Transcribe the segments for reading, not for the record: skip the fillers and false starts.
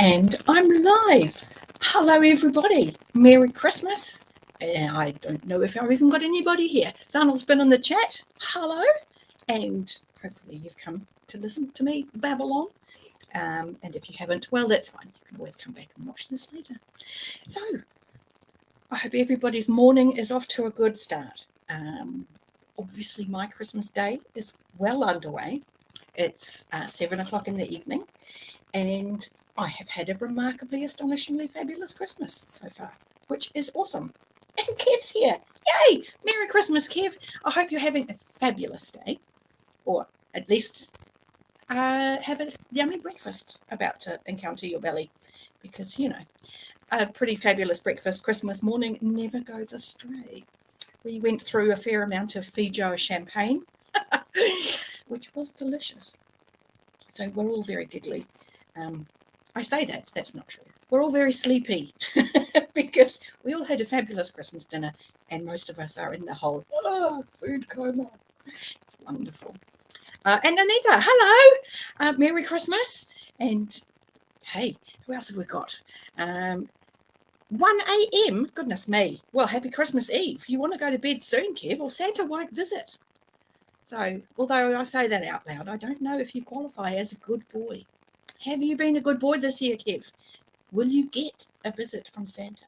And I'm live. Hello, everybody. Merry Christmas. I don't know if I've even got anybody here. Donald's been in the chat. Hello. And hopefully you've come to listen to me babble on. And if you haven't, well, that's fine. You can always come back and watch this later. So I hope everybody's morning is off to a good start. Obviously, my Christmas day is well underway. It's 7 o'clock in the evening. And I have had a remarkably, astonishingly fabulous Christmas so far, which is awesome. And Kev's here. Yay! Merry Christmas, Kev. I hope you're having a fabulous day, or at least have a yummy breakfast about to encounter your belly, because, you know, a pretty fabulous breakfast Christmas morning never goes astray. We went through a fair amount of Feijoa champagne, which was delicious. So we're all very giggly. I say that's not true. We're all very sleepy because we all had a fabulous Christmas dinner, and most of us are in the whole food coma. It's wonderful. And Anita, hello. Merry Christmas. And hey, who else have we got? 1 a.m. Goodness me. Well, happy Christmas Eve. You want to go to bed soon, Kev, or Santa won't visit. So, although I say that out loud, I don't know if you qualify as a good boy. Have you been a good boy this year, Kev? Will you get a visit from Santa?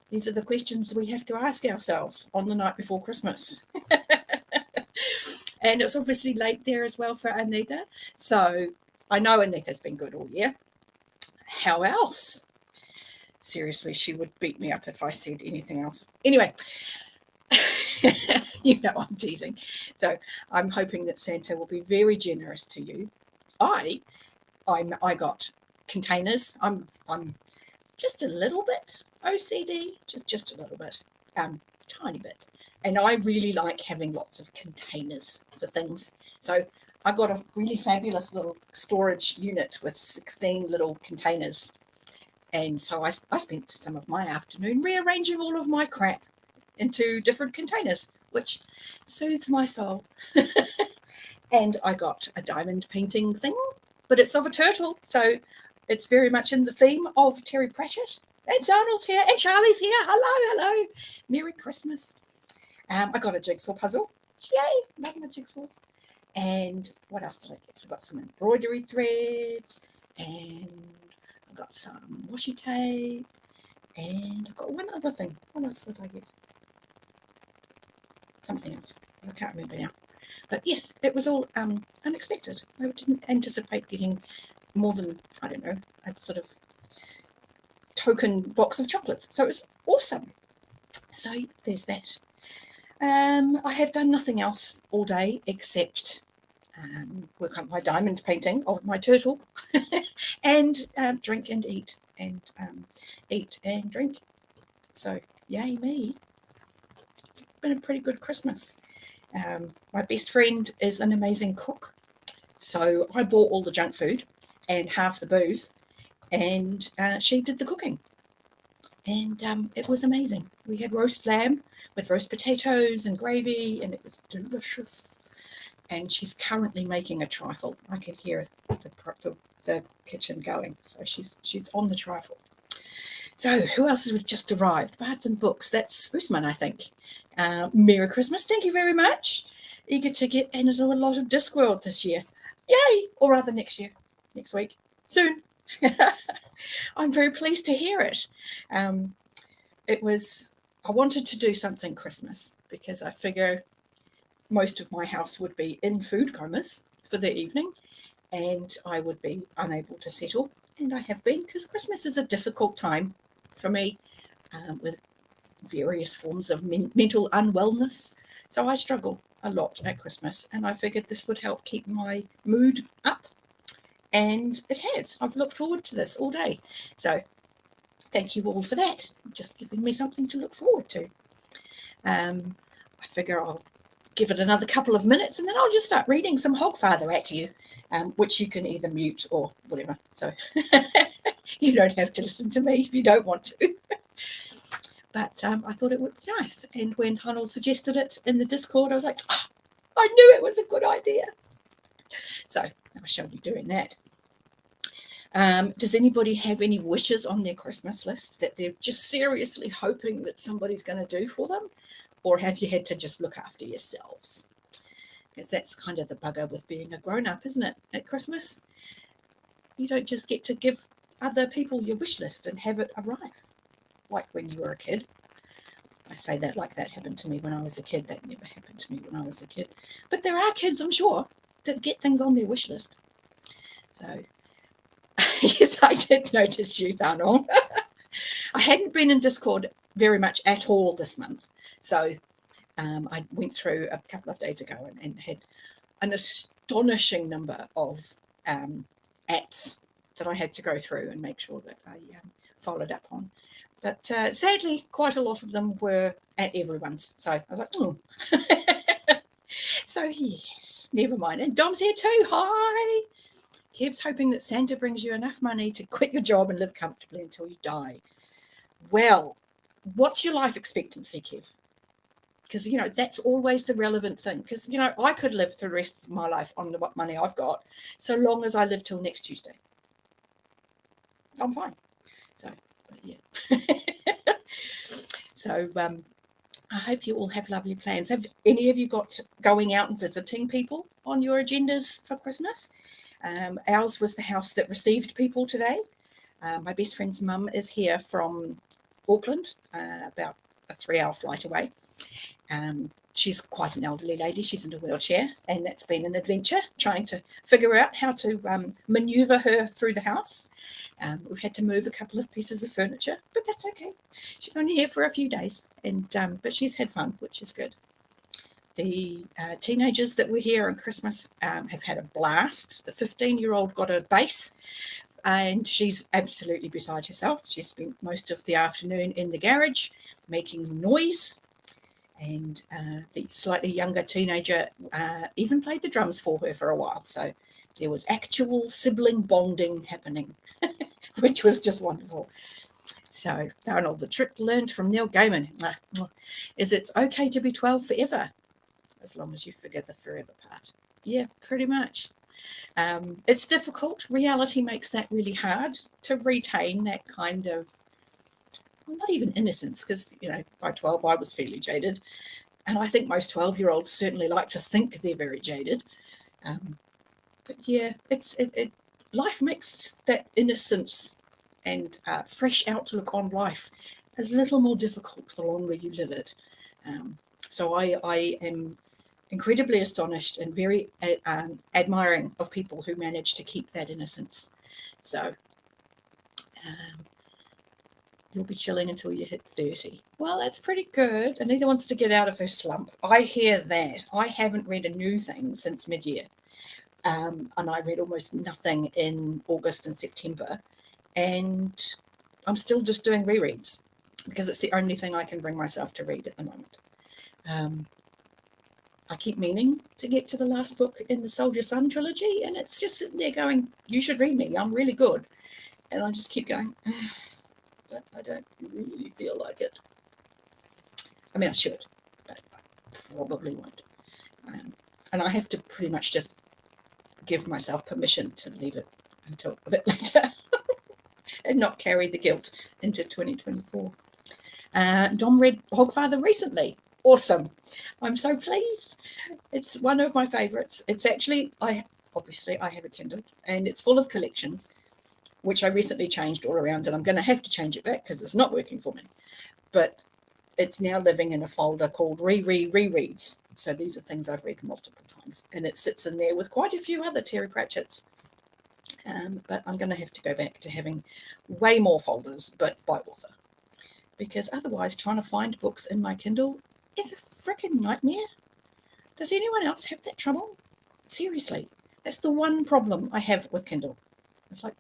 These are the questions we have to ask ourselves on the night before Christmas. And it's obviously late there as well for Anita. So I know Anita's been good all year. How else? Seriously, she would beat me up if I said anything else. Anyway, you know I'm teasing. So I'm hoping that Santa will be very generous to you. I got containers. I'm just a little bit OCD, just a little bit, tiny bit. And I really like having lots of containers for things. So I got a really fabulous little storage unit with 16 little containers. And so I spent some of my afternoon rearranging all of my crap into different containers, which soothes my soul. And I got a diamond painting thing, but it's of a turtle, so it's very much in the theme of Terry Pratchett. And Donald's here, and Charlie's here. Hello. Merry Christmas. I got a jigsaw puzzle. Yay, love my jigsaws. And what else did I get? I got some embroidery threads, and I got some washi tape, and I got one other thing. What else did I get? Something else. I can't remember now. But yes, it was all unexpected. I didn't anticipate getting more than, I don't know, a sort of token box of chocolates. So it was awesome. So there's that. I have done nothing else all day except work on my diamond painting of my turtle and drink and eat and eat and drink. So yay me. It's been a pretty good Christmas. My best friend is an amazing cook, so I bought all the junk food and half the booze, and she did the cooking, and it was amazing. We had roast lamb with roast potatoes and gravy, and it was delicious. And she's currently making a trifle. I can hear the kitchen going, so she's on the trifle. So who else has just arrived? Bards and Books. That's Usman, I think. Merry Christmas. Thank you very much. Eager to get into a lot of Discworld this year. Yay! Or rather next year. Next week. Soon. I'm very pleased to hear it. I wanted to do something Christmas because I figure most of my house would be in food comas for the evening and I would be unable to settle. And I have been, because Christmas is a difficult time for me with various forms of mental unwellness. So I struggle a lot at Christmas, and I figured this would help keep my mood up. And it has. I've looked forward to this all day. So thank you all for that. Just giving me something to look forward to. I figure I'll give it another couple of minutes and then I'll just start reading some Hogfather at you, which you can either mute or whatever. So you don't have to listen to me if you don't want to. But I thought it would be nice. And when Donald suggested it in the Discord, I was like, oh, I knew it was a good idea. So I shall be doing that. Does anybody have any wishes on their Christmas list that they're just seriously hoping that somebody's going to do for them? Or have you had to just look after yourselves? Because that's kind of the bugger with being a grown-up, isn't it, at Christmas? You don't just get to give other people your wish list and have it arrive, like when you were a kid. I say that like that happened to me when I was a kid. That never happened to me when I was a kid. But there are kids, I'm sure, that get things on their wish list. So, yes, I did notice you, Thanol. I hadn't been in Discord very much at all this month. So I went through a couple of days ago and had an astonishing number of acts that I had to go through and make sure that I followed up on. But sadly, quite a lot of them were at everyone's. So I was like, oh. So yes, never mind. And Dom's here too. Hi. Kev's hoping that Santa brings you enough money to quit your job and live comfortably until you die. Well, what's your life expectancy, Kev? Because, you know, that's always the relevant thing. Because, you know, I could live the rest of my life on what money I've got, so long as I live till next Tuesday. I'm fine. So, but yeah. So, I hope you all have lovely plans. Have any of you got going out and visiting people on your agendas for Christmas? Ours was the house that received people today. My best friend's mum is here from Auckland, about a 3-hour flight away. She's quite an elderly lady. She's in a wheelchair, and that's been an adventure trying to figure out how to manoeuvre her through the house. We've had to move a couple of pieces of furniture, but that's okay. She's only here for a few days, and but she's had fun, which is good. The teenagers that were here on Christmas have had a blast. The 15-year-old got a bass, and she's absolutely beside herself. She spent most of the afternoon in the garage making noise. And the slightly younger teenager even played the drums for her for a while. So there was actual sibling bonding happening, which was just wonderful. So, Donald, the trick learned from Neil Gaiman is it's okay to be 12 forever, as long as you figure the forever part. Yeah, pretty much. It's difficult. Reality makes that really hard to retain that kind of, well, not even innocence, because, you know, by 12 I was fairly jaded. And I think most 12-year-olds certainly like to think they're very jaded. But yeah, life makes that innocence and fresh outlook on life a little more difficult the longer you live it. So I am incredibly astonished and very admiring of people who manage to keep that innocence. So you'll be chilling until you hit 30. Well, that's pretty good. Anita wants to get out of her slump. I hear that. I haven't read a new thing since mid-year. And I read almost nothing in August and September. And I'm still just doing rereads because it's the only thing I can bring myself to read at the moment. I keep meaning to get to the last book in the Soldier Sun trilogy, and it's just sitting there going, you should read me. I'm really good. And I just keep going, but I don't really feel like it. I mean, I should, but I probably won't. And I have to pretty much just give myself permission to leave it until a bit later and not carry the guilt into 2024. Dom read Hogfather recently. Awesome. I'm so pleased. It's one of my favourites. It's actually, I have a Kindle, and it's full of collections, which I recently changed all around, and I'm going to have to change it back because it's not working for me. But it's now living in a folder called Rereads. So these are things I've read multiple times, and it sits in there with quite a few other Terry Pratchett's. But I'm going to have to go back to having way more folders, but by author, because otherwise trying to find books in my Kindle is a freaking nightmare. Does anyone else have that trouble? Seriously, that's the one problem I have with Kindle. It's like,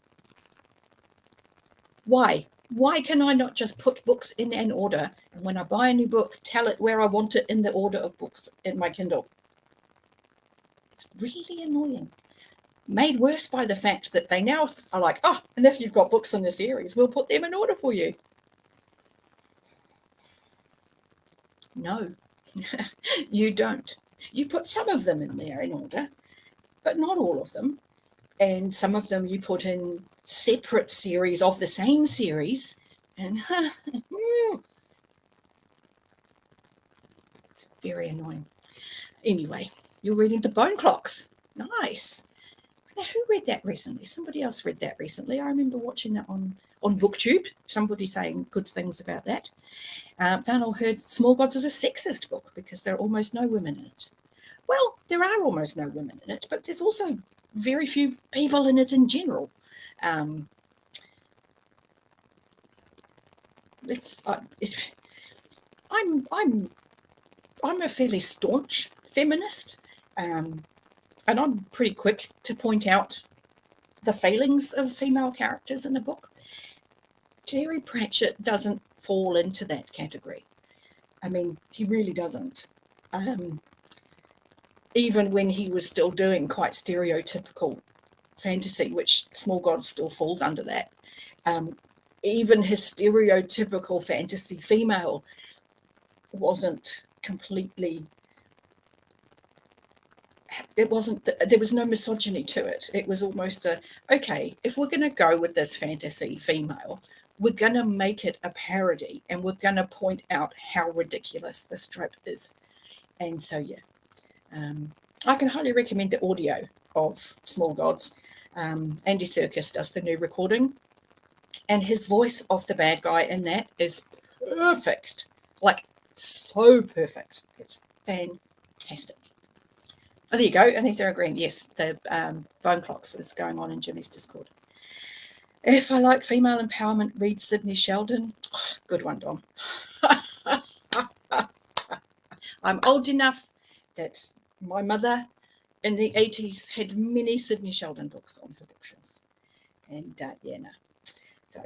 why? Why can I not just put books in an order, and when I buy a new book, tell it where I want it in the order of books in my Kindle? It's really annoying. Made worse by the fact that they now are like, oh, and if you've got books in the series, we'll put them in order for you. No, you don't. You put some of them in there in order, but not all of them. and some of them you put in separate series of the same series, and it's very annoying. Anyway, you're reading the Bone Clocks. Nice. Now, who read that recently? Somebody else read that recently. I remember watching that on BookTube. Somebody saying good things about that. Daniel heard Small Gods is a sexist book because there are almost no women in it. Well, there are almost no women in it, but there's also very few people in it in general. I'm a fairly staunch feminist, and I'm pretty quick to point out the failings of female characters in a book. Terry Pratchett doesn't fall into that category. I mean, he really doesn't. Even when he was still doing quite stereotypical fantasy, which Small Gods still falls under that, even his stereotypical fantasy female wasn't completely, there was no misogyny to it. It was almost okay, if we're going to go with this fantasy female, we're going to make it a parody, and we're going to point out how ridiculous this trope is. And so, yeah, I can highly recommend the audio of Small Gods. Andy Serkis does the new recording, and his voice of the bad guy in that is perfect, like so perfect. It's fantastic. Oh, there you go. I think they're agreeing. Yes, the Bone Clocks is going on in Jimmy's Discord. If I like female empowerment, read Sydney Sheldon. Oh, good one, Dom. I'm old enough that my mother in the 80s had many Sydney Sheldon books on her bookshelves. And yeah, no. So,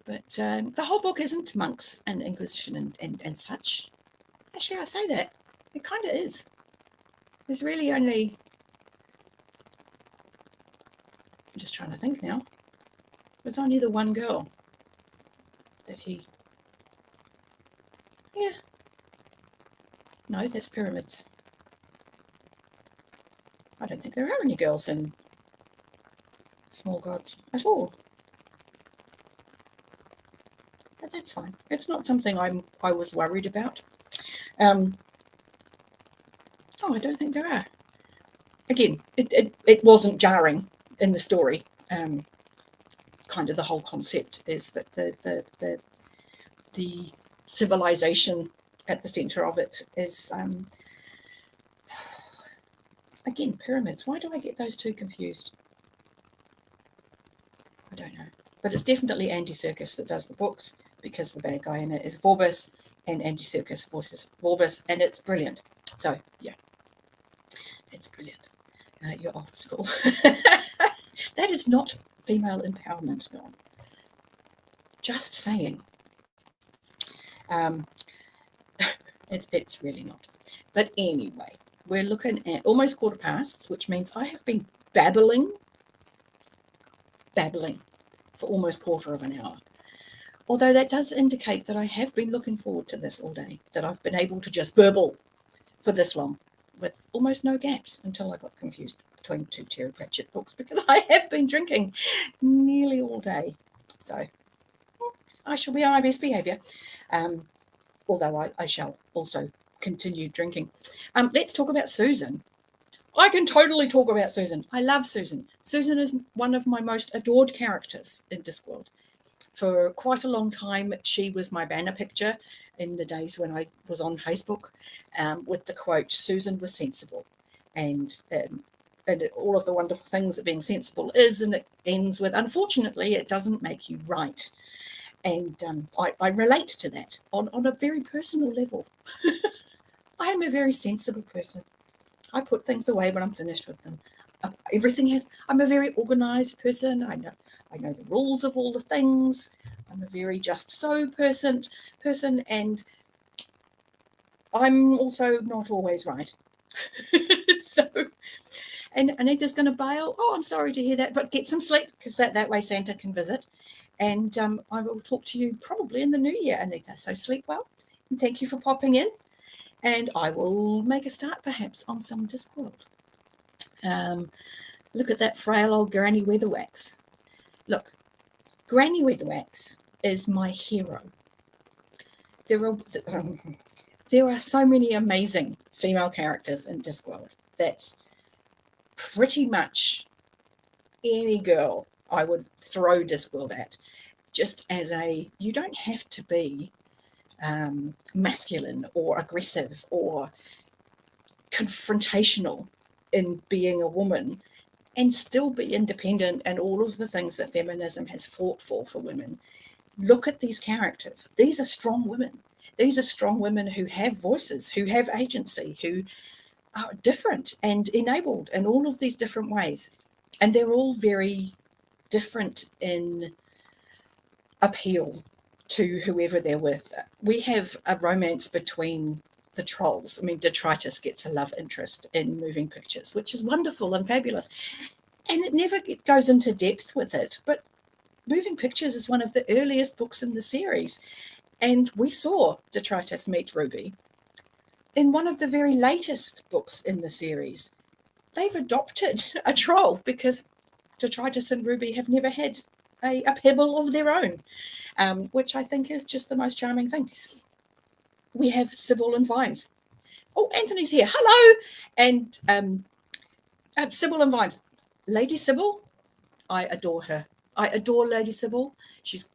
but the whole book isn't monks and Inquisition and such. Actually, I say that. It kind of is. There's really only... I'm just trying to think now. There's only the one girl that he... Yeah. No, that's Pyramids. I don't think there are any girls in Small Gods at all. But that's fine. It's not something I was worried about. Oh, I don't think there are. Again, it wasn't jarring in the story. Kind of the whole concept is that the civilization at the center of it is again, pyramids. Why do I get those two confused? I don't know. But it's definitely Andy Serkis that does the books, because the bad guy in it is Vorbis, and Andy Serkis voices Vorbis, and it's brilliant. So, yeah, it's brilliant. You're old school. That is not female empowerment, no. Just saying. It's really not. But anyway, we're looking at almost quarter past, which means I have been babbling for almost quarter of an hour. Although that does indicate that I have been looking forward to this all day, that I've been able to just burble for this long with almost no gaps until I got confused between two Terry Pratchett books, because I have been drinking nearly all day. So I shall be on my best behaviour, although I shall also continue drinking. Let's talk about Susan. I can totally talk about Susan. I love Susan. Susan is one of my most adored characters in Discworld. For quite a long time, she was my banner picture in the days when I was on Facebook, with the quote, "Susan was sensible," and all of the wonderful things that being sensible is, and it ends with, "Unfortunately, it doesn't make you right." And I relate to that on a very personal level. I am a very sensible person. I put things away when I'm finished with them. I'm a very organized person. I know the rules of all the things. I'm a very just so person, and I'm also not always right. So, and Anita's going to bail. Oh, I'm sorry to hear that, but get some sleep, because that way Santa can visit. And I will talk to you probably in the new year, Anita. So sleep well, and thank you for popping in. And I will make a start perhaps on some Discworld. Look at that frail old Granny Weatherwax. Look, Granny Weatherwax is my hero. There are so many amazing female characters in Discworld that pretty much any girl I would throw Discworld at. Just as you don't have to be masculine or aggressive or confrontational in being a woman and still be independent and all of the things that feminism has fought for women. Look at these characters. These are strong women. These are strong women who have voices, who have agency, who are different and enabled in all of these different ways. And they're all very different in appeal to whoever they're with. We have a romance between the trolls. I mean, Detritus gets a love interest in Moving Pictures, which is wonderful and fabulous. And it never goes into depth with it. But Moving Pictures is one of the earliest books in the series. And we saw Detritus meet Ruby in one of the very latest books in the series. They've adopted a troll because Detritus and Ruby have never had a pebble of their own, which I think is just the most charming thing. We have Sybil and Vimes. Oh, Anthony's here. Hello. And Sybil and Vimes. Lady Sybil, I adore her. I adore Lady Sybil. She's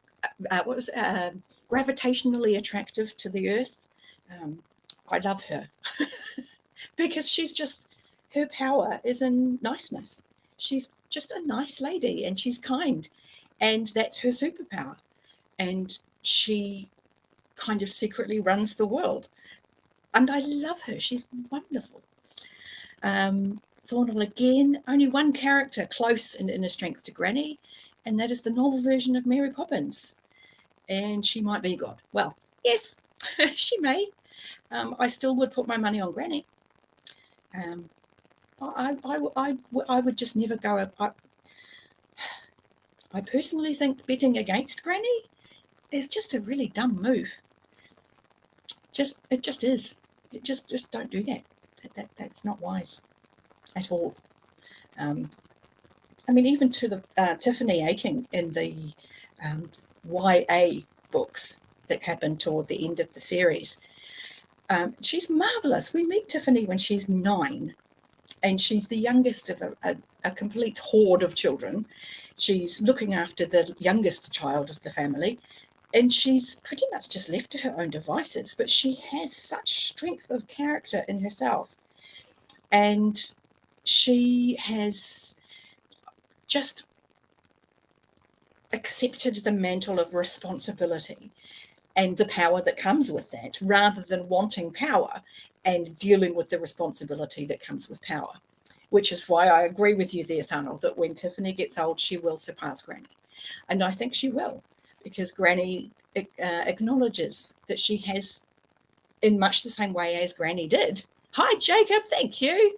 gravitationally attractive to the earth. I love her because she's just, her power is in niceness. She's just a nice lady and she's kind, and that's her superpower. And she kind of secretly runs the world. And I love her. She's wonderful. Thornhill again, only one character close in inner strength to Granny, and that is the novel version of Mary Poppins. And she might be God. Well, yes, she may. I still would put my money on Granny. I would just never go. I personally think betting against Granny is just a really dumb move. It just is. Just don't do that. That's not wise at all. I mean, even to the Tiffany Aching in the YA books that happen toward the end of the series. She's marvelous. We meet Tiffany when she's 9, and she's the youngest of a complete horde of children. She's looking after the youngest child of the family, and she's pretty much just left to her own devices, but she has such strength of character in herself. And she has just accepted the mantle of responsibility and the power that comes with that, rather than wanting power and dealing with the responsibility that comes with power. Which is why I agree with you there, Thunel, that when Tiffany gets old, she will surpass Granny. And I think she will, because Granny acknowledges that she has, in much the same way as Granny did. Hi, Jacob, thank you.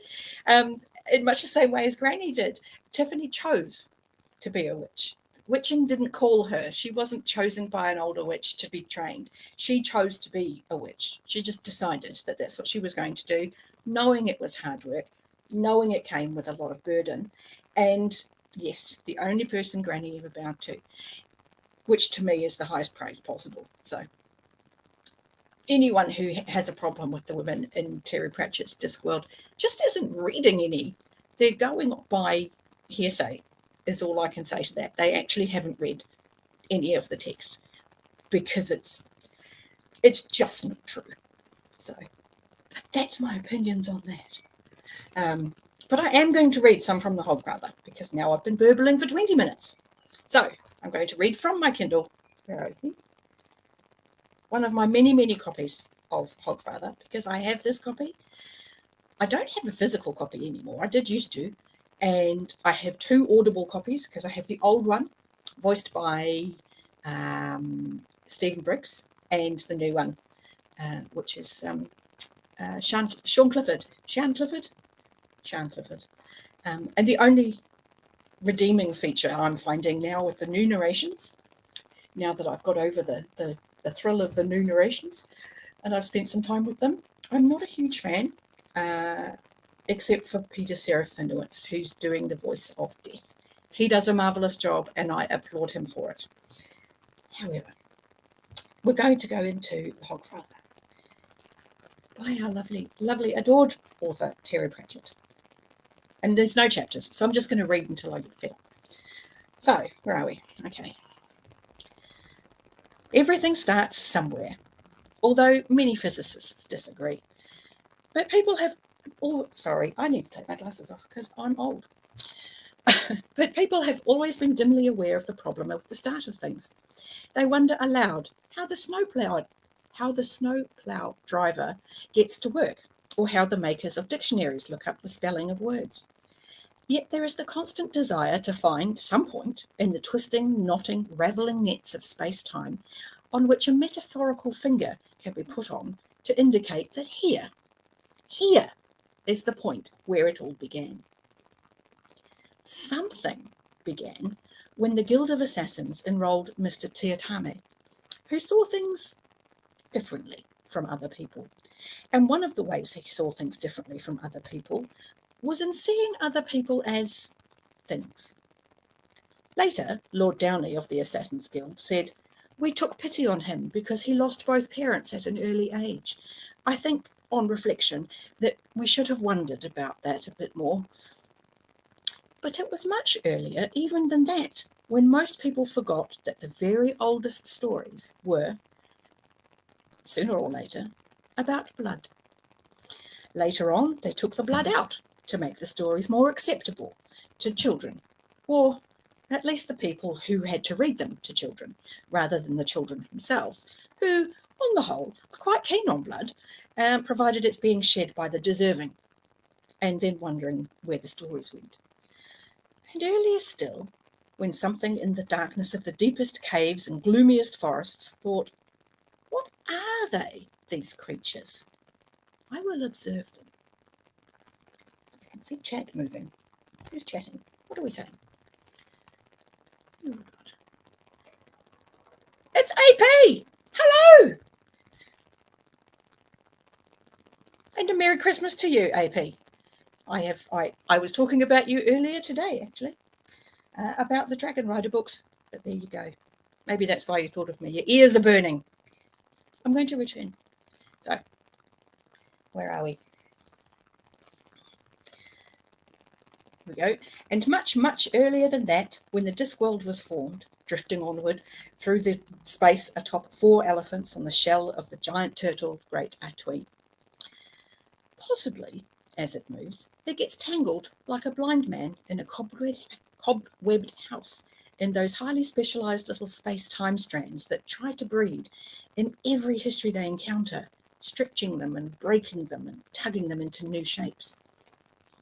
In much the same way as Granny did, Tiffany chose to be a witch. Witching didn't call her. She wasn't chosen by an older witch to be trained. She chose to be a witch. She just decided that that's what she was going to do, knowing it was hard work, knowing it came with a lot of burden. And yes, the only person Granny ever bowed to, which to me is the highest praise possible. So anyone who has a problem with the women in Terry Pratchett's Discworld just isn't reading any. They're going by hearsay, is all I can say to that. They actually haven't read any of the text, because it's just not true. So that's my opinions on that. But I am going to read some from the Hogfather, because now I've been burbling for 20 minutes. So I'm going to read from my Kindle. Where are you? One of my many, many copies of Hogfather, because I have this copy. I don't have a physical copy anymore. I did used to. And I have 2 Audible copies, because I have the old one, voiced by Stephen Briggs, and the new one, which is Sean Clifford. Sean Clifford? Sean Clifford. And the only redeeming feature I'm finding now with the new narrations, now that I've got over the thrill of the new narrations, and I've spent some time with them, I'm not a huge fan. except for Peter Serafinowicz, who's doing the voice of Death. He does a marvellous job, and I applaud him for it. However, we're going to go into Hogfather by our lovely, lovely, adored author, Terry Pratchett. And there's no chapters, so I'm just going to read until I get fed up. So, where are we? Okay. Everything starts somewhere, although many physicists disagree. But people have... Oh, sorry, I need to take my glasses off because I'm old. But people have always been dimly aware of the problem at the start of things. They wonder aloud how the snowplow driver gets to work, or how the makers of dictionaries look up the spelling of words. Yet there is the constant desire to find some point in the twisting, knotting, ravelling nets of space-time on which a metaphorical finger can be put on to indicate that here is the point where it all began. Something began when the Guild of Assassins enrolled Mr. Tiatame, who saw things differently from other people. And one of the ways he saw things differently from other people was in seeing other people as things. Later, Lord Downey of the Assassins Guild said, "We took pity on him because he lost both parents at an early age. I think, on reflection, that we should have wondered about that a bit more." But it was much earlier even than that, when most people forgot that the very oldest stories were, sooner or later, about blood. Later on, they took the blood out to make the stories more acceptable to children, or at least the people who had to read them to children, rather than the children themselves, who, on the whole, are quite keen on blood, provided it's being shed by the deserving, and then wondering where the stories went. And earlier still, when something in the darkness of the deepest caves and gloomiest forests thought, "What are they, these creatures? I will observe them." I can see chat moving. Who's chatting? What are we saying? Oh, God. It's AP! Hello! And a Merry Christmas to you, AP. I was talking about you earlier today, actually, about the Dragon Rider books, but there you go. Maybe that's why you thought of me. Your ears are burning. I'm going to return. So, where are we? Here we go. And much, much earlier than that, when the Discworld was formed, drifting onward through the space atop 4 elephants on the shell of the giant turtle, Great Atui. Possibly, as it moves, it gets tangled like a blind man in a cobwebbed house in those highly specialised little space-time strands that try to breed in every history they encounter, stretching them and breaking them and tugging them into new shapes.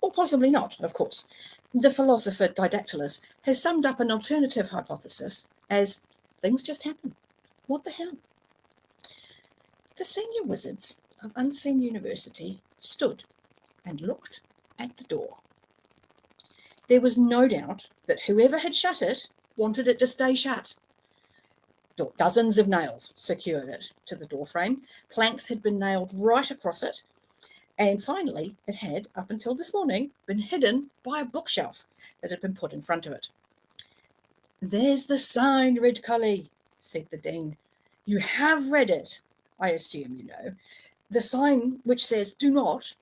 Or possibly not, of course. The philosopher Didactylus has summed up an alternative hypothesis as, things just happen. What the hell? The senior wizards of Unseen University stood and looked at the door. There was no doubt that whoever had shut it wanted it to stay shut. Dozens of nails secured it to the doorframe. Planks had been nailed right across it. And finally, it had, up until this morning, been hidden by a bookshelf that had been put in front of it. "There's the sign, Ridcully," said the Dean. "You have read it, I assume you know. The sign which says, 'Do not,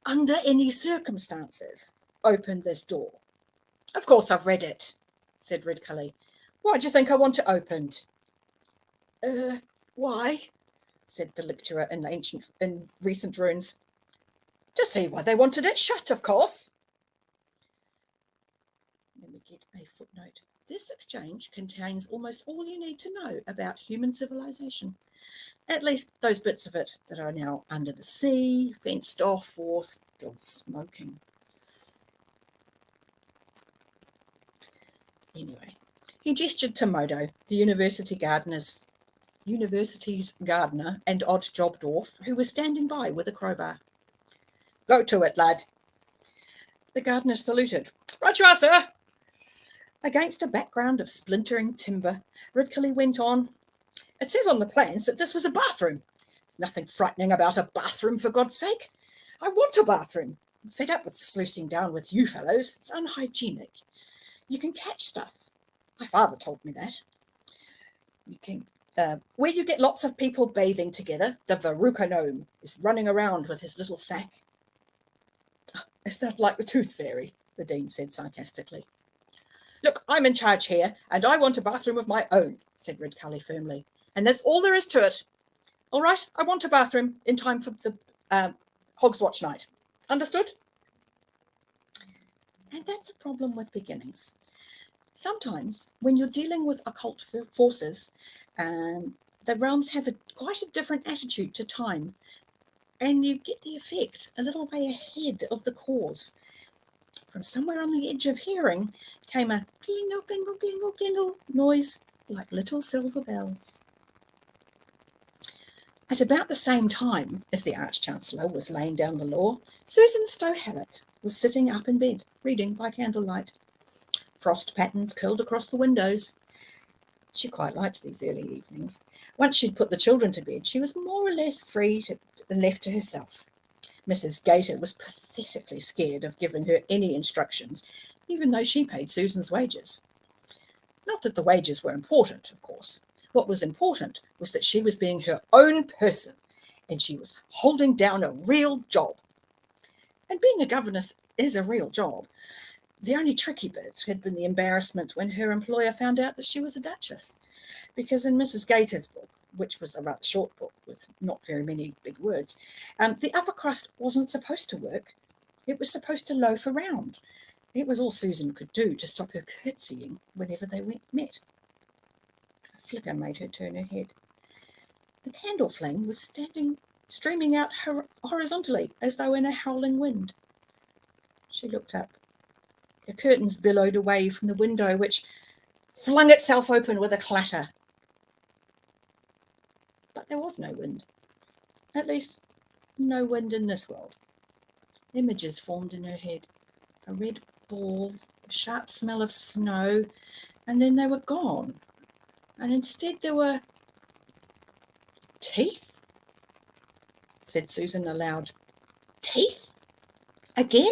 under any circumstances, open this door.'" "Of course I've read it," said Ridcully. "Why do you think I want it opened?" Why?" said the lecturer in recent runes. "To see why they wanted it shut, of course." Then we get a footnote. "This exchange contains almost all you need to know about human civilization. At least those bits of it that are now under the sea, fenced off, or still smoking." Anyway, he gestured to Modo, the university's gardener and odd job dwarf, who was standing by with a crowbar. "Go to it, lad." The gardener saluted. "Right you are, sir." Against a background of splintering timber, Ridcully went on. "It says on the plans that this was a bathroom. There's nothing frightening about a bathroom, for God's sake. I want a bathroom. fed up with sluicing down with you fellows. It's unhygienic. You can catch stuff. My father told me that. You can, where you get lots of people bathing together, the Veruca gnome is running around with his little sack. Is that like the tooth fairy? The Dean said sarcastically. Look, I'm in charge here, and I want a bathroom of my own, said Red Cully firmly. And that's all there is to it. All right, I want a bathroom in time for the Hog's Watch night. Understood? And that's a problem with beginnings. Sometimes, when you're dealing with occult forces, the realms have quite a different attitude to time, and you get the effect a little way ahead of the cause. From somewhere on the edge of hearing came a klingle, klingle, klingle, klingle noise like little silver bells. At about the same time as the Arch-Chancellor was laying down the law, Susan Stow-Hallett was sitting up in bed, reading by candlelight. Frost patterns curled across the windows. She quite liked these early evenings. Once she'd put the children to bed, she was more or less free and left to herself. Mrs. Gator was pathetically scared of giving her any instructions, even though she paid Susan's wages. Not that the wages were important, of course. What was important was that she was being her own person, and she was holding down a real job. And being a governess is a real job. The only tricky bit had been the embarrassment when her employer found out that she was a duchess, because in Mrs. Gator's book, which was a rather short book with not very many big words, the upper crust wasn't supposed to work. It was supposed to loaf around. It was all Susan could do to stop her curtsying whenever they met. A flicker made her turn her head. The candle flame was streaming out horizontally as though in a howling wind. She looked up. The curtains billowed away from the window, which flung itself open with a clatter. But there was no wind. At least, no wind in this world. Images formed in her head. A red ball, the sharp smell of snow, and then they were gone. And instead there were teeth, said Susan aloud. Teeth? Again?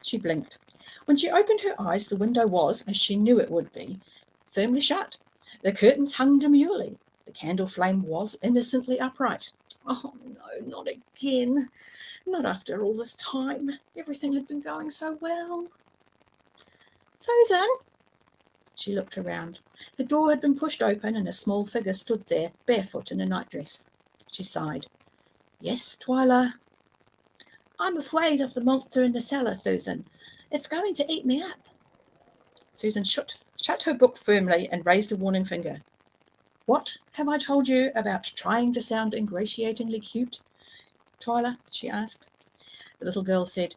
She blinked. When she opened her eyes, the window was, as she knew it would be, firmly shut. The curtains hung demurely. The candle flame was innocently upright. Oh, no, not again. Not after all this time. Everything had been going so well. Susan? She looked around. The door had been pushed open and a small figure stood there, barefoot in a nightdress. She sighed. Yes, Twyla? I'm afraid of the monster in the cellar, Susan. It's going to eat me up. Susan shut her book firmly and raised a warning finger. What have I told you about trying to sound ingratiatingly cute, Twyla? She asked. The little girl said,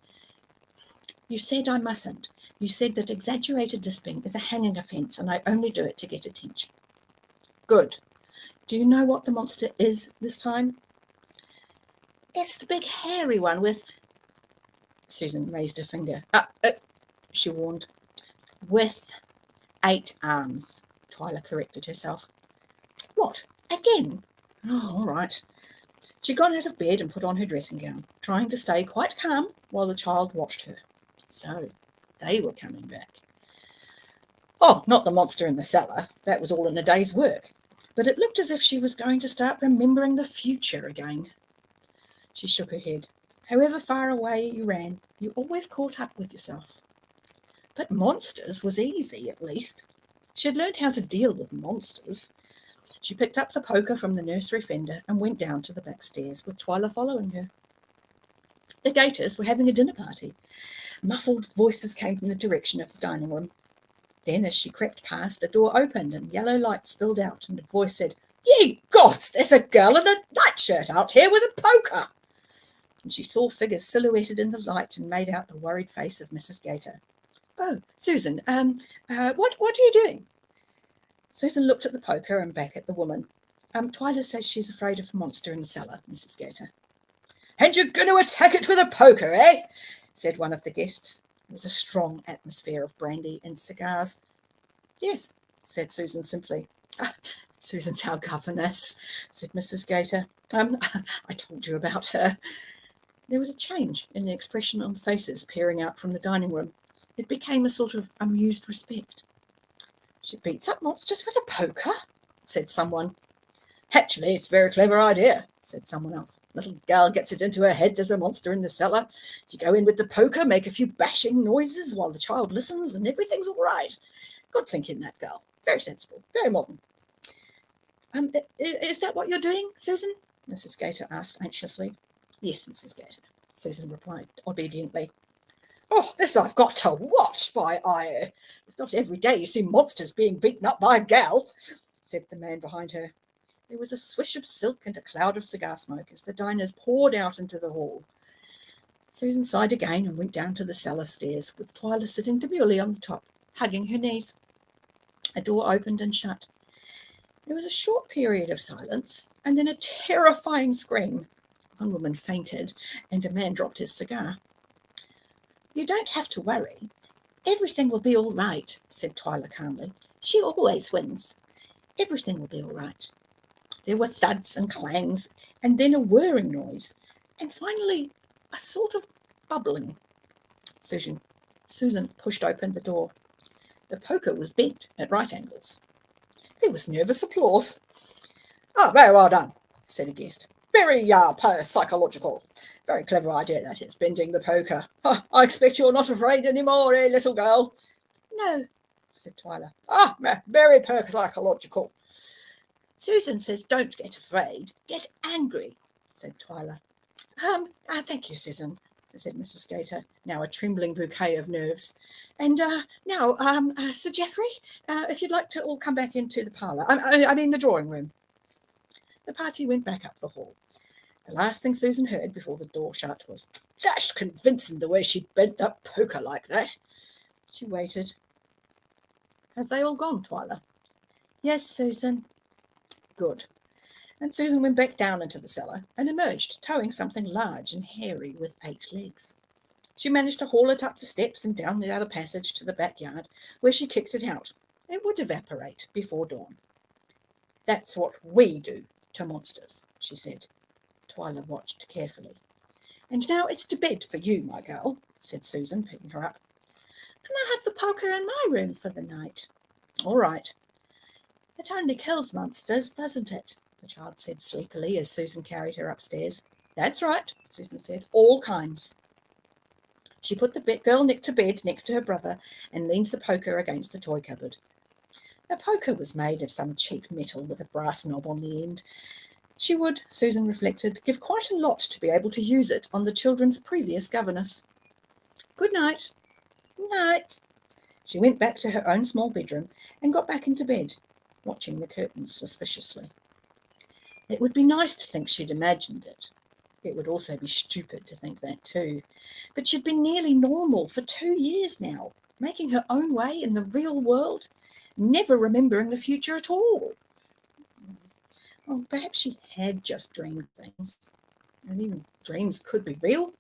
You said I mustn't. You said that exaggerated lisping is a hanging offence and I only do it to get attention. Good. Do you know what the monster is this time? It's the big hairy one with... Susan raised her finger. She warned. With 8 arms, Twyla corrected herself. What? Again? Oh, all right. She got out of bed and put on her dressing gown, trying to stay quite calm while the child watched her. So, they were coming back. Oh, not the monster in the cellar. That was all in a day's work. But it looked as if she was going to start remembering the future again. She shook her head. However far away you ran, you always caught up with yourself. But monsters was easy, at least. She had learned how to deal with monsters. She picked up the poker from the nursery fender and went down to the back stairs, with Twyla following her. The Gators were having a dinner party. Muffled voices came from the direction of the dining room. Then, as she crept past, a door opened and yellow light spilled out, and a voice said, Ye gods, there's a girl in a nightshirt out here with a poker! And she saw figures silhouetted in the light and made out the worried face of Mrs. Gator. Oh, Susan, what are you doing? Susan looked at the poker and back at the woman. Twyla says she's afraid of the monster in the cellar, Mrs. Gator. And you're going to attack it with a poker, eh? Said one of the guests. There was a strong atmosphere of brandy and cigars. Yes, said Susan simply. Susan's our governess, said Mrs. Gator. I told you about her. There was a change in the expression on the faces peering out from the dining room. It became a sort of amused respect. "She beats up monsters with a poker?" said someone. "Actually, it's a very clever idea," said someone else. "Little gal gets it into her head there's a monster in the cellar. You go in with the poker, make a few bashing noises while the child listens, and everything's all right. Good thinking, that girl. Very sensible, very modern." Is that what you're doing, Susan?" Mrs. Gator asked anxiously. "Yes, Mrs. Gator," Susan replied obediently. "Oh, this I've got to watch by eye. It's not every day you see monsters being beaten up by a gal," said the man behind her. There was a swish of silk and a cloud of cigar smoke as the diners poured out into the hall. Susan sighed again and went down to the cellar stairs, with Twyla sitting demurely on the top, hugging her knees. A door opened and shut. There was a short period of silence, and then a terrifying scream. One woman fainted, and a man dropped his cigar. "You don't have to worry. Everything will be all right," said Twyla calmly. "She always wins. Everything will be all right." There were thuds and clangs, and then a whirring noise, and finally a sort of bubbling. Susan pushed open the door. The poker was bent at right angles. There was nervous applause. "Oh, very well done," said a guest. "Very psychological. Very clever idea, that is, bending the poker. I expect you're not afraid any more, eh, little girl?" "No," said Twyla. Very psychological." "Susan says don't get afraid, get angry," said Twyla. Thank you, Susan," said Mrs. Gator, now a trembling bouquet of nerves. "And now, Sir Geoffrey, if you'd like to all come back into the parlour, I mean the drawing room." The party went back up the hall. The last thing Susan heard before the door shut was, "Dashed convincing the way she bent that poker like that." She waited. "Have they all gone, Twyla?" "Yes, Susan." "Good." And Susan went back down into the cellar and emerged, towing something large and hairy with 8 legs. She managed to haul it up the steps and down the other passage to the backyard, where she kicked it out. It would evaporate before dawn. "That's what we do to monsters," she said. Twyla watched carefully. "And now it's to bed for you, my girl," said Susan, picking her up. "Can I have the poker in my room for the night?" "All right." "It only kills monsters, doesn't it?" the child said sleepily as Susan carried her upstairs. "That's right," Susan said. "All kinds." She put the girl Nick to bed next to her brother and leaned the poker against the toy cupboard. The poker was made of some cheap metal with a brass knob on the end. She would, Susan reflected, give quite a lot to be able to use it on the children's previous governess. "Good night." "Night." She went back to her own small bedroom and got back into bed, watching the curtains suspiciously. It would be nice to think she'd imagined it. It would also be stupid to think that too. But she'd been nearly normal for 2 years now, making her own way in the real world, never remembering the future at all. Well, perhaps she had just dreamed things, and even dreams could be real.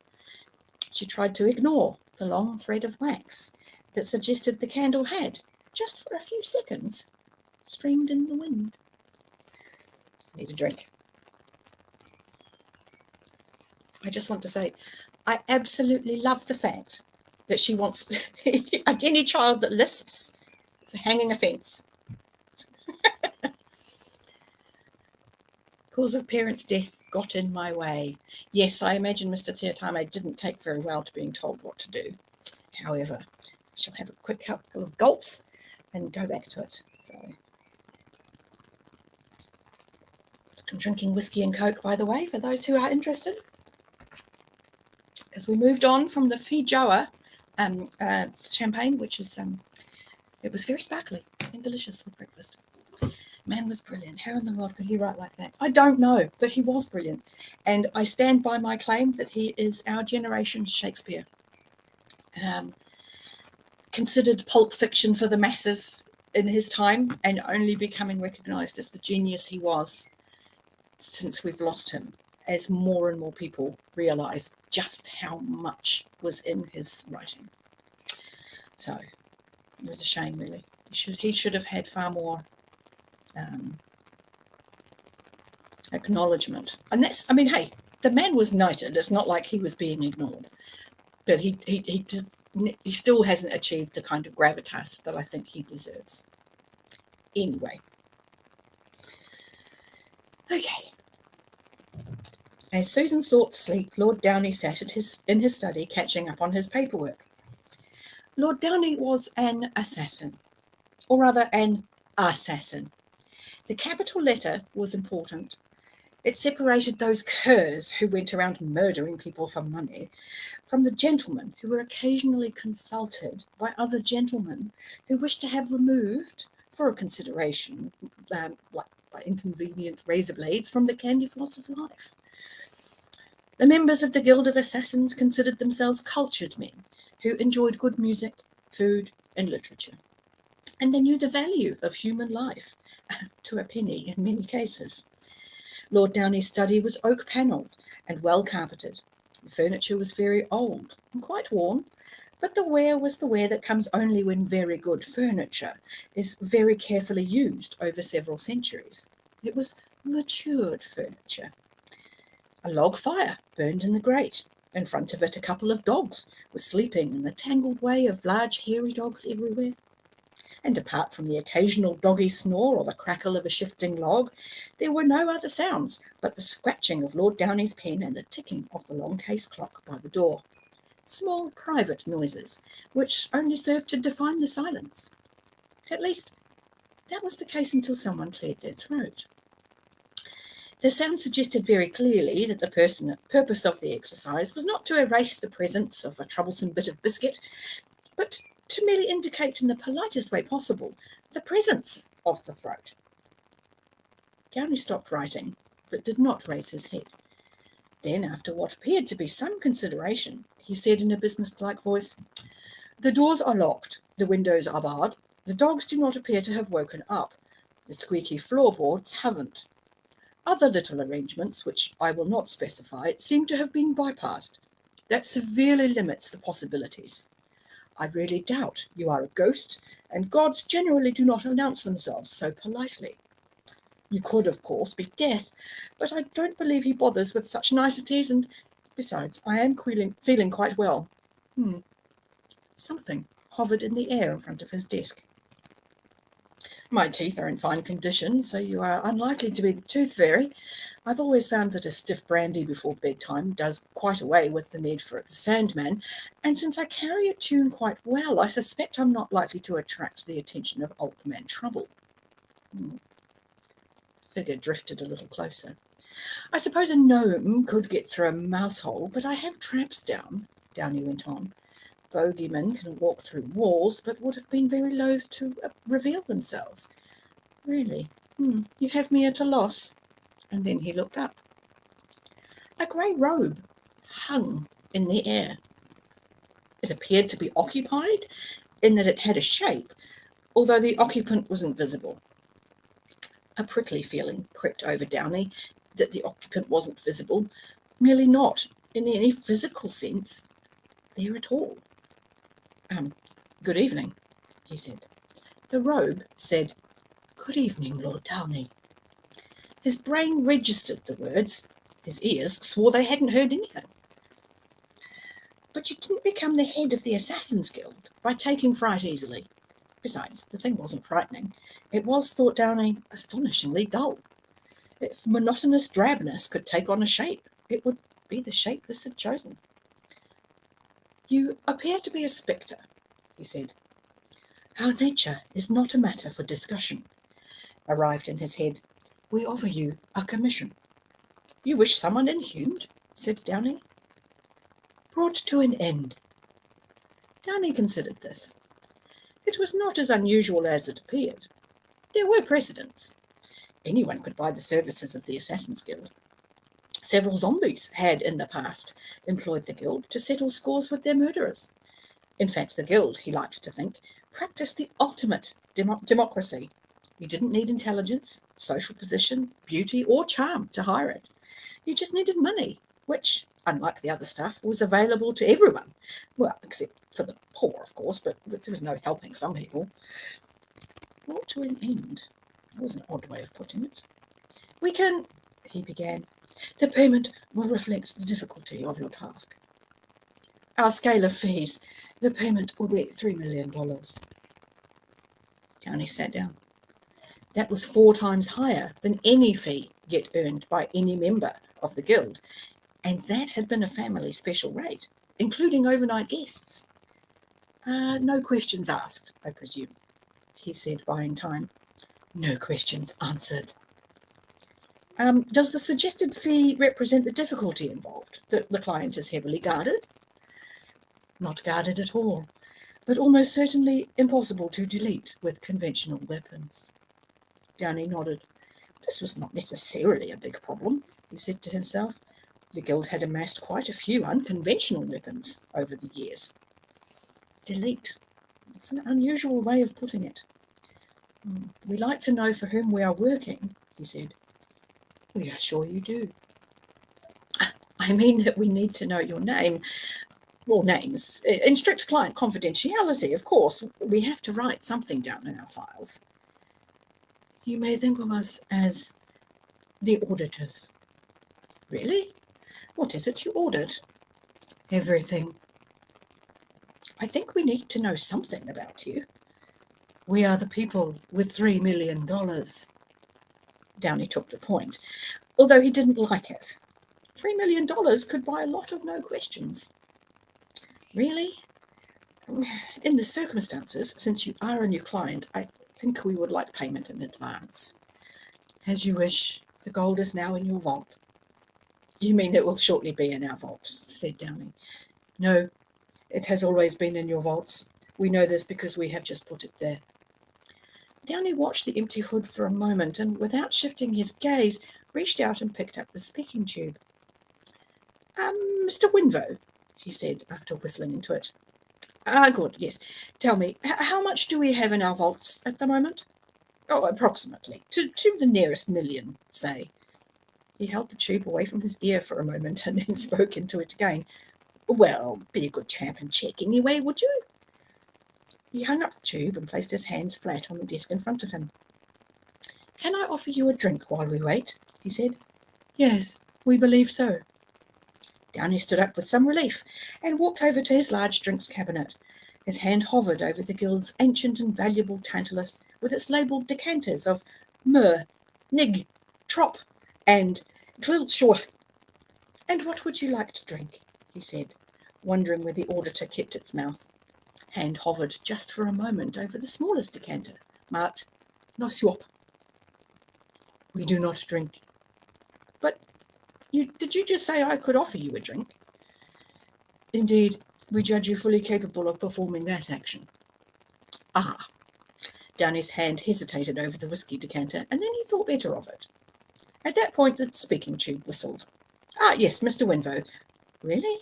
She tried to ignore the long thread of wax that suggested the candle had, just for a few seconds, streamed in the wind. Need a drink. I just want to say, I absolutely love the fact that she wants any child that lisps is a hanging offence. Cause of parents' death got in my way. Yes, I imagine Mr. Tiotame didn't take very well to being told what to do. However, she'll have a quick couple of gulps and go back to it. So, I'm drinking whiskey and Coke, by the way, for those who are interested. Because we moved on from the Fijoa champagne, which is, it was very sparkly and delicious with breakfast. Man was brilliant. How in the world could he write like that? I don't know, but he was brilliant. And I stand by my claim that he is our generation's Shakespeare. Considered pulp fiction for the masses in his time and only becoming recognised as the genius he was since we've lost him, as more and more people realise just how much was in his writing. So it was a shame, really. He should have had far more acknowledgement. And that's, I mean, hey, The man was knighted. It's not like he was being ignored, but he still hasn't achieved the kind of gravitas that I think he deserves. Anyway, okay. As Susan sought sleep, Lord Downey sat in his study, catching up on his paperwork. Lord Downey was an assassin, or rather an assassin. The capital letter was important. It separated those curs who went around murdering people for money from the gentlemen who were occasionally consulted by other gentlemen who wished to have removed, for a consideration, like inconvenient razor blades from the candy floss of life. The members of the Guild of Assassins considered themselves cultured men who enjoyed good music, food, and literature. And they knew the value of human life, to a penny in many cases. Lord Downey's study was oak-panelled and well-carpeted. The furniture was very old and quite worn, but the wear was the wear that comes only when very good furniture is very carefully used over several centuries. It was matured furniture. A log fire burned in the grate. In front of it, a couple of dogs were sleeping in the tangled way of large hairy dogs everywhere. And apart from the occasional doggy snore or the crackle of a shifting log, there were no other sounds but the scratching of Lord Downey's pen and the ticking of the long case clock by the door. Small private noises, which only served to define the silence. At least, that was the case until someone cleared their throat. The sound suggested very clearly that the purpose of the exercise was not to erase the presence of a troublesome bit of biscuit, but to merely indicate in the politest way possible the presence of the throat. Downey stopped writing, but did not raise his head. Then, after what appeared to be some consideration, he said in a businesslike voice, "The doors are locked, the windows are barred, the dogs do not appear to have woken up, the squeaky floorboards haven't. Other little arrangements, which I will not specify, seem to have been bypassed. That severely limits the possibilities. I really doubt you are a ghost, and gods generally do not announce themselves so politely. You could, of course, be death, but I don't believe he bothers with such niceties, and besides, I am feeling quite well." Something hovered in the air in front of his desk. "My teeth are in fine condition, so you are unlikely to be the tooth fairy. I've always found that a stiff brandy before bedtime does quite away with the need for the Sandman, and since I carry a tune quite well, I suspect I'm not likely to attract the attention of Old Man Trouble." Figure drifted a little closer. "I suppose a gnome could get through a mouse hole, but I have traps down," Downey went on. "Bogeymen can walk through walls, but would have been very loath to reveal themselves. Really? You have me at a loss." And then he looked up. A grey robe hung in the air. It appeared to be occupied, in that it had a shape, although the occupant was invisible. A prickly feeling crept over Downey that the occupant wasn't visible, merely not, in any physical sense, there at all. "Good evening," he said. The robe said, "Good evening, Lord Downey." His brain registered the words. His ears swore they hadn't heard anything. "But you didn't become the head of the Assassin's Guild by taking fright easily. Besides, the thing wasn't frightening. It was, thought Downey, astonishingly dull. If monotonous drabness could take on a shape, it would be the shape this had chosen. "You appear to be a spectre," he said. "Our nature is not a matter for discussion," arrived in his head. "We offer you a commission." "You wish someone inhumed?" said Downey. "Brought to an end." Downey considered this. It was not as unusual as it appeared. There were precedents. Anyone could buy the services of the Assassin's Guild. Several zombies had, in the past, employed the Guild to settle scores with their murderers. In fact, the Guild, he liked to think, practiced the ultimate democracy. You didn't need intelligence, social position, beauty, or charm to hire it. You just needed money, which, unlike the other stuff, was available to everyone. Well, except for the poor, of course, but there was no helping some people. Brought to an end. That was an odd way of putting it. "We can," he began. The payment will reflect the difficulty of your task. Our scale of fees, the payment will be $3 million. Downey sat down. That was 4 times higher than any fee yet earned by any member of the guild, and that had been a family special rate, including overnight guests. No questions asked, I presume, he said, buying time. No questions answered. Does the suggested fee represent the difficulty involved? The client is heavily guarded? Not guarded at all, but almost certainly impossible to delete with conventional weapons. Downey nodded. This was not necessarily a big problem, he said to himself. The guild had amassed quite a few unconventional weapons over the years. Delete. It's an unusual way of putting it. We like to know for whom we are working, he said. We are sure you do. I mean that we need to know your name, or names. In strict client confidentiality, of course. We have to write something down in our files. You may think of us as the auditors. Really? What is it you audit? Everything. I think we need to know something about you. We are the people with $3 million. Downey took the point, although he didn't like it. $3 million could buy a lot of no questions. Really? In the circumstances, since you are a new client, I think we would like payment in advance. As you wish. The gold is now in your vault. You mean it will shortly be in our vault, said Downey. No, it has always been in your vaults. We know this because we have just put it there. Downey watched the empty hood for a moment and, without shifting his gaze, reached out and picked up the speaking tube. Mr. Winvo, he said, after whistling into it. Good, yes. Tell me, how much do we have in our vaults at the moment? Oh, approximately. To the nearest million, say. He held the tube away from his ear for a moment and then spoke into it again. Well, be a good chap and check anyway, would you? He hung up the tube and placed his hands flat on the desk in front of him. Can I offer you a drink while we wait? He said. Yes, we believe so. Downey stood up with some relief and walked over to his large drinks cabinet. His hand hovered over the guild's ancient and valuable tantalus with its labelled decanters of myrrh, nig, trop, and Glilshore. And what would you like to drink? He said, wondering where the auditor kept its mouth. Hand hovered just for a moment over the smallest decanter, marked no swap. We do not drink. But did you just say I could offer you a drink? Indeed, we judge you fully capable of performing that action. Ah. Downey's hand hesitated over the whiskey decanter, and then he thought better of it. At that point, the speaking tube whistled. Yes, Mr. Winvo. Really?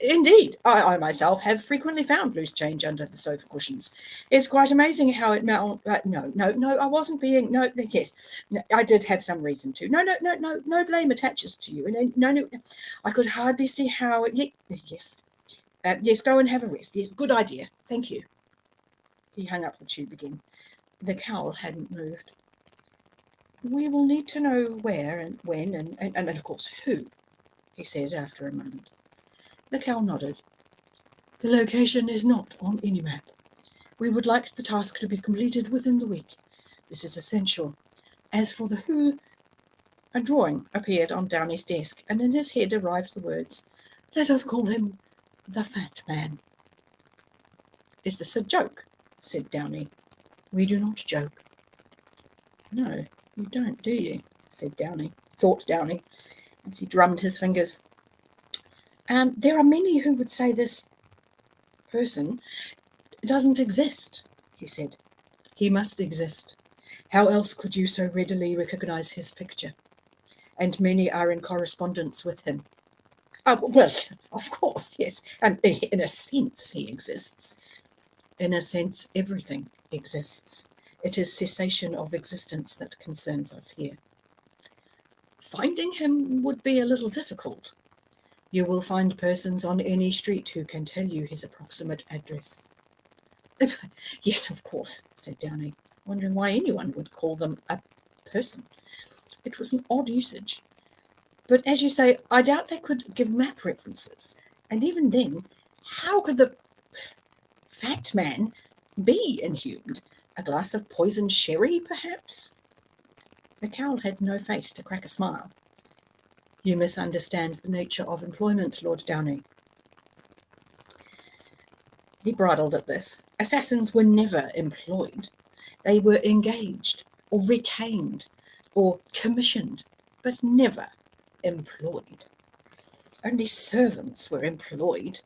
Indeed. I myself have frequently found loose change under the sofa cushions. It's quite amazing how it no, I wasn't being, yes, I did have some reason to. No blame attaches to you. And no, I could hardly see how, yes. Yes, go and have a rest. Yes, good idea. Thank you. He hung up the tube again. The cowl hadn't moved. We will need to know where and when and of course who, he said after a moment. The cowl nodded. The location is not on any map. We would like the task to be completed within the week. This is essential. As for the who, a drawing appeared on Downey's desk, and in his head arrived the words, let us call him the Fat Man. Is this a joke? Said Downey. We do not joke. No, you don't, do you? Said Downey, thought Downey, as he drummed his fingers. There are many who would say this person doesn't exist, he said. He must exist. How else could you so readily recognize his picture? And many are in correspondence with him. Well, of course, yes. In a sense, he exists. In a sense, everything exists. It is cessation of existence that concerns us here. Finding him would be a little difficult. You will find persons on any street who can tell you his approximate address. Yes, of course, said Downey, wondering why anyone would call them a person. It was an odd usage. But as you say, I doubt they could give map references. And even then, how could the fat man be inhumed? A glass of poisoned sherry, perhaps? The cowl had no face to crack a smile. You misunderstand the nature of employment, Lord Downey. He bridled at this. Assassins were never employed. They were engaged, or retained, or commissioned, but never employed. Only servants were employed.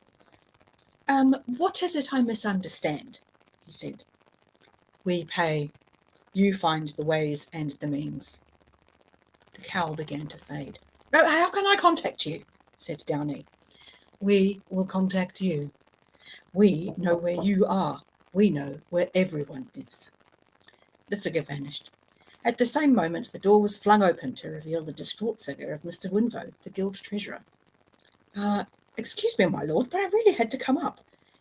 What is it I misunderstand? He said. We pay. You find the ways and the means. The cowl began to fade. Oh, how can I contact you? Said Downey. We will contact you. We know where you are. We know where everyone is. The figure vanished. At the same moment, the door was flung open to reveal the distraught figure of Mr. Winvo, the guild treasurer. Excuse me, my lord, but I really had to come up.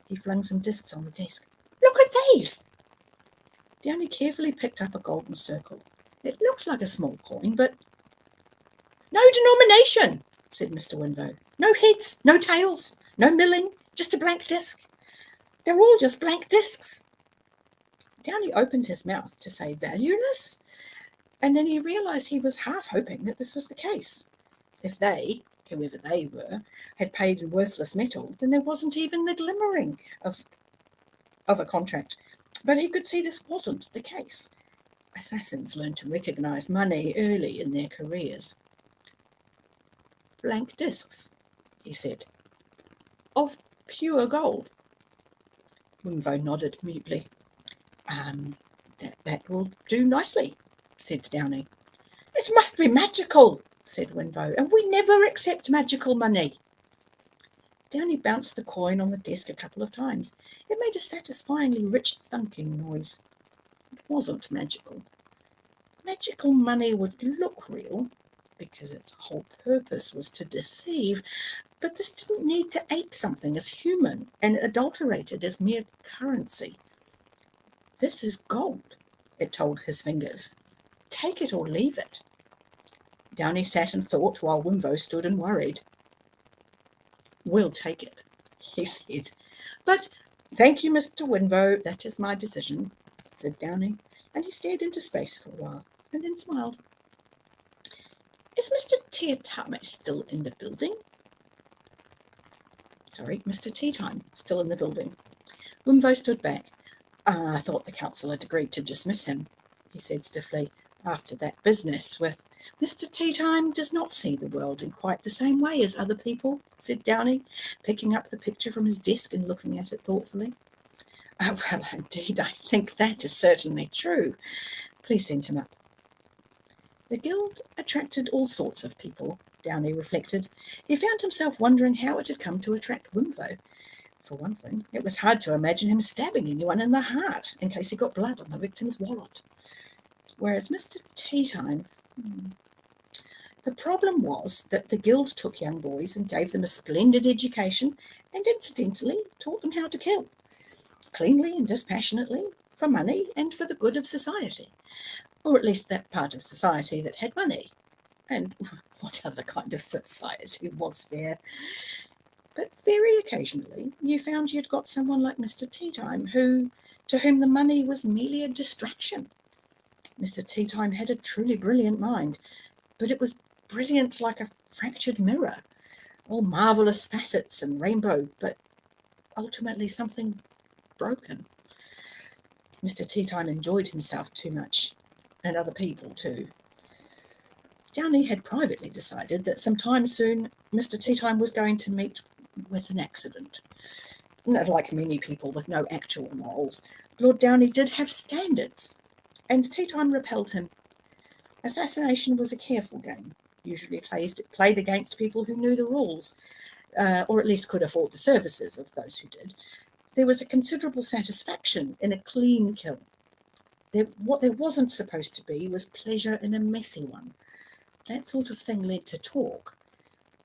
He flung some discs on the desk. Look at these! Downey carefully picked up a golden circle. It looked like a small coin, but... No denomination, said Mr. Winvo. No heads, no tails, no milling, just a blank disc. They're all just blank discs. Downey opened his mouth to say valueless, and then he realised he was half hoping that this was the case. If they, whoever they were, had paid in worthless metal, then there wasn't even the glimmering of a contract. But he could see this wasn't the case. Assassins learn to recognise money early in their careers. Blank discs, he said, of pure gold. Winvo nodded mutely. That will do nicely, said Downey. It must be magical, said Winvo, and we never accept magical money. Downey bounced the coin on the desk a couple of times. It made a satisfyingly rich thunking noise. It wasn't magical. Magical money would look real, because its whole purpose was to deceive, but this didn't need to ape something as human and adulterated as mere currency. This is gold, it told his fingers. Take it or leave it. Downey sat and thought while Winvo stood and worried. We'll take it, he said. But thank you, Mr. Winvo, that is my decision, said Downey, and he stared into space for a while, and then smiled. Is Mr. Teatime still in the building? Mr. Teatime still in the building. Winvo stood back. I thought the council had agreed to dismiss him, he said stiffly, after that business with... Mr. Teatime does not see the world in quite the same way as other people, said Downey, picking up the picture from his desk and looking at it thoughtfully. Well, indeed, I think that is certainly true. Please send him up. The guild attracted all sorts of people, Downey reflected. He found himself wondering how it had come to attract Winvo. For one thing, it was hard to imagine him stabbing anyone in the heart in case he got blood on the victim's wallet. Whereas Mr. Teatime... The problem was that the guild took young boys and gave them a splendid education and incidentally taught them how to kill, cleanly and dispassionately, for money and for the good of society, or at least that part of society that had money. And what other kind of society was there? But very occasionally you found you'd got someone like Mr. Teatime to whom the money was merely a distraction. Mr. Teatime had a truly brilliant mind, but it was brilliant like a fractured mirror, all marvellous facets and rainbow, but ultimately something broken. Mr. Teatime enjoyed himself too much, and other people too. Downey had privately decided that sometime soon Mr. Teatime was going to meet with an accident. Like many people with no actual morals, Lord Downey did have standards, and Teatime repelled him. Assassination was a careful game, usually played against people who knew the rules, or at least could afford the services of those who did. There was a considerable satisfaction in a clean kill. What there wasn't supposed to be was pleasure in a messy one. That sort of thing led to talk.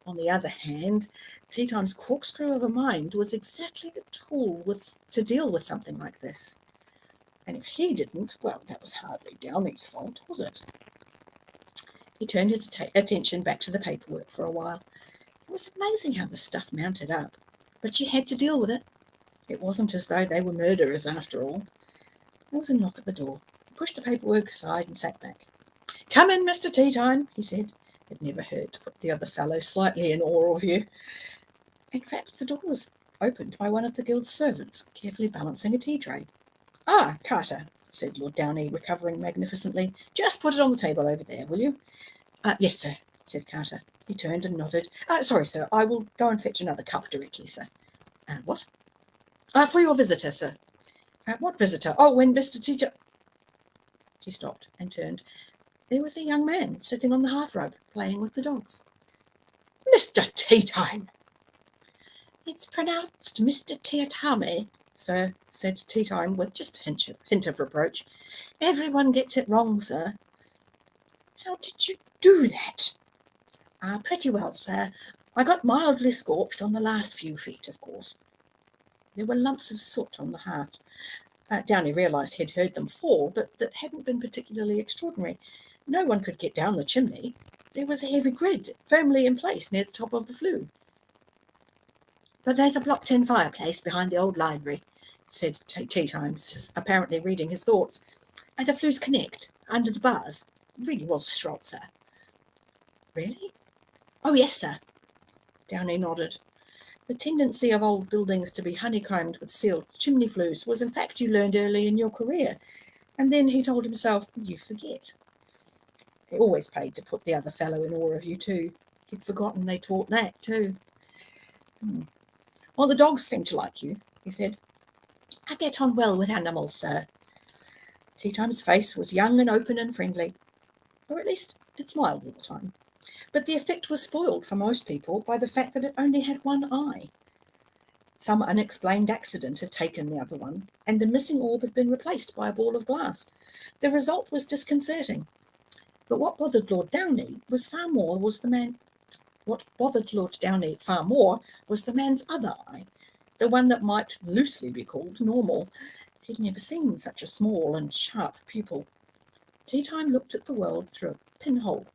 On the other hand, Teatime's corkscrew of a mind was exactly the tool to deal with something like this. And if he didn't, well, that was hardly Downey's fault, was it? He turned his attention back to the paperwork for a while. It was amazing how the stuff mounted up, but she had to deal with it. It wasn't as though they were murderers after all. There was a knock at the door. He pushed the paperwork aside and sat back. "Come in, Mr. Teatime," he said. It never hurt to put the other fellow slightly in awe of you. In fact, the door was opened by one of the guild's servants, carefully balancing a tea tray. "Ah, Carter," said Lord Downey, recovering magnificently. "Just put it on the table over there, will you?" "Yes, sir," said Carter. He turned and nodded. "Sorry, sir, I will go and fetch another cup directly, sir." "What?" "For your visitor, sir." "What visitor?" "Oh, when Mr. Teacher—" He stopped and turned. There was a young man sitting on the hearthrug, playing with the dogs. "Mr. Teatime!" "It's pronounced Mr. Teatame, sir," said Teatime with just a hint of reproach. "Everyone gets it wrong, sir." "How did you do that?" "Pretty well, sir. I got mildly scorched on the last few feet, of course." There were lumps of soot on the hearth. Downey realised he'd heard them fall, but that hadn't been particularly extraordinary. No one could get down the chimney. There was a heavy grid firmly in place near the top of the flue. "But there's a block-tin fireplace behind the old library," said Teatime, apparently reading his thoughts. "The flues connect under the bars. It really was strong, sir." "Really?" "Oh, yes, sir." Downey nodded. The tendency of old buildings to be honeycombed with sealed chimney flues was in fact you learned early in your career, and then he told himself, you forget. It always paid to put the other fellow in awe of you too. He'd forgotten they taught that too. "Well, the dogs seem to like you," he said. "I get on well with animals, sir." Teatime's face was young and open and friendly, or at least it smiled all the time. But the effect was spoiled for most people by the fact that it only had one eye. Some unexplained accident had taken the other one, and the missing orb had been replaced by a ball of glass. The result was disconcerting. But what bothered Lord Downey far more was the man's other eye, the one that might loosely be called normal. He'd never seen such a small and sharp pupil. Teatime looked at the world through a pinhole.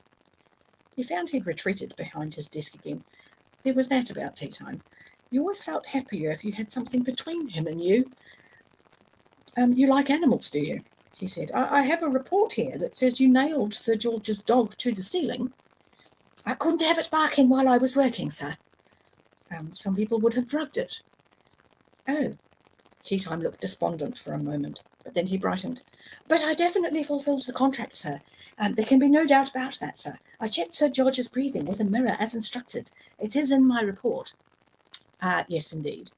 He found he'd retreated behind his desk again. There was that about Teatime. You always felt happier if you had something between him and you. "You like animals, do you?" he said. I have a report here that says you nailed Sir George's dog to the ceiling." "I couldn't have it barking while I was working, sir." "Some people would have drugged it." "Oh." Teatime looked despondent for a moment, but then he brightened. "But I definitely fulfilled the contract, sir. There can be no doubt about that, sir. I checked Sir George's breathing with a mirror as instructed. It is in my report." Yes, indeed."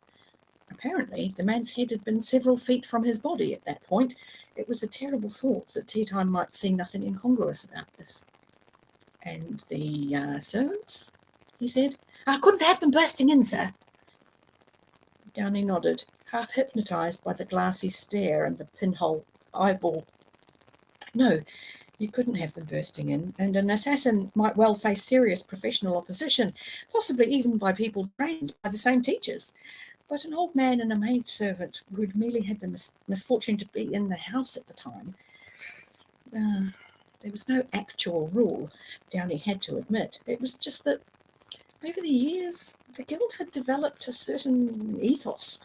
Apparently, the man's head had been several feet from his body at that point. It was a terrible thought that Teatime might see nothing incongruous about this. "And the servants?" he said. "I couldn't have them bursting in, sir." Downey nodded, half hypnotised by the glassy stare and the pinhole eyeball. "No, you couldn't have them bursting in, and an assassin might well face serious professional opposition, possibly even by people trained by the same teachers. But an old man and a maidservant who'd merely had the misfortune to be in the house at the time. There was no actual rule, Downey had to admit. It was just that over the years, the guild had developed a certain ethos,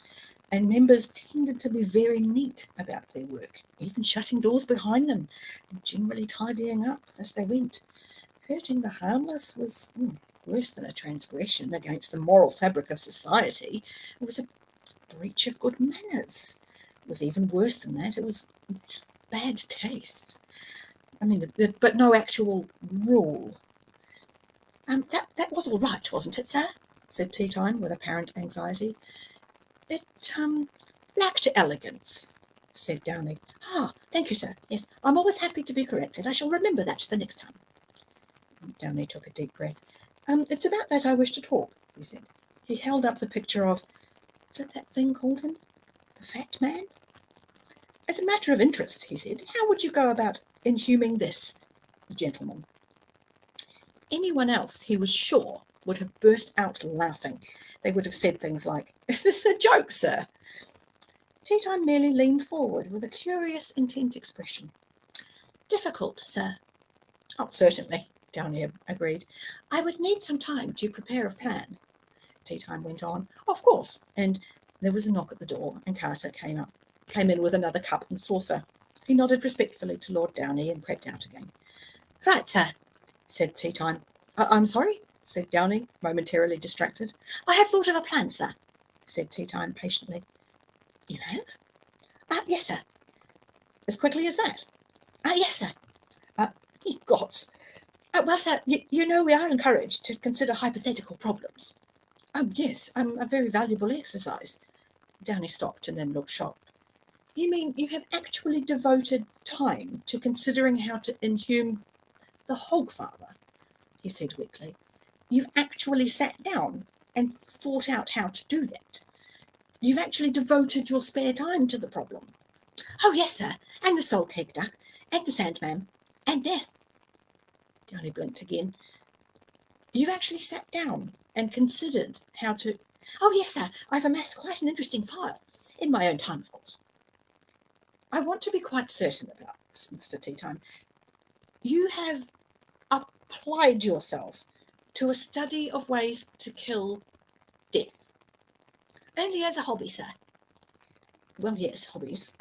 and members tended to be very neat about their work, even shutting doors behind them and generally tidying up as they went. Hurting the harmless was worse than a transgression against the moral fabric of society. It was a breach of good manners. It was even worse than that. It was bad taste. But no actual rule. That was all right, wasn't it, sir?" said Teatime with apparent anxiety. "It lacked elegance," said Downey. "Thank you, sir. Yes, I'm always happy to be corrected. I shall remember that the next time." Downey took a deep breath. "It's about that I wish to talk," he said. He held up the picture of, was it that thing called him? The Fat Man? "As a matter of interest," he said, "how would you go about inhuming this gentleman?" Anyone else, he was sure, would have burst out laughing. They would have said things like, "Is this a joke, sir?" Teatime merely leaned forward with a curious, intent expression. "Difficult, sir." "Oh, certainly," Downey agreed. I would need some time to prepare a plan. Tea Time went on. Of course. And there was a knock at the door, and Carter came in with another cup and saucer. He nodded respectfully to Lord Downey and crept out again. Right, sir, said Tea Time. I'm sorry, said Downey, momentarily distracted. I have thought of a plan, sir, said Tea Time patiently. You have? Yes, sir. As quickly as that? Yes, sir. Ye gods. Well, sir, you know we are encouraged to consider hypothetical problems. Yes, a very valuable exercise. Downey stopped and then looked shocked. You mean you have actually devoted time to considering how to inhume the Hogfather? He said weakly. You've actually sat down and thought out how to do that. You've actually devoted your spare time to the problem. Oh, yes, sir, and the soul cake duck, and the Sandman, and death. Downey blinked again. You've actually sat down and considered how to... Oh, yes, sir, I've amassed quite an interesting file, in my own time, of course. I want to be quite certain about this, Mr. Tea Time. You have applied yourself to a study of ways to kill death. Only as a hobby, sir. Well, yes, hobbies.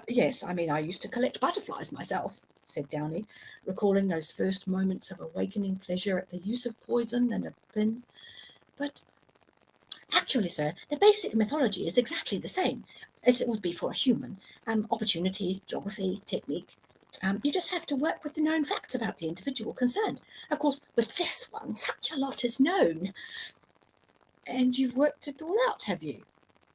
Yes, I mean, I used to collect butterflies myself, said Downey, recalling those first moments of awakening pleasure at the use of poison and a pin. But actually, sir, the basic methodology is exactly the same as it would be for a human. Opportunity, geography, technique. You just have to work with the known facts about the individual concerned. Of course, with this one, such a lot is known. And you've worked it all out, have you?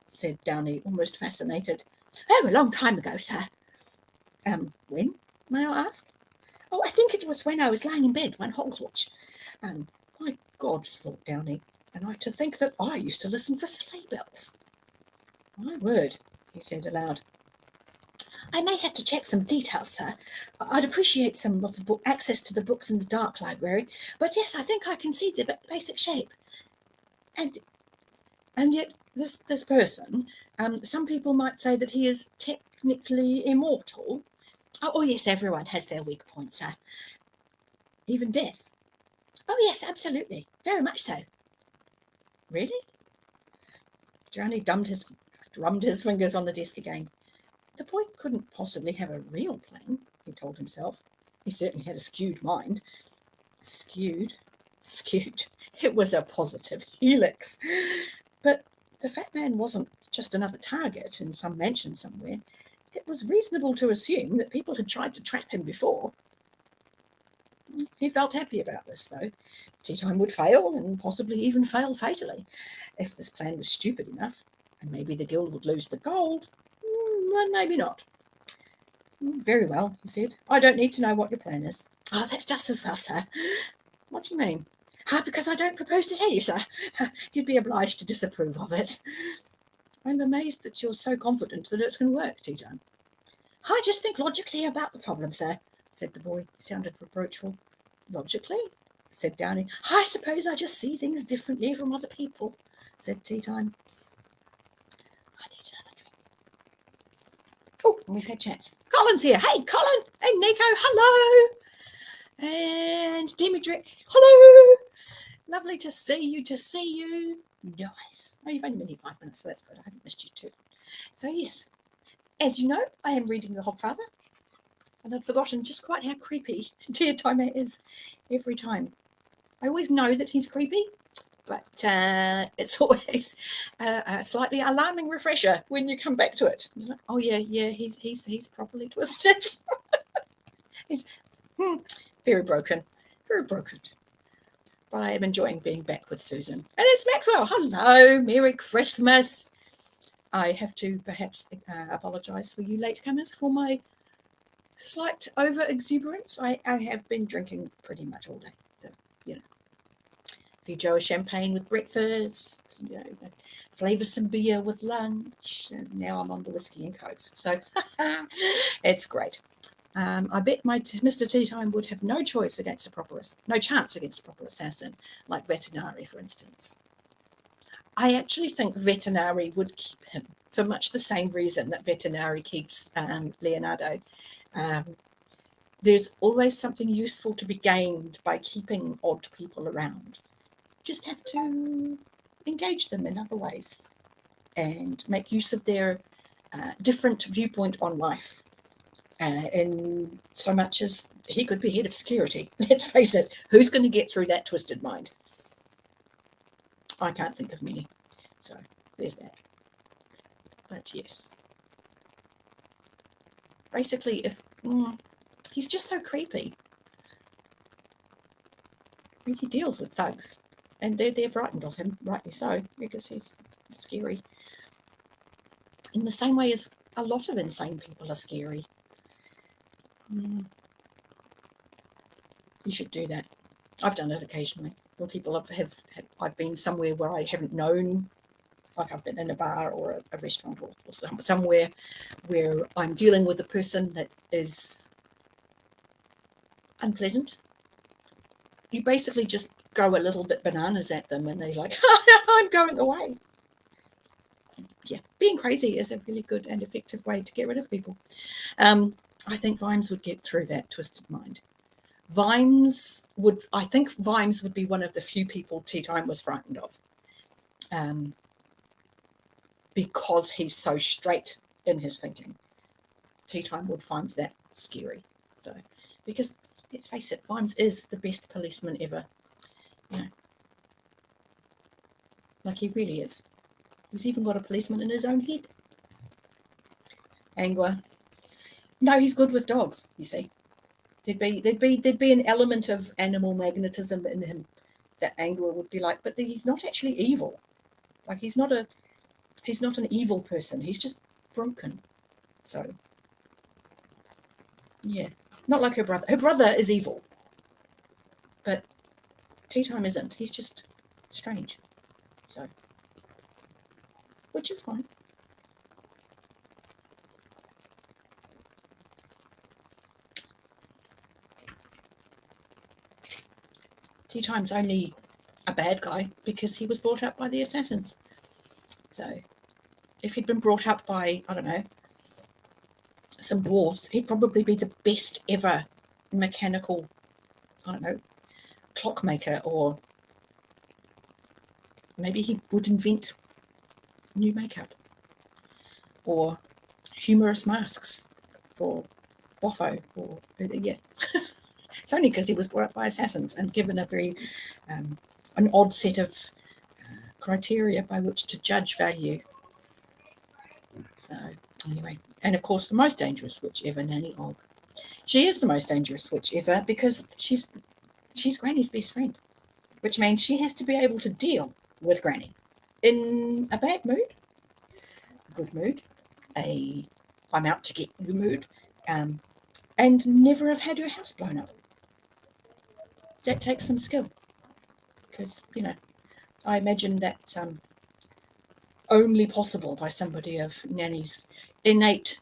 Said Downey, almost fascinated. Oh, a long time ago, sir. When, may I ask? Oh, I think it was when I was lying in bed one hog's watch. My God, thought Downey, and I to think that I used to listen for sleigh bells. My word, he said aloud. I may have to check some details, sir. I'd appreciate some of the book access to the books in the dark library, but yes, I think I can see the basic shape. And yet this person, some people might say that he is technically immortal. Oh, yes, everyone has their weak points, sir. Even death. Oh, yes, absolutely. Very much so. Really? Johnny drummed his fingers on the desk again. The boy couldn't possibly have a real plan, he told himself. He certainly had a skewed mind. Skewed. It was a positive helix. But the fat man wasn't just another target in some mansion somewhere. It was reasonable to assume that people had tried to trap him before. He felt happy about this, though. Tea Time would fail, and possibly even fail fatally, if this plan was stupid enough. And maybe the guild would lose the gold. But maybe not. Very well, he said. I don't need to know what your plan is. Oh, that's just as well, sir. What do you mean? Because I don't propose to tell you, sir. You'd be obliged to disapprove of it. I'm amazed that you're so confident that it can work, Tea Time. I just think logically about the problem, sir, said the boy. He sounded reproachful. Logically? Said Downey. I suppose I just see things differently from other people, said Tea Time. I need another drink. Oh, we've had chats. Colin's here. Hey, Colin. Hey, Nico. Hello. And Dimitri. Hello. Lovely to see you. Nice. Oh, you've only been here 5 minutes, so that's good. I haven't missed you too. So, yes, as you know, I am reading The Hogfather, and I'd forgotten just quite how creepy Tea Time is every time. I always know that he's creepy, but it's always a slightly alarming refresher when you come back to it. Like, oh yeah, he's properly twisted. He's very broken. But I am enjoying being back with Susan. And it's Maxwell. Hello, Merry Christmas. I have to perhaps apologise for you latecomers for my slight over-exuberance. I have been drinking pretty much all day. So, you know, a few Joe champagne with breakfast, you know, flavoursome beer with lunch, and now I'm on the whiskey and cokes. So it's great. I bet Mr. Tea Time would have no chance against a proper assassin, like Vetinari, for instance. I actually think Vetinari would keep him for much the same reason that Vetinari keeps Leonardo. There's always something useful to be gained by keeping odd people around. Just have to engage them in other ways and make use of their different viewpoint on life. In so much as he could be head of security. Let's face it, who's going to get through that twisted mind? I can't think of many. So there's that. But yes. Basically, if he's just so creepy. He deals with thugs. And they're frightened of him, rightly so, because he's scary. In the same way as a lot of insane people are scary. You should do that. I've done it occasionally. When people I've been somewhere where I haven't known, like I've been in a bar or a restaurant or somewhere where I'm dealing with a person that is unpleasant. You basically just go a little bit bananas at them and they're like, I'm going away. Yeah, being crazy is a really good and effective way to get rid of people. I think Vimes would get through that twisted mind. I think Vimes would be one of the few people Tea Time was frightened of. Because he's so straight in his thinking. Tea Time would find that scary. So, because let's face it, Vimes is the best policeman ever. Like he really is. He's even got a policeman in his own head. Angler. No, he's good with dogs, you see. There'd be an element of animal magnetism in him that Angler would be like, but he's not actually evil. Like he's not an evil person. He's just broken. So yeah. Not like her brother. Her brother is evil. But Tea Time isn't. He's just strange. So which is fine. Tea Time's only a bad guy because he was brought up by the assassins. So if he'd been brought up by, I don't know, some dwarves, he'd probably be the best ever mechanical, I don't know, clockmaker, or maybe he would invent new makeup or humorous masks for Boffo, or yeah. It's only because he was brought up by assassins and given a very an odd set of criteria by which to judge value. So anyway, and of course the most dangerous witch ever, Nanny Og. She is the most dangerous witch ever because she's Granny's best friend, which means she has to be able to deal with Granny in a bad mood, good mood, a I'm out to get you mood, and never have had her house blown up. That takes some skill because, I imagine that only possible by somebody of Nanny's innate,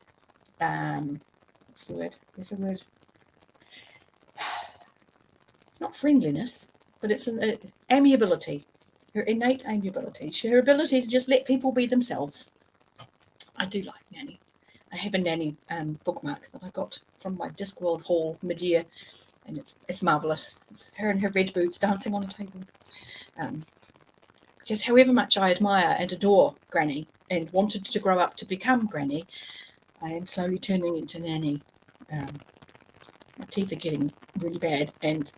what's the word? There's a word. It's not friendliness, but it's an amiability. Her innate amiability. Her ability to just let people be themselves. I do like Nanny. I have a Nanny bookmark that I got from my Discworld haul mid-year, and it's marvellous. It's her in her red boots dancing on a table. Because however much I admire and adore Granny and wanted to grow up to become Granny, I am slowly turning into Nanny. My teeth are getting really bad, and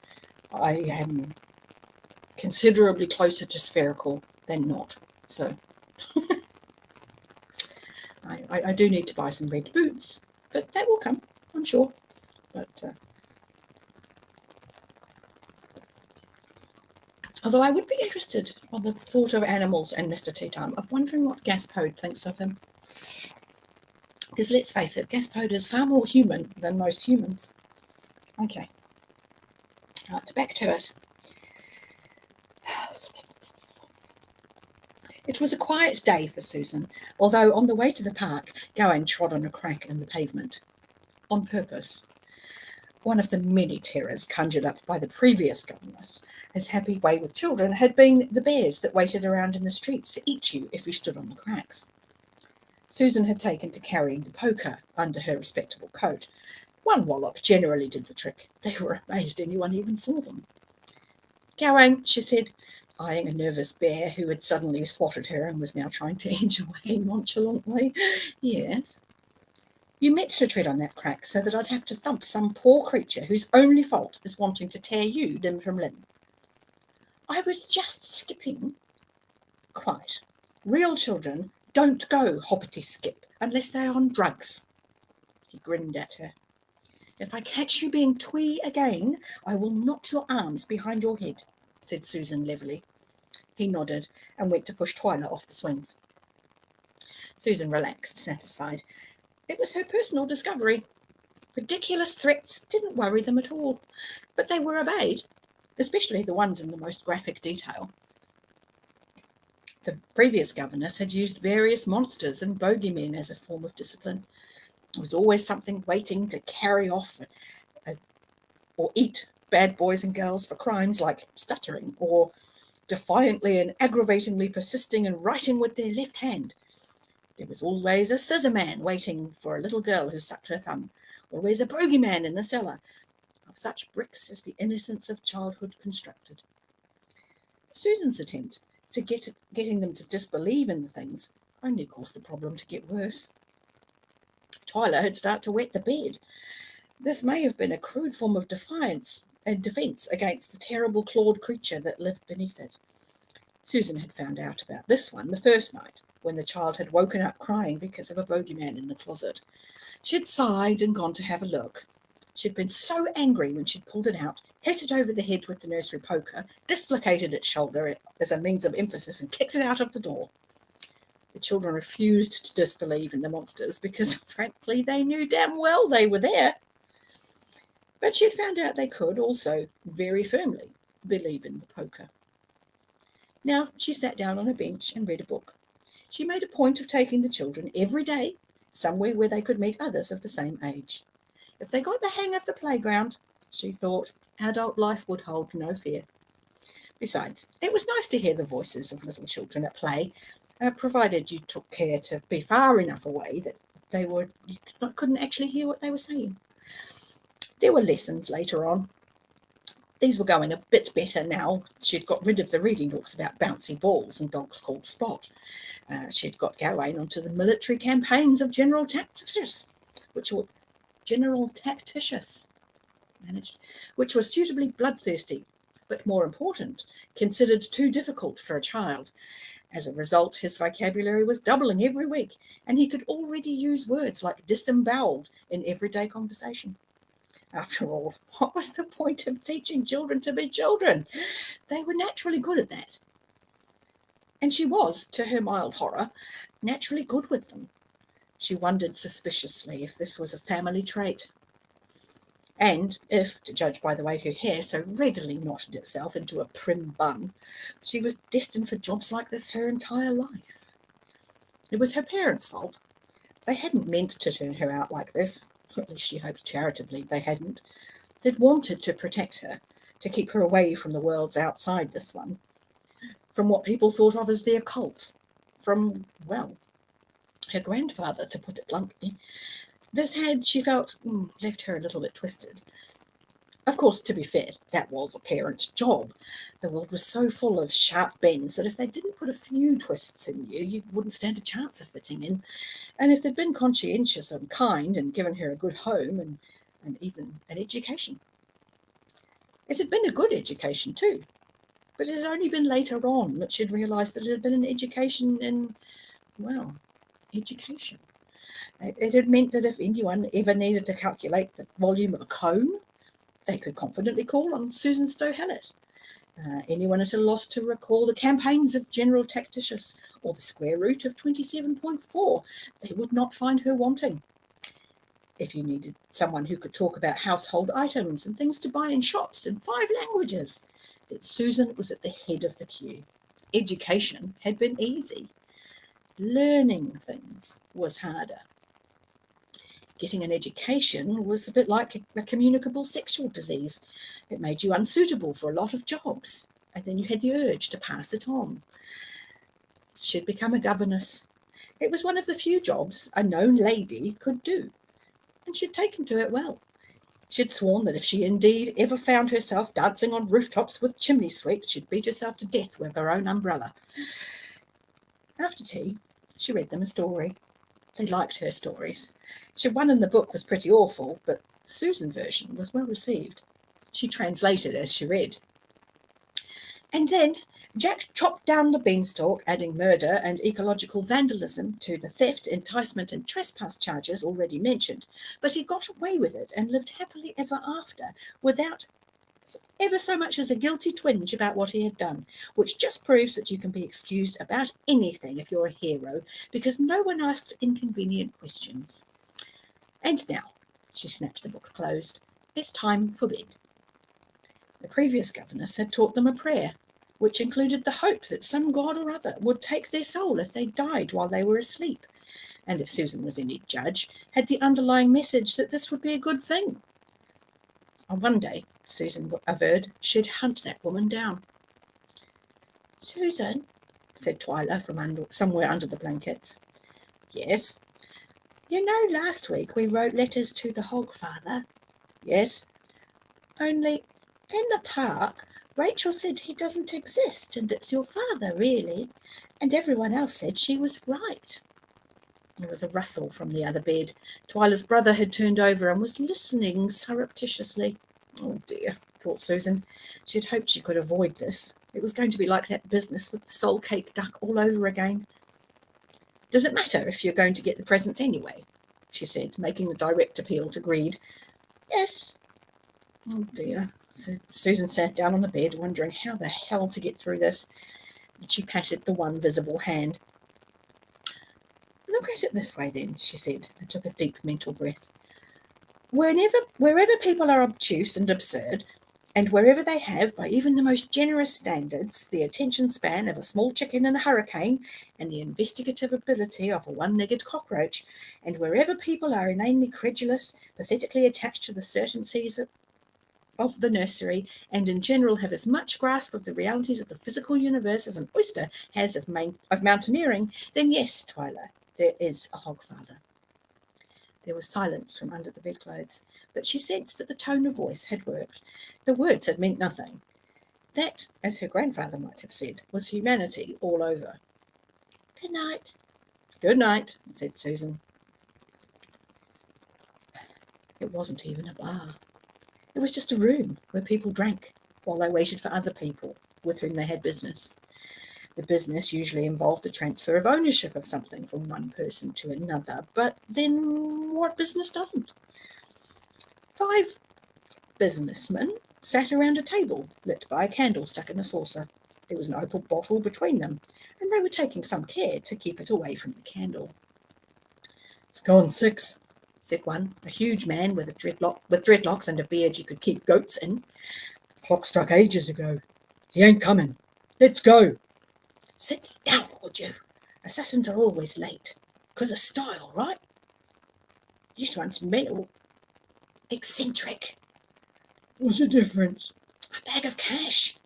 I am considerably closer to spherical than not. So I do need to buy some red boots, but that will come, I'm sure. But although I would be interested on the thought of animals and Mr. Tea Time, of wondering what Gaspode thinks of him. Because let's face it, Gaspode is far more human than most humans. Okay. Right, back to it. It was a quiet day for Susan, although on the way to the park, Gowan trod on a crack in the pavement. On purpose. One of the many terrors conjured up by the previous governess, his happy way with children, had been the bears that waited around in the streets to eat you if you stood on the cracks. Susan had taken to carrying the poker under her respectable coat, One wallop generally did the trick. They were amazed anyone even saw them. Gawain, she said, eyeing a nervous bear who had suddenly spotted her and was now trying to inch away nonchalantly. Yes. You meant to tread on that crack so that I'd have to thump some poor creature whose only fault is wanting to tear you limb from limb. I was just skipping. Quite. Real children don't go hoppity-skip unless they're on drugs. He grinned at her. If I catch you being twee again, I will knot your arms behind your head, said Susan levelly. He nodded and went to push Twyla off the swings. Susan relaxed, satisfied. It was her personal discovery. Ridiculous threats didn't worry them at all, but they were obeyed, especially the ones in the most graphic detail. The previous governess had used various monsters and bogeymen as a form of discipline. There was always something waiting to carry off or eat bad boys and girls for crimes like stuttering or defiantly and aggravatingly persisting in writing with their left hand. There was always a scissor man waiting for a little girl who sucked her thumb, always a bogeyman in the cellar, of such bricks as the innocence of childhood constructed. Susan's attempt to getting them to disbelieve in the things only caused the problem to get worse. Twyla had started to wet the bed. This may have been a crude form of defiance and defence against the terrible clawed creature that lived beneath it. Susan had found out about this one the first night, when the child had woken up crying because of a bogeyman in the closet. She'd sighed and gone to have a look. She'd been so angry when she'd pulled it out, hit it over the head with the nursery poker, dislocated its shoulder as a means of emphasis, and kicked it out of the door. The children refused to disbelieve in the monsters because, frankly, they knew damn well they were there. But she'd found out they could also, very firmly, believe in the poker. Now she sat down on a bench and read a book. She made a point of taking the children every day somewhere where they could meet others of the same age. If they got the hang of the playground, she thought, adult life would hold no fear. Besides, it was nice to hear the voices of little children at play, provided you took care to be far enough away that you couldn't actually hear what they were saying. There were lessons later on. These were going a bit better now. She'd got rid of the reading books about bouncy balls and dogs called Spot. She'd got Gawain onto the military campaigns of General Tacticius, which were suitably bloodthirsty, but more important, considered too difficult for a child. As a result, his vocabulary was doubling every week, and he could already use words like disemboweled in everyday conversation. After all, what was the point of teaching children to be children? They were naturally good at that. And she was, to her mild horror, naturally good with them. She wondered suspiciously if this was a family trait, and if, to judge by the way her hair so readily knotted itself into a prim bun, she was destined for jobs like this her entire life. It was her parents' fault. They hadn't meant to turn her out like this. At least she hoped charitably they hadn't. They'd wanted to protect her, to keep her away from the worlds outside this one, from what people thought of as the occult, from, well, her grandfather, to put it bluntly. This had, she felt, left her a little bit twisted. Of course, to be fair, that was a parent's job. The world was so full of sharp bends that if they didn't put a few twists in you, you wouldn't stand a chance of fitting in. And if they'd been conscientious and kind and given her a good home and even an education. It had been a good education too, but it had only been later on that she'd realised that it had been an education in, well, education. It had meant that if anyone ever needed to calculate the volume of a comb, they could confidently call on Susan Stow-Hallett. Anyone at a loss to recall the campaigns of General Tacticius or the square root of 27.4, they would not find her wanting. If you needed someone who could talk about household items and things to buy in shops in 5 languages, then Susan was at the head of the queue. Education had been easy. Learning things was harder. Getting an education was a bit like a communicable sexual disease. It made you unsuitable for a lot of jobs, and then you had the urge to pass it on. She'd become a governess. It was one of the few jobs a known lady could do, and she'd taken to it well. She'd sworn that if she indeed ever found herself dancing on rooftops with chimney sweeps, she'd beat herself to death with her own umbrella. After tea, she read them a story. They liked her stories. One in the book was pretty awful, but Susan's version was well received. She translated as she read. And then Jack chopped down the beanstalk, adding murder and ecological vandalism to the theft, enticement and trespass charges already mentioned. But he got away with it and lived happily ever after, without ever so much as a guilty twinge about what he had done, which just proves that you can be excused about anything if you're a hero, because no one asks inconvenient questions. And now, she snapped the book closed, it's time for bed. The previous governess had taught them a prayer, which included the hope that some god or other would take their soul if they died while they were asleep, and if Susan was any judge, had the underlying message that this would be a good thing. On one day, Susan averred she'd hunt that woman down. Susan, said Twyla from somewhere under the blankets. Yes. You know, last week we wrote letters to the Hogfather. Yes. Only, in the park, Rachel said he doesn't exist and it's your father, really, and everyone else said she was right. There was a rustle from the other bed. Twyla's brother had turned over and was listening surreptitiously. Oh dear, thought Susan. She had hoped she could avoid this. It was going to be like that business with the soul cake duck all over again. Does it matter if you're going to get the presents anyway? She said, making a direct appeal to greed. Yes. Oh dear. So Susan sat down on the bed, wondering how the hell to get through this. She patted the one visible hand. Look at it this way then, she said, and took a deep mental breath. Wherever people are obtuse and absurd, and wherever they have, by even the most generous standards, the attention span of a small chicken in a hurricane and the investigative ability of a one-legged cockroach, and wherever people are inanely credulous, pathetically attached to the certainties of the nursery, and in general have as much grasp of the realities of the physical universe as an oyster has of mountaineering, then yes, Twyla, there is a Hogfather. There was silence from under the bedclothes, but she sensed that the tone of voice had worked. The words had meant nothing. That, as her grandfather might have said, was humanity all over. Good night. Good night, said Susan. It wasn't even a bar. It was just a room where people drank while they waited for other people with whom they had business. The business usually involved the transfer of ownership of something from one person to another, but then what business doesn't? 5 businessmen sat around a table lit by a candle stuck in a saucer. There was an opal bottle between them, and they were taking some care to keep it away from the candle. It's gone 6, said one, a huge man with dreadlocks and a beard you could keep goats in. The clock struck ages ago. He ain't coming. Let's go. Sit down, would you? Assassins are always late. 'Cause of style, right? This one's mental. Eccentric. What's the difference? A bag of cash.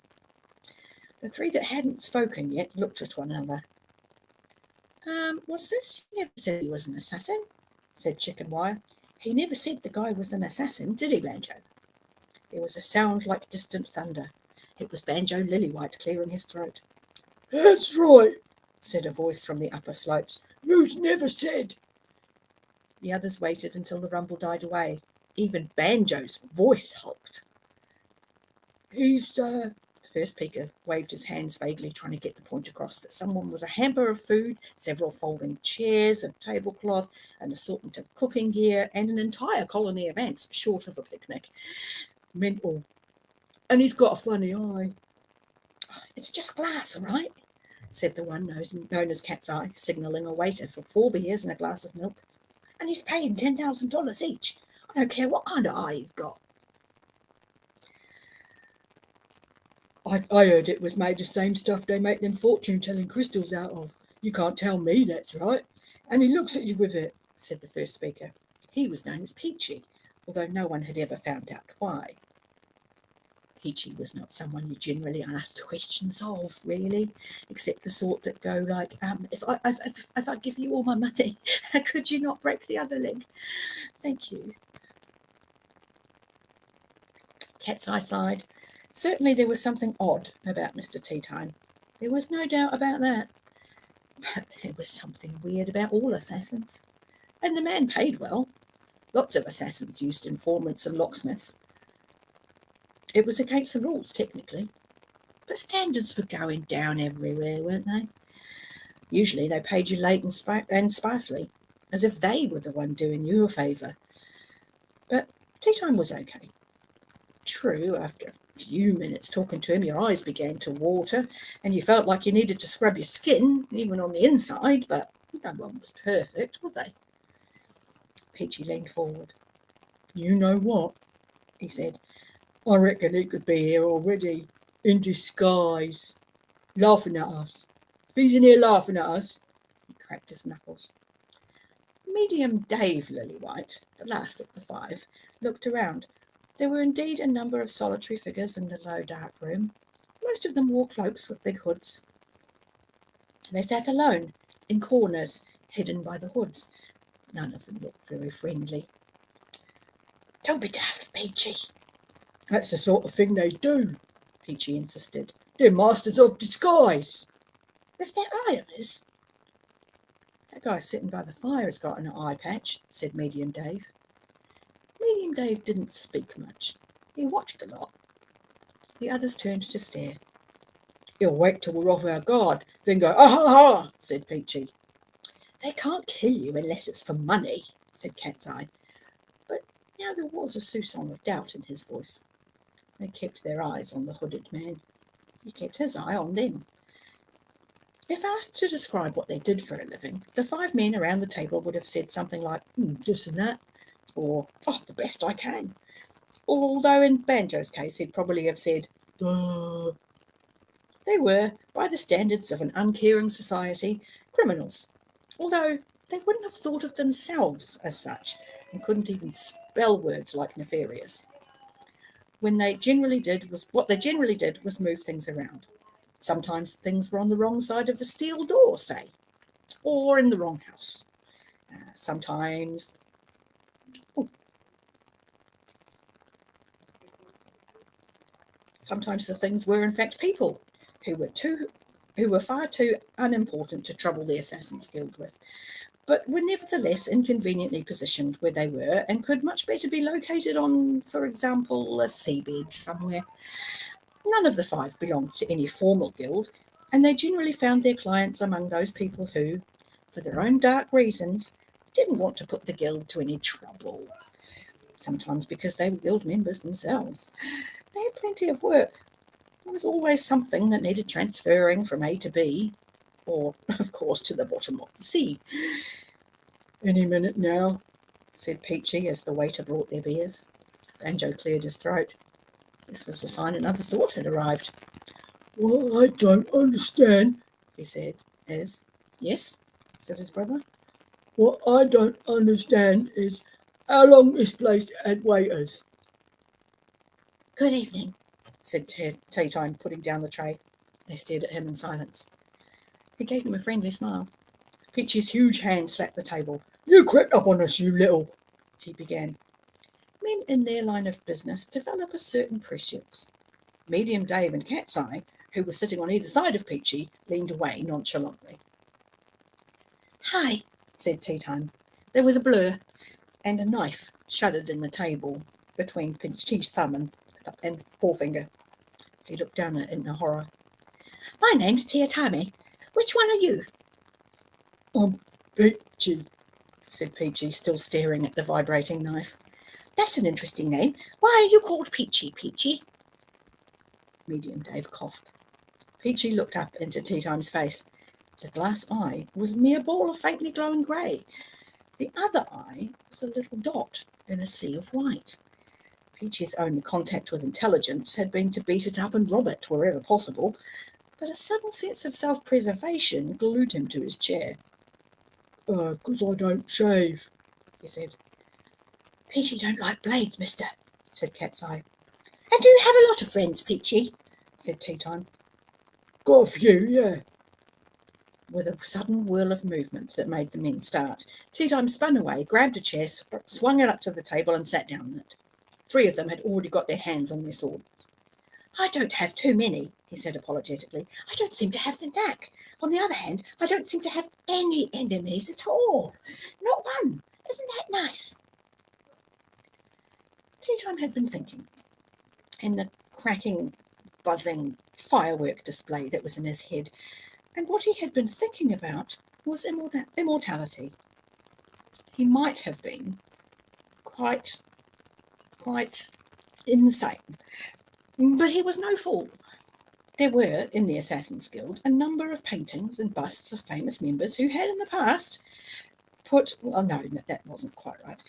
The 3 that hadn't spoken yet looked at one another. What's this? He never said he was an assassin, said Chicken Wire. He never said the guy was an assassin, did he, Banjo? There was a sound like distant thunder. It was Banjo Lillywhite clearing his throat. That's right, said a voice from the upper slopes. You've never said. The others waited until the rumble died away. Even Banjo's voice hulked. The first speaker waved his hands vaguely, trying to get the point across that someone was a hamper of food, several folding chairs, a tablecloth, an assortment of cooking gear, and an entire colony of ants short of a picnic. Mental. And he's got a funny eye. It's just glass, all right, said the one known as Cat's Eye, signalling a waiter for 4 beers and a glass of milk. And he's paying $10,000 each. I don't care what kind of eye he's got. I heard it was made the same stuff they make them fortune-telling crystals out of. You can't tell me that's right. And he looks at you with it, said the first speaker. He was known as Peachy, although no one had ever found out why. Peachy was not someone you generally asked questions of, really, except the sort that go like, if I give you all my money, could you not break the other leg? Thank you. Cat's Eye sighed. Certainly there was something odd about Mr. Teatime. There was no doubt about that. But there was something weird about all assassins. And the man paid well. Lots of assassins used informants and locksmiths. It was against the rules, technically. But standards were going down everywhere, weren't they? Usually they paid you late and sparsely, as if they were the one doing you a favour. But Teatime was okay. True, after a few minutes talking to him, your eyes began to water, and you felt like you needed to scrub your skin, even on the inside, but no one was perfect, was they? Peachy leaned forward. You know what? He said. I reckon he could be here already, in disguise, laughing at us. If he's in here laughing at us, he cracked his knuckles. Medium Dave Lillywhite, the last of the five, looked around. There were indeed a number of solitary figures in the low dark room. Most of them wore cloaks with big hoods. They sat alone, in corners, hidden by the hoods. None of them looked very friendly. Don't be daft, Peachy. That's the sort of thing they do, Peachy insisted. They're masters of disguise. If they're ironers. That guy sitting by the fire has got an eye patch, said Medium Dave. Medium Dave didn't speak much. He watched a lot. The others turned to stare. He'll wait till we're off our guard, then go, ah ha ha, said Peachy. They can't kill you unless it's for money, said Cat's Eye. But now there was a soupçon of doubt in his voice. They kept their eyes on the hooded man. He kept his eye on them. If asked to describe what they did for a living, the five men around the table would have said something like, this and that, or, the best I can. Although in Banjo's case, he'd probably have said, duh. They were, by the standards of an uncaring society, criminals, although they wouldn't have thought of themselves as such, and couldn't even spell words like nefarious. What they generally did was move things around. Sometimes things were on the wrong side of a steel door, say, or in the wrong house. Sometimes the things were in fact people who were far too unimportant to trouble the Assassins' Guild with, but were nevertheless inconveniently positioned where they were and could much better be located on, for example, a seabed somewhere. None of the five belonged to any formal guild, and they generally found their clients among those people who, for their own dark reasons, didn't want to put the guild to any trouble. Sometimes because they were guild members themselves. They had plenty of work. There was always something that needed transferring from A to B, or, of course, to the bottom of the sea. Any minute now, said Peachy as the waiter brought their beers. Banjo cleared his throat. This was a sign another thought had arrived. What I don't understand, he said, Yes, said his brother. What I don't understand is how long this place had waiters. Good evening, said Teatime, putting down the tray. They stared at him in silence. He gave them a friendly smile. Peachy's huge hand slapped the table. You crept up on us, you little, he began. Men in their line of business develop a certain prescience. Medium Dave and Cat's Eye, who were sitting on either side of Peachy, leaned away nonchalantly. Hi, said Teatime. There was a blur, and a knife shuddered in the table between Peachy's thumb and forefinger. He looked down at it in horror. My name's Teatime. Which one are you? I'm Peachy, said Peachy, still staring at the vibrating knife. That's an interesting name. Why are you called Peachy, Peachy? Medium Dave coughed. Peachy looked up into Teatime's face. The glass eye was a mere ball of faintly glowing grey. The other eye was a little dot in a sea of white. Peachy's only contact with intelligence had been to beat it up and rob it wherever possible, but a sudden sense of self-preservation glued him to his chair. 'Cause I don't shave, he said. Peachy don't like blades, mister, said Cat's Eye. And do you have a lot of friends, Peachy? Said Teatime. Got a few, yeah. With a sudden whirl of movement that made the men start, Teatime spun away, grabbed a chair, swung it up to the table and sat down on it. 3 of them had already got their hands on their swords. "I don't have too many," he said apologetically. "I don't seem to have the knack. On the other hand, I don't seem to have any enemies at all. Not one. Isn't that nice?" Tea Time had been thinking, in the cracking, buzzing firework display that was in his head, and what he had been thinking about was immortality. He might have been quite insane, but he was no fool. There were, in the Assassin's Guild, a number of paintings and busts of famous members who had in the past that wasn't quite right.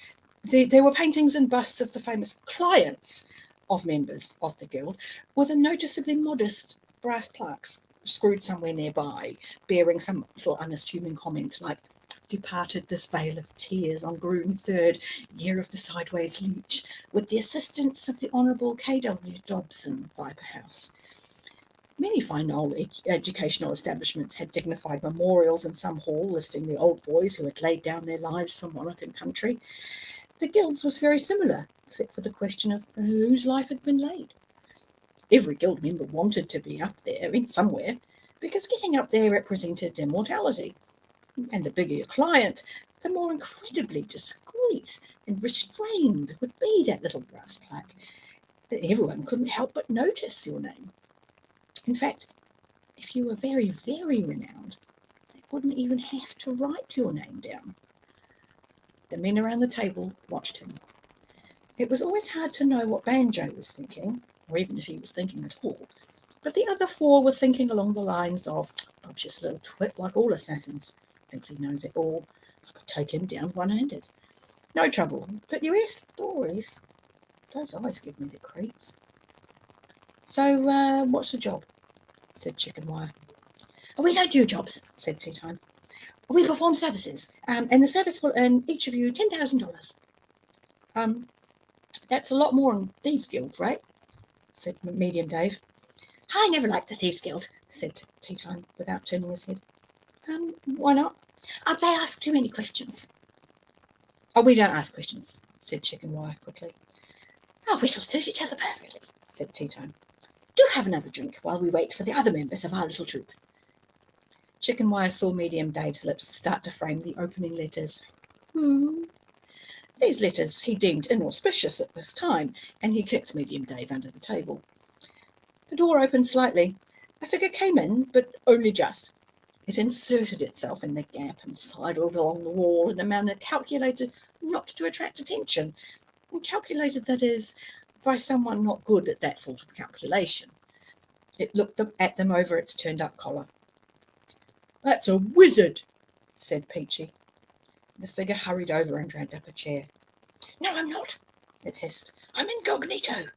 There were paintings and busts of the famous clients of members of the guild, with a noticeably modest brass plaques screwed somewhere nearby, bearing some little unassuming comment like, "Departed this vale of tears on Groom 3rd, year of the Sideways Leech, with the assistance of the Honourable K.W. Dobson, Viper House." Many fine old educational establishments had dignified memorials in some hall listing the old boys who had laid down their lives for monarch and country. The guild's was very similar, except for the question of whose life had been laid. Every guild member wanted to be up there in somewhere, because getting up there represented immortality. And the bigger your client, the more incredibly discreet and restrained would be that little brass plaque. Everyone couldn't help but notice your name. In fact, if you were very, very renowned, they wouldn't even have to write your name down. The men around the table watched him. It was always hard to know what Banjo was thinking, or even if he was thinking at all, but the other 4 were thinking along the lines of, "Bumptious little twit like all assassins. Thinks he knows it all. I could take him down one-handed. No trouble, but US stories, those always give me the creeps." "So, what's the job?" said Chicken Wire. "Oh, we don't do jobs," said Tea Time. "We perform services, and the service will earn each of you $10,000. That's a lot more than Thieves Guild, right?" said Medium Dave. "I never liked the Thieves Guild," said Tea Time, without turning his head. Why not?" They ask too many questions." "Oh, we don't ask questions," said Chicken Wire quickly. "Oh, we shall suit each other perfectly," said Tea Time. "Do have another drink while we wait for the other members of our little troop." Chicken Wire saw Medium Dave's lips start to frame the opening letters. Who? These letters he deemed inauspicious at this time, and he kicked Medium Dave under the table. The door opened slightly. A figure came in, but only just. It inserted itself in the gap and sidled along the wall in a manner calculated not to attract attention, and calculated, that is, by someone not good at that sort of calculation. It looked at them over its turned-up collar. "That's a wizard," said Peachy. The figure hurried over and dragged up a chair. "No, I'm not," it hissed. "I'm incognito."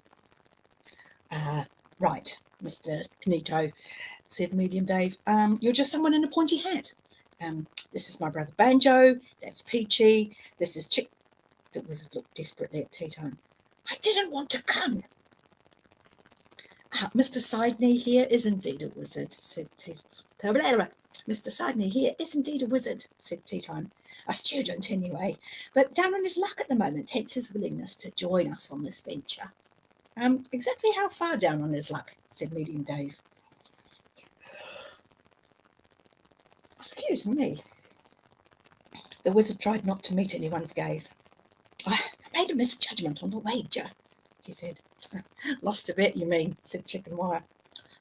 Right, Mr. Knito," said Medium Dave. "You're just someone in a pointy hat. This is my brother Banjo. That's Peachy. This is Chick." The wizard looked desperately at Tea Time. "I didn't want to come." "Mr. Sidney here is indeed a wizard," said Tea Time. "Mr. Sidney here is indeed a wizard," said Tea Time. "A student, anyway, but down on his luck at the moment, hence his willingness to join us on this venture." Exactly how far down on his luck?" said Medium Dave. "Excuse me." The wizard tried not to meet anyone's gaze. "I made a misjudgment on the wager," he said. "Lost a bet, you mean?" said Chicken Wire.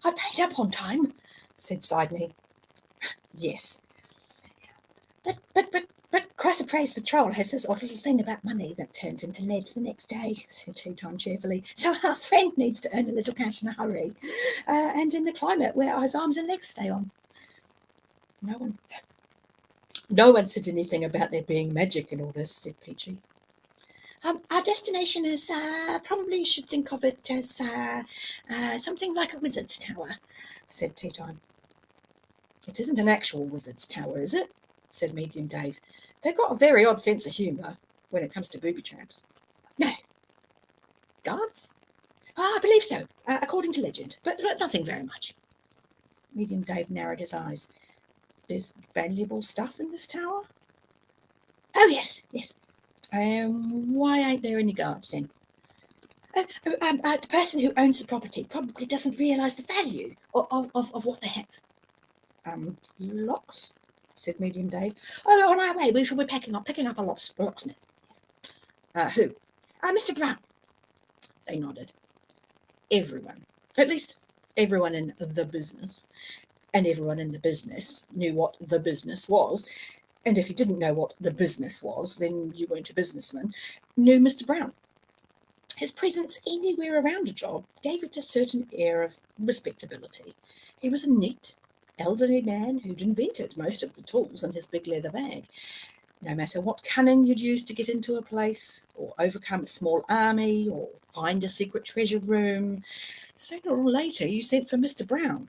"I paid up on time," said Sidney. "Yes. But Chrysoprase the troll has this odd little thing about money that turns into lead the next day," said Tea Time cheerfully. "So our friend needs to earn a little cash in a hurry, and in a climate where his arms and legs stay on." No one said anything about there being magic in all this," said Peachy. "Our destination is, probably should think of it as something like a wizard's tower," said Tea Time. "It isn't an actual wizard's tower, is it?" said Medium Dave. "They've got a very odd sense of humour when it comes to booby traps." "No." "Guards?" "I believe so, according to legend, but nothing very much." Medium Dave narrowed his eyes. "There's valuable stuff in this tower?" "Oh, yes. Why ain't there any guards, then?" The person who owns the property probably doesn't realise the value of what they have. Locks, said Medium Dave. Oh, on our way, we shall be picking up a locksmith. Yes. Who? Mr. Brown. They nodded. Everyone, at least everyone in the business, and everyone in the business knew what the business was. And if you didn't know what the business was, then you weren't a businessman, knew Mr. Brown. His presence anywhere around a job gave it a certain air of respectability. He was a neat, elderly man who'd invented most of the tools in his big leather bag. No matter what cunning you'd use to get into a place, or overcome a small army, or find a secret treasure room, sooner or later you sent for Mr. Brown,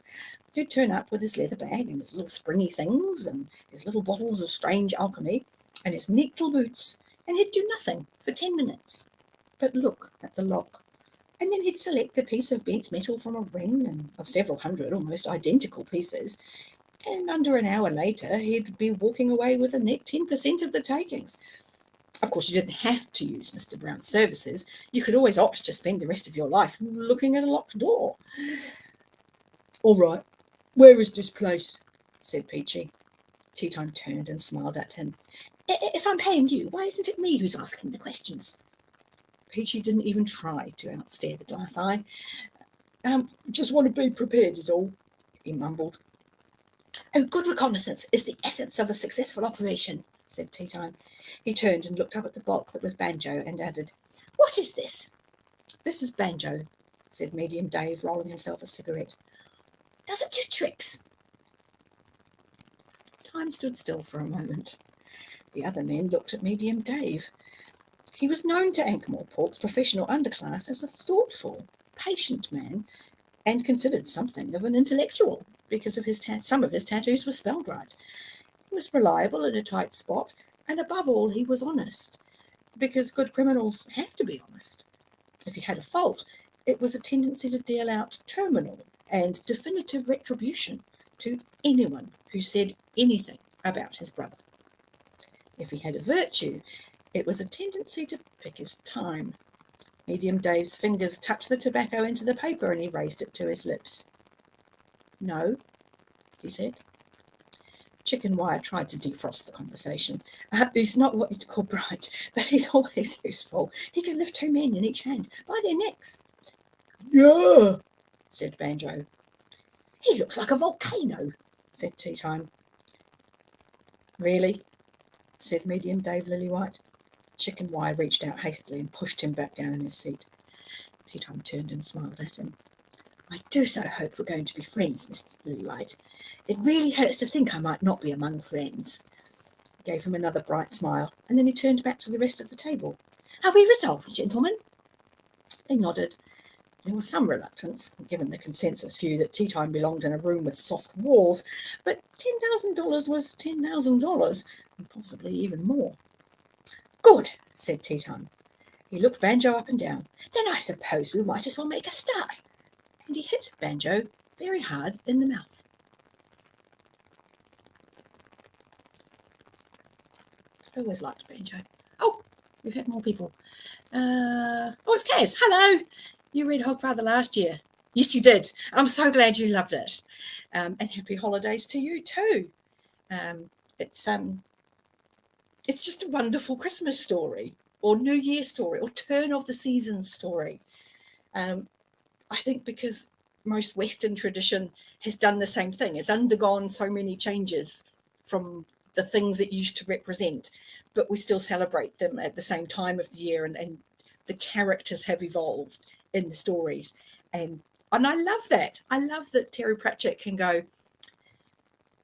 who'd turn up with his leather bag and his little springy things and his little bottles of strange alchemy and his neat little boots, and he'd do nothing for 10 minutes but look at the lock. And then he'd select a piece of bent metal from a ring and of several hundred almost identical pieces, and under an hour later he'd be walking away with a net 10% of the takings. Of course, you didn't have to use Mr. Brown's services. You could always opt to spend the rest of your life looking at a locked door. All right, where is this place? Said Peachy. Tea Time turned and smiled at him. If I'm paying you, why isn't it me who's asking the questions? Peachy didn't even try to outstare the glass eye. Just want to be prepared is all, he mumbled. Oh, good reconnaissance is the essence of a successful operation, said Tea Time. He turned and looked up at the box that was Banjo and added, What is this? This is Banjo, said Medium Dave, rolling himself a cigarette. Does it do tricks? Time stood still for a moment. The other men looked at Medium Dave. He was known to Ankh-Morpork's professional underclass as a thoughtful, patient man, and considered something of an intellectual because of some of his tattoos were spelled right. He was reliable in a tight spot, and above all, he was honest, because good criminals have to be honest. If he had a fault, it was a tendency to deal out terminal and definitive retribution to anyone who said anything about his brother. If he had a virtue, it was a tendency to pick his time. Medium Dave's fingers touched the tobacco into the paper and he raised it to his lips. No, he said. Chicken Wire tried to defrost the conversation. He's not what you'd call bright, but he's always useful. He can lift 2 men in each hand by their necks. Yeah, said Banjo. He looks like a volcano, said Tea Time. Really? Said Medium Dave Lillywhite. Chicken Wire reached out hastily and pushed him back down in his seat. Tea Time turned and smiled at him. I do so hope we're going to be friends, Mr. Lillywhite. It really hurts to think I might not be among friends. He gave him another bright smile, and then he turned back to the rest of the table. Are we resolved, gentlemen? They nodded. There was some reluctance, given the consensus view that Tea Time belonged in a room with soft walls, but $10,000 was $10,000, and possibly even more. Good, said Tea Time. He looked Banjo up and down. Then I suppose we might as well make a start. And he hit Banjo very hard in the mouth. I always liked Banjo. Oh, we've had more people. It's Kaz. Hello. You read Hogfather last year. Yes, you did. I'm so glad you loved it. And happy holidays to you too. It's just a wonderful Christmas story, or New Year story, or turn of the season story. I think because most Western tradition has done the same thing. It's undergone so many changes from the things it used to represent, but we still celebrate them at the same time of the year, and the characters have evolved in the stories. And I love that. I love that Terry Pratchett can go,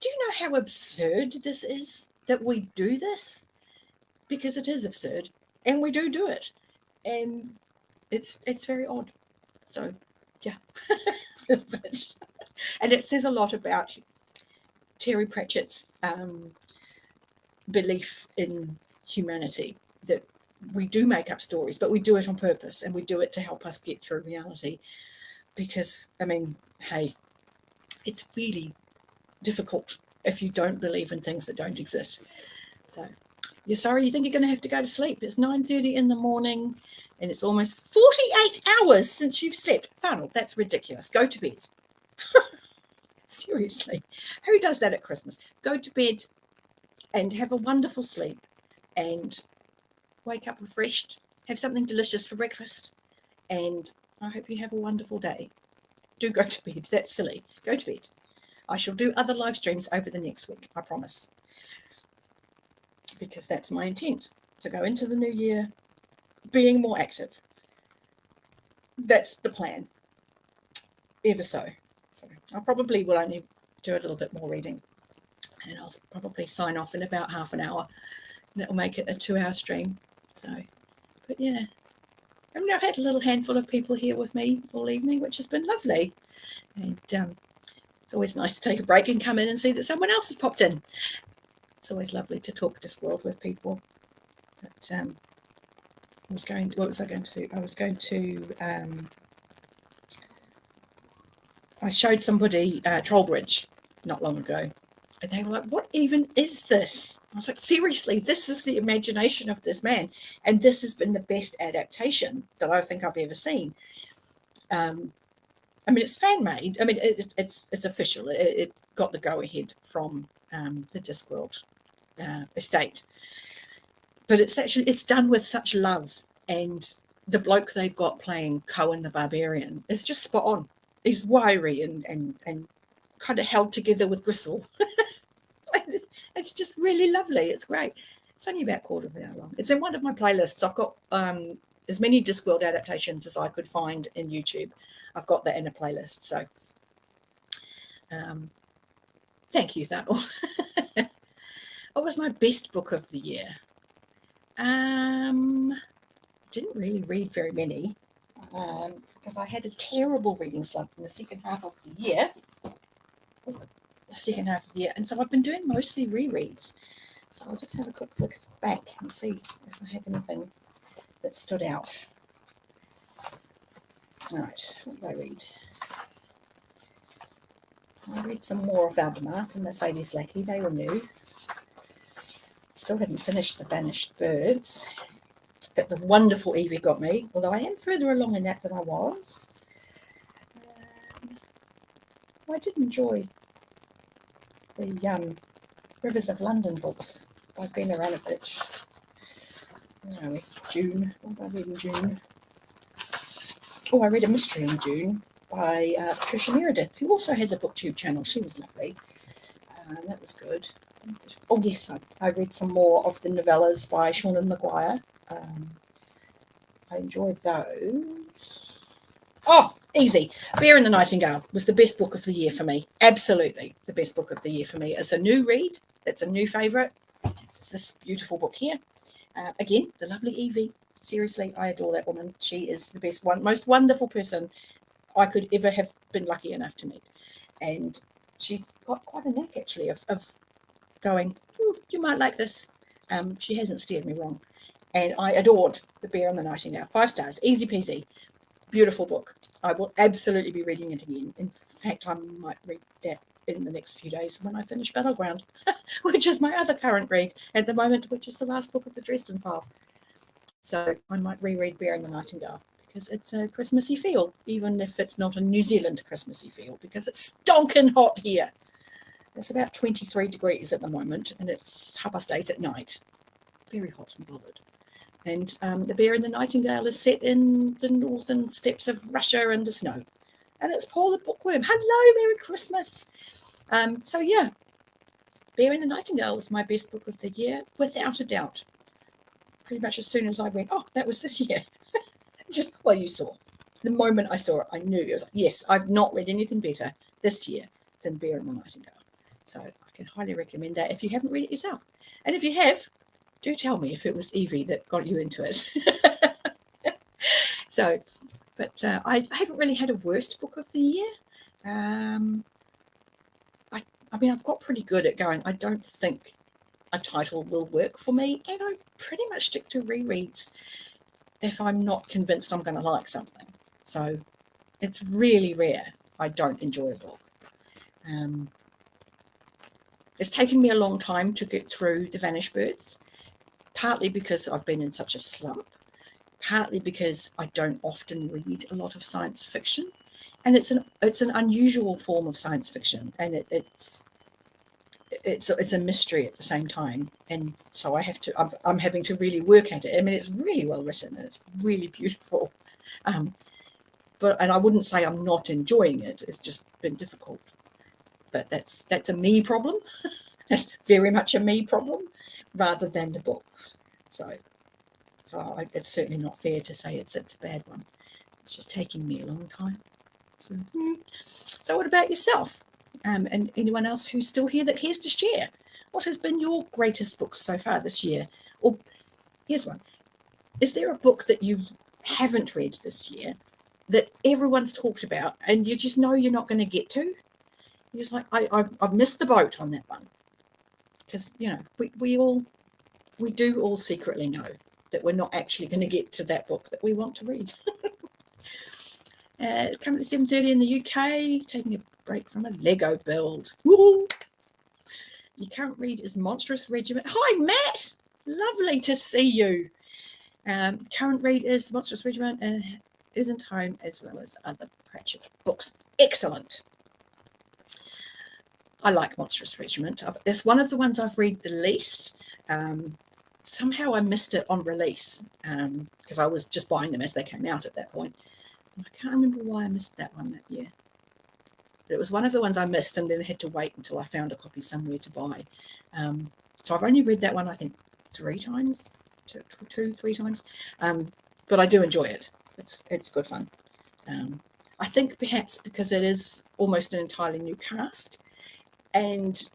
do you know how absurd this is that we do this? Because it is absurd, and we do it. And it's very odd. So, yeah, I love it. And it says a lot about Terry Pratchett's belief in humanity, that we do make up stories, but we do it on purpose, and we do it to help us get through reality. Because, I mean, hey, it's really difficult if you don't believe in things that don't exist. So, You're sorry, you think you're going to have to go to sleep. It's 9:30 in the morning and it's almost 48 hours since you've slept. Arnold, that's ridiculous. Go to bed. Seriously. Who does that at Christmas? Go to bed and have a wonderful sleep and wake up refreshed. Have something delicious for breakfast. And I hope you have a wonderful day. Do go to bed. That's silly. Go to bed. I shall do other live streams over the next week, I promise. Because that's my intent, to go into the new year being more active. That's the plan. Ever so. So I probably will only do a little bit more reading. And I'll probably sign off in about half an hour. And that will make it a 2-hour stream. So, but yeah. I mean, I've had a little handful of people here with me all evening, which has been lovely. And it's always nice to take a break and come in and see that someone else has popped in. It's always lovely to talk Discworld with people. But I showed somebody Trollbridge not long ago. And they were like, what even is this? I was like, seriously, this is the imagination of this man. And this has been the best adaptation that I think I've ever seen. I mean, it's fan-made. I mean, it's official. It got the go-ahead from the Discworld estate. But it's done with such love. And the bloke they've got playing Cohen the Barbarian is just spot on. He's wiry and kind of held together with gristle. It's just really lovely. It's great. It's only about a quarter of an hour long. It's in one of my playlists. I've got as many Discworld adaptations as I could find in YouTube. I've got that in a playlist. So thank you, Thunel. What was my best book of the year? Didn't really read very many because I had a terrible reading slump in the second half of the year. And so I've been doing mostly rereads. So I'll just have a quick look back and see if I have anything that stood out. All right, what did I read? I read some more of Valdemar from Mercedes Lackey. They were new. Still haven't finished The Vanished Birds that the wonderful Evie got me, although I am further along in that than I was. I did enjoy the Rivers of London books by Ben Aranovich. Where are we? June. What did I read in June? Oh, I read a mystery in June by Patricia Meredith, who also has a booktube channel. She was lovely. That was good. Oh, yes, I read some more of the novellas by Seanan Maguire. I enjoyed those. Oh, easy. Bear and the Nightingale was the best book of the year for me. Absolutely the best book of the year for me. It's a new read. It's a new favourite. It's this beautiful book here. Again, the lovely Evie. Seriously, I adore that woman. She is the best one, most wonderful person I could ever have been lucky enough to meet. And she's got quite a knack, actually, of going, you might like this. She hasn't steered me wrong. And I adored The Bear and the Nightingale. 5 stars, easy peasy. Beautiful book. I will absolutely be reading it again. In fact, I might read that in the next few days when I finish Battleground, which is my other current read at the moment, which is the last book of the Dresden Files. So I might reread Bear and the Nightingale because it's a Christmassy feel, even if it's not a New Zealand Christmassy feel, because it's stonking hot here. It's about 23 degrees at the moment, and it's 8:30 at night. Very hot and bothered. And The Bear and the Nightingale is set in the northern steppes of Russia and the snow. And it's Paul the Bookworm. Hello, Merry Christmas. So yeah, Bear and the Nightingale was my best book of the year, without a doubt. Pretty much as soon as I went, oh, that was this year. Just, well, you saw. The moment I saw it, I knew. It was like, yes, I've not read anything better this year than Bear and the Nightingale. So I can highly recommend that if you haven't read it yourself. And if you have, do tell me if it was Evie that got you into it. So, but I haven't really had a worst book of the year. I mean, I've got pretty good at going, I don't think a title will work for me, and I pretty much stick to rereads if I'm not convinced I'm going to like something. So it's really rare I don't enjoy a book. It's taken me a long time to get through The Vanished Birds, partly because I've been in such a slump, partly because I don't often read a lot of science fiction, and it's an unusual form of science fiction, and it's a mystery at the same time, and so I'm having to really work at it. I mean, it's really well written and it's really beautiful, and I wouldn't say I'm not enjoying it. It's just been difficult, but that's a me problem. That's very much a me problem rather than the books. So it's certainly not fair to say it's a bad one. It's just taking me a long time. So what about yourself? And anyone else who's still here that cares to share? What has been your greatest book so far this year? Or here's one. Is there a book that you haven't read this year that everyone's talked about and you just know you're not going to get to? You're just like, I've missed the boat on that one. Because, we do all secretly know that we're not actually going to get to that book that we want to read. Coming at 7:30 in the UK, taking a break from a Lego build. Woo! Your current read is Monstrous Regiment. Hi, Matt! Lovely to see you. Current read is Monstrous Regiment and Isn't Home, as well as other Pratchett books. Excellent. I like Monstrous Regiment. It's one of the ones I've read the least. Somehow I missed it on release because I was just buying them as they came out at that point. And I can't remember why I missed that one that year. But it was one of the ones I missed and then had to wait until I found a copy somewhere to buy. So I've only read that one, I think, 3 times, 3 times. But I do enjoy it. It's good fun. I think perhaps because it is almost an entirely new cast, and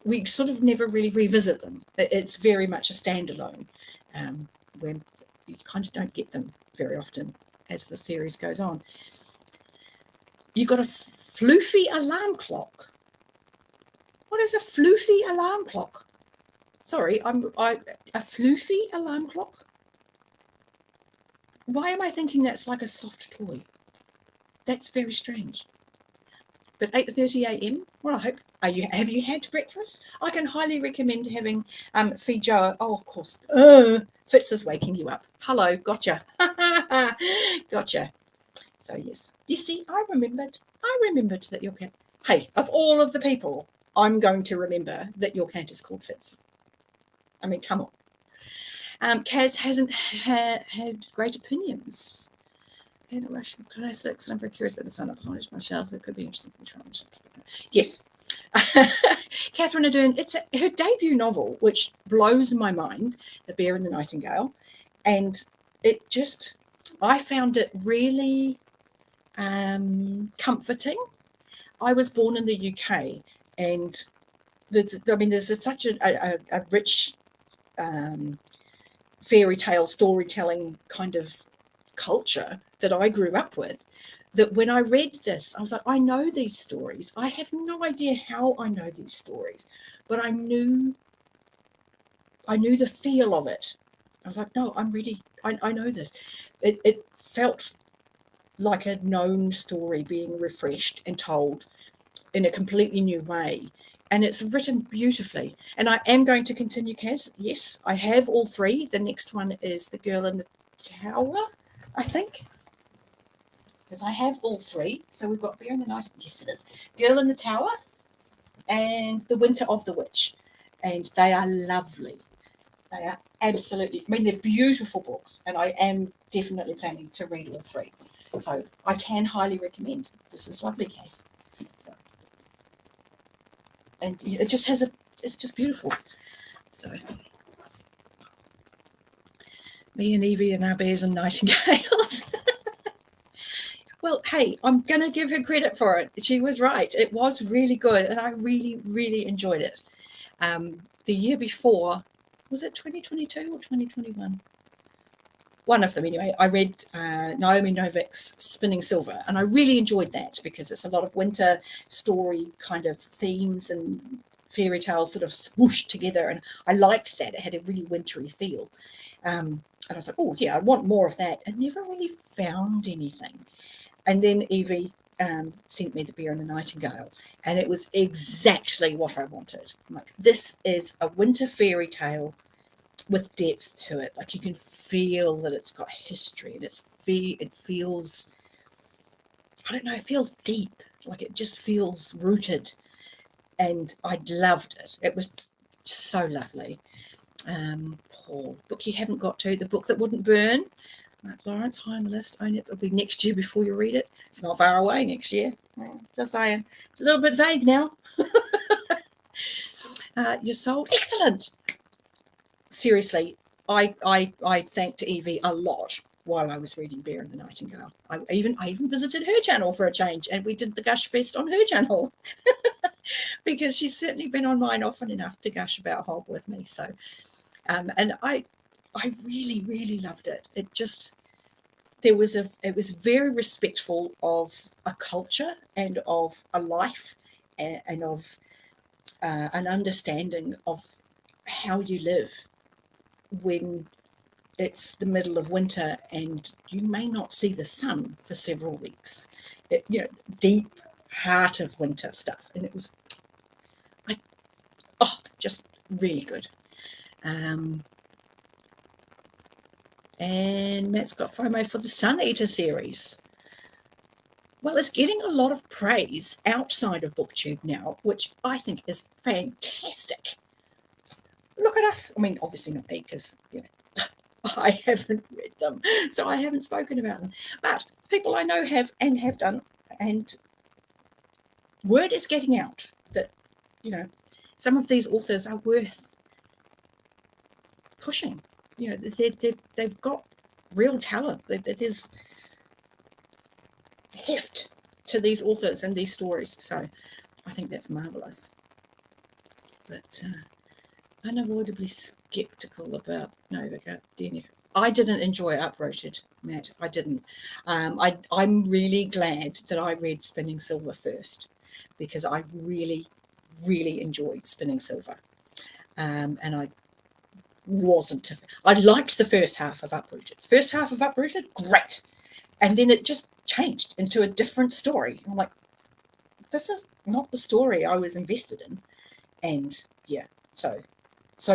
we sort of never really revisit them. It's very much a standalone, when you kind of don't get them very often as the series goes on. You got a floofy alarm clock. What is a floofy alarm clock? Sorry, a floofy alarm clock? Why am I thinking that's like a soft toy? That's very strange. But 8:30 a.m. Well, I hope. Have you had breakfast? I can highly recommend having Feijoa. Oh, of course. Fitz is waking you up. Hello, gotcha. Gotcha. So yes, you see, I remembered that your cat. Hey, of all of the people, I'm going to remember that your cat is called Fitz. I mean, come on. Kaz hasn't had great opinions. And a Russian classics, and I'm very curious about this one. I've polished my shelf. It could be interesting. Yes. Catherine Ardern, it's her debut novel, which blows my mind, The Bear and the Nightingale. And I found it really comforting. I was born in the UK, and there's such a rich fairy tale storytelling kind of culture that I grew up with, that when I read this, I was like, I know these stories. I have no idea how I know these stories, but I knew the feel of it. I was like, no, I know this. It felt like a known story being refreshed and told in a completely new way. And it's written beautifully. And I am going to continue, Kaz. Yes, I have all 3. The next one is The Girl in the Tower, I think. Because I have all 3. So we've got Bear in the Night. Yes, it is. Girl in the Tower and The Winter of the Witch. And they are lovely. They are absolutely, they're beautiful books. And I am definitely planning to read all 3. So I can highly recommend. This is lovely, Cass. So, and it just it's just beautiful. So me and Evie and our bears and nightingales. Well, hey, I'm going to give her credit for it. She was right. It was really good, and I really, really enjoyed it. The year before, was it 2022 or 2021? One of them, anyway. I read Naomi Novik's Spinning Silver, and I really enjoyed that because it's a lot of winter story kind of themes and fairy tales sort of swooshed together, and I liked that. It had a really wintry feel. And I was like, oh, yeah, I want more of that. I never really found anything. And then Evie sent me The Bear and the Nightingale, and it was exactly what I wanted. I'm like, this is a winter fairy tale with depth to it. Like you can feel that it's got history, and it feels, I don't know, it feels deep. Like it just feels rooted, and I loved it. It was so lovely. Paul, book you haven't got to, the book that wouldn't burn. Mark Lawrence, high on the list. It'll be next year before you read it. It's not far away next year. Just saying. It's a little bit vague now. Your soul, excellent. Seriously, I thanked Evie a lot while I was reading Bear and the Nightingale. I even visited her channel for a change, and we did the Gush Fest on her channel because she's certainly been on mine often enough to gush about Hob with me. So, and I really, really loved it. It just, it was very respectful of a culture and of a life, and of an understanding of how you live when it's the middle of winter and you may not see the sun for several weeks. Deep heart of winter stuff, and it was, just really good. And Matt's got FOMO for the Sun Eater series. Well, it's getting a lot of praise outside of BookTube now, which I think is fantastic. Look at us. I mean, obviously not me, because I haven't read them, so I haven't spoken about them. But people I know have done, and word is getting out that some of these authors are worth pushing. They've got real talent. There's heft to these authors and these stories, so I think that's marvelous. But unavoidably skeptical about Novak. I didn't enjoy Uprooted, Matt. I didn't. I'm really glad that I read Spinning Silver first, because I really, really enjoyed Spinning Silver, and I wasn't. I liked the first half of Uprooted. First half of Uprooted, great, and then it just changed into a different story. I'm like, this is not the story I was invested in, and yeah, so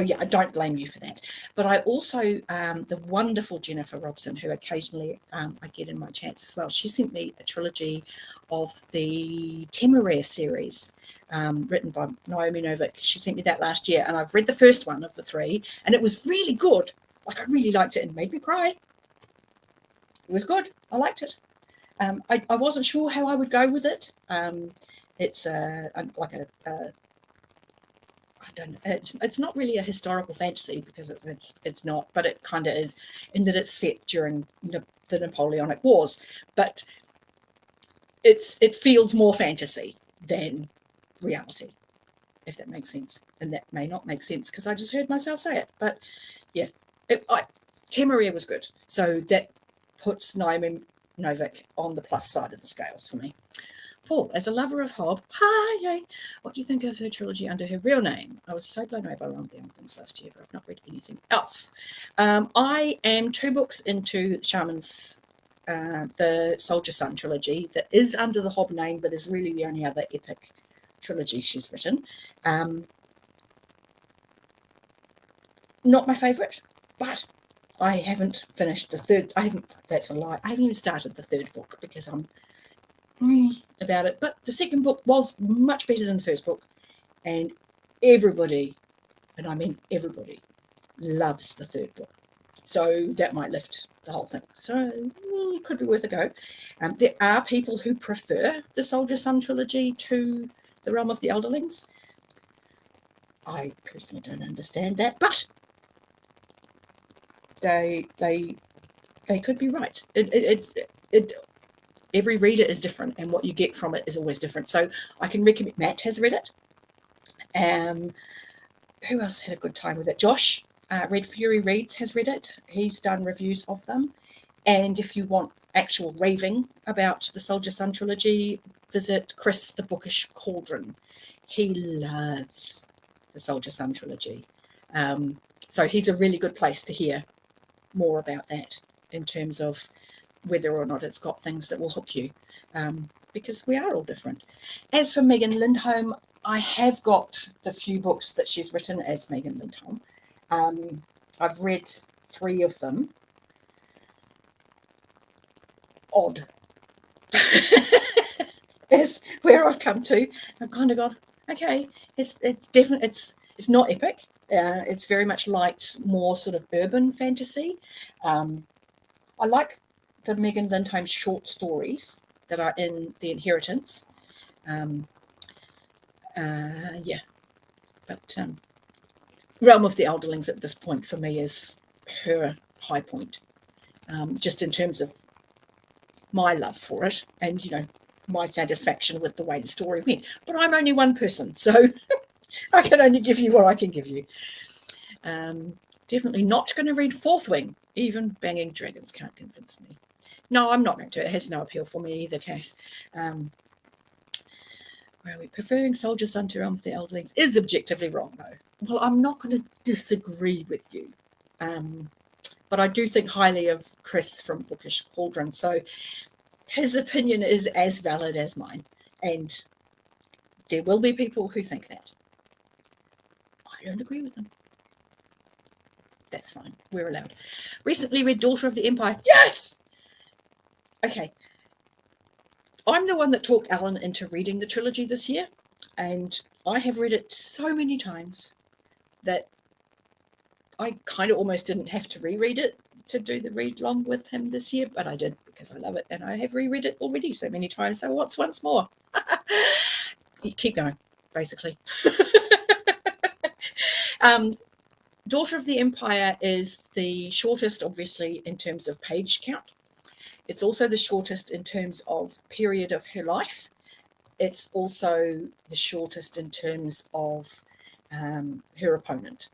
yeah, I don't blame you for that. But I also, the wonderful Jennifer Robson, who occasionally I get in my chats as well, she sent me a trilogy of the Temeraire series, written by Naomi Novik. She sent me that last year, and I've read the first one of the three, and it was really good. Like, I really liked it, and made me cry. It was good. I liked it. I wasn't sure how I would go with it. It's I don't know. It's not really a historical fantasy, because it's not, but it kind of is, in that it's set during the Napoleonic Wars. But it feels more fantasy than reality, if that makes sense. And that may not make sense, because I just heard myself say it. But yeah, Temeraire was good. So that puts Naomi Novik on the plus side of the scales for me. Paul, as a lover of Hob, hi, what do you think of her trilogy under her real name? I was so blown away by Ron the Younglings last year, but I've not read anything else. I am 2 books into Shaman's, the Soldier Sun trilogy, that is under the Hob name, but is really the only other epic trilogy she's written. Not my favourite, but I haven't finished the third. That's a lie. I haven't even started the third book, because I'm about it. But the second book was much better than the first book, and everybody, and I mean everybody, loves the third book, so that might lift the whole thing. So it could be worth a go. There are people who prefer the Soldier Sun trilogy to the Realm of the Elderlings. I personally don't understand that, but they could be right. Every reader is different, and what you get from it is always different. So I can recommend. Matt has read it. Who else had a good time with it? Josh, Red Fury Reads, has read it. He's done reviews of them. And if you want actual raving about the Soldier Sun trilogy, visit Chris the Bookish Cauldron. He loves the Soldier Sun trilogy. So he's a really good place to hear more about that, in terms of whether or not it's got things that will hook you, because we are all different. As for Megan Lindholm, I have got the few books that she's written as Megan Lindholm. I've read 3 of them. Odd is where I've come to. I've kind of gone, okay, it's definitely it's not epic. It's very much light, more sort of urban fantasy. I like the Megan Lindholm short stories that are in The Inheritance. Yeah, but Realm of the Elderlings at this point for me is her high point, just in terms of my love for it and, my satisfaction with the way the story went. But I'm only one person, so I can only give you what I can give you. Definitely not going to read Fourth Wing. Even Banging Dragons can't convince me. No, I'm not going to. It has no appeal for me either, Cass. Where are we? Preferring Soldier Son to Realm of the Elderlings is objectively wrong, though. Well, I'm not going to disagree with you. But I do think highly of Chris from Bookish Cauldron, so his opinion is as valid as mine. And there will be people who think that. I don't agree with them. That's fine. We're allowed. Recently read Daughter of the Empire. Yes! Okay. I'm the one that talked Alan into reading the trilogy this year, and I have read it so many times that I kind of almost didn't have to reread it to do the read long with him this year, but I did because I love it, and I have reread it already so many times, so what's once more? Keep going, basically. Daughter of the Empire is the shortest, obviously, in terms of page count. It's also the shortest in terms of period of her life. It's also the shortest in terms of her opponent.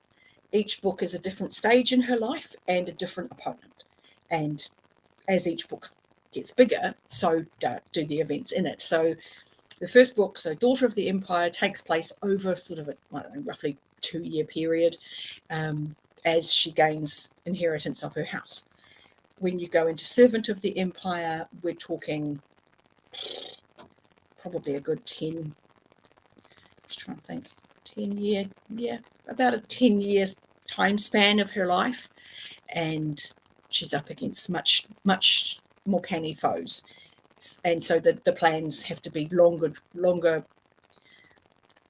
Each book is a different stage in her life and a different opponent. And as each book gets bigger, so do the events in it. So the first book, so Daughter of the Empire, takes place over sort of a, I don't know, roughly 2-year period as she gains inheritance of her house. When you go into Servant of the Empire, we're talking probably a good 10, just trying to think, 10-year, yeah, about a 10-year time span of her life. And she's up against much, much more canny foes. And so the plans have to be longer,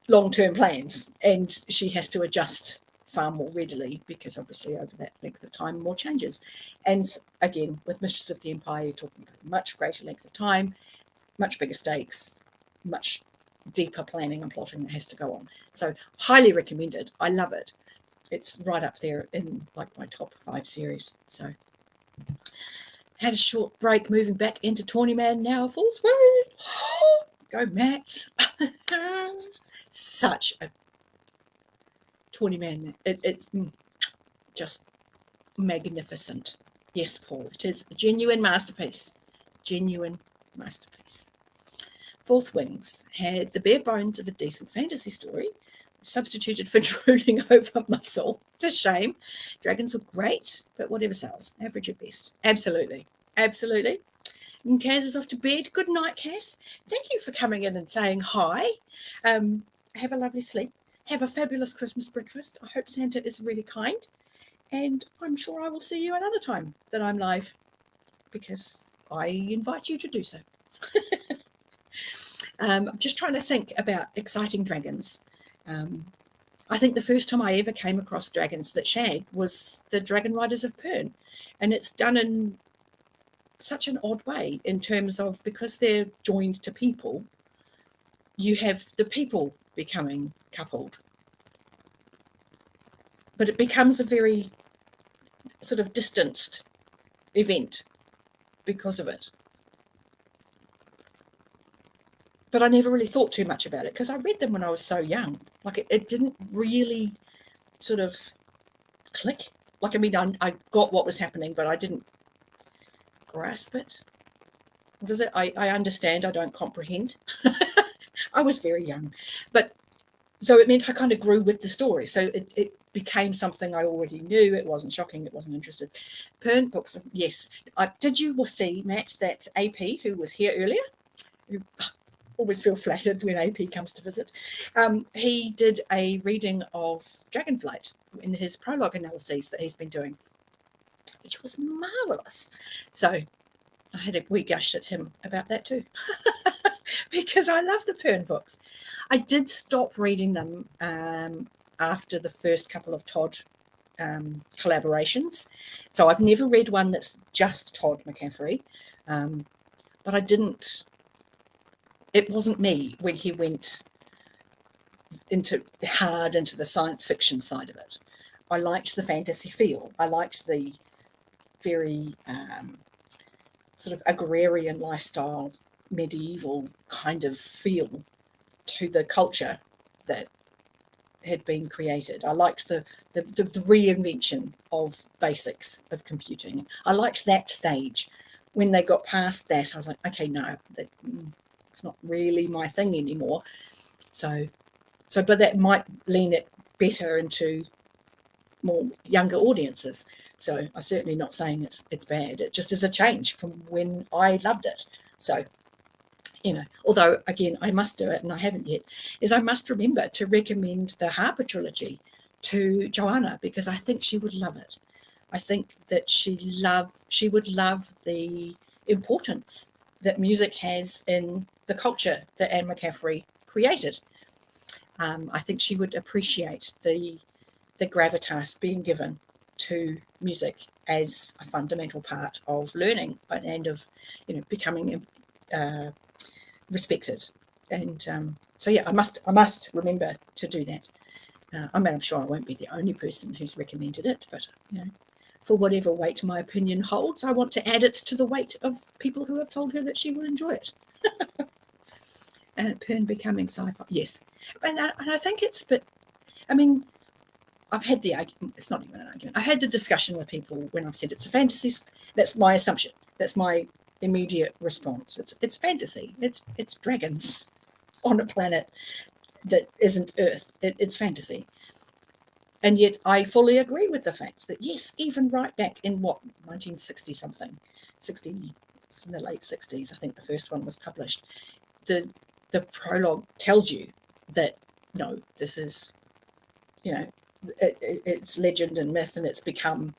long-term plans. And she has to adjust far more readily because obviously over that length of time more changes. And again, with Mistress of the Empire, you're talking about a much greater length of time, much bigger stakes, much deeper planning and plotting that has to go on. So highly recommended. I love it. It's right up there in like my top 5 series. So had a short break, moving back into Tawny Man now, full swing. Go Matt. Such a Tawny Man. It's just magnificent. Yes, Paul, it is a genuine masterpiece. Genuine masterpiece. Fourth Wings had the bare bones of a decent fantasy story, substituted for drooling over muscle. It's a shame. Dragons were great, but whatever sells. Average at best. Absolutely. Absolutely. And Kaz is off to bed. Good night, Kaz. Thank you for coming in and saying hi. Have a lovely sleep. Have a fabulous Christmas breakfast. I hope Santa is really kind. And I'm sure I will see you another time that I'm live, because I invite you to do so. I'm just trying to think about exciting dragons. I think the first time I ever came across dragons that shag was the Dragon Riders of Pern. And it's done in such an odd way in terms of, because they're joined to people, you have the people becoming coupled. But it becomes a very sort of distanced event because of it. But I never really thought too much about it because I read them when I was so young. Like it didn't really sort of click. Like, I mean, I got what was happening, but I didn't grasp it. What is it? I understand, I don't comprehend. I was very young. But so it meant I kind of grew with the story. So it became something I already knew. It wasn't shocking. It wasn't interested. Pern books, yes. Did you see, Matt, that AP, who was here earlier, who always feel flattered when AP comes to visit, he did a reading of Dragonflight in his prologue analyses that he's been doing, which was marvellous. So I had a wee gush at him about that too, because I love the Pern books. I did stop reading them after the first couple of Todd collaborations. So I've never read one that's just Todd McCaffrey, but I didn't, it wasn't me when he went into the science fiction side of it. I liked the fantasy feel. I liked the very sort of agrarian lifestyle, medieval kind of feel to the culture that had been created. I liked the reinvention of basics of computing. I liked that stage. When they got past that, I was like, okay, no, it's not really my thing anymore. So, but that might lean it better into more younger audiences. So I'm certainly not saying it's bad. It just is a change from when I loved it. So, although again, I must do it, and I haven't yet, is I must remember to recommend the Harper trilogy to Joanna, because I think she would love it. I think that she would love the importance that music has in the culture that Anne McCaffrey created. I think she would appreciate the gravitas being given to music as a fundamental part of learning and of becoming respected. And so yeah, I must remember to do that. I'm sure I won't be the only person who's recommended it, but for whatever weight my opinion holds, I want to add it to the weight of people who have told her that she will enjoy it. And Pern becoming sci-fi, yes, and I think it's a bit. I mean, I've had the argument. It's not even an argument. I had the discussion with people when I've said it's a fantasy. That's my assumption. That's my immediate response. It's fantasy. It's dragons on a planet that isn't Earth. It's fantasy. And yet I fully agree with the fact that, yes, even right back in 1960 something, 60, it's in the late 60s, I think the first one was published, the prologue tells you that, no, this is, it's legend and myth, and it's become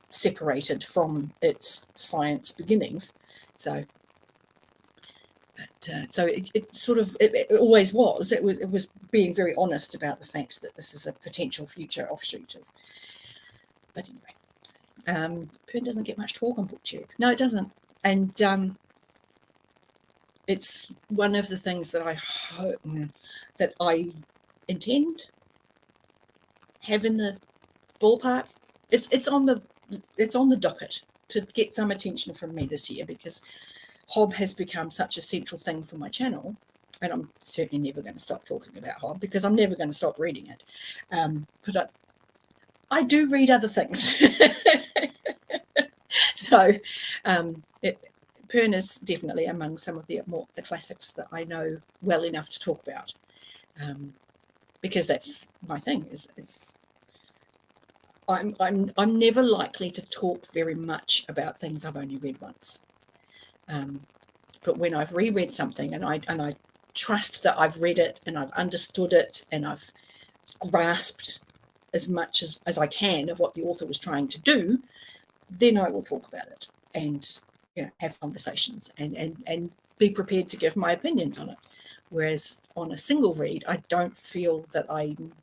separated from its science beginnings. So, it sort of it always was. It was being very honest about the fact that this is a potential future offshoot of. But anyway, Pern doesn't get much talk on BookTube. No, it doesn't, and it's one of the things that I hope that I intend have in the ballpark. It's on the docket to get some attention from me this year, because Hob has become such a central thing for my channel, and I'm certainly never going to stop talking about Hob, because I'm never going to stop reading it. But I do read other things. So Pern is definitely among some of the classics that I know well enough to talk about, because that's my thing. I'm never likely to talk very much about things I've only read once. But when I've reread something and I trust that I've read it and I've understood it and I've grasped as much as I can of what the author was trying to do, then I will talk about it and have conversations and be prepared to give my opinions on it. Whereas on a single read, I don't feel that I'm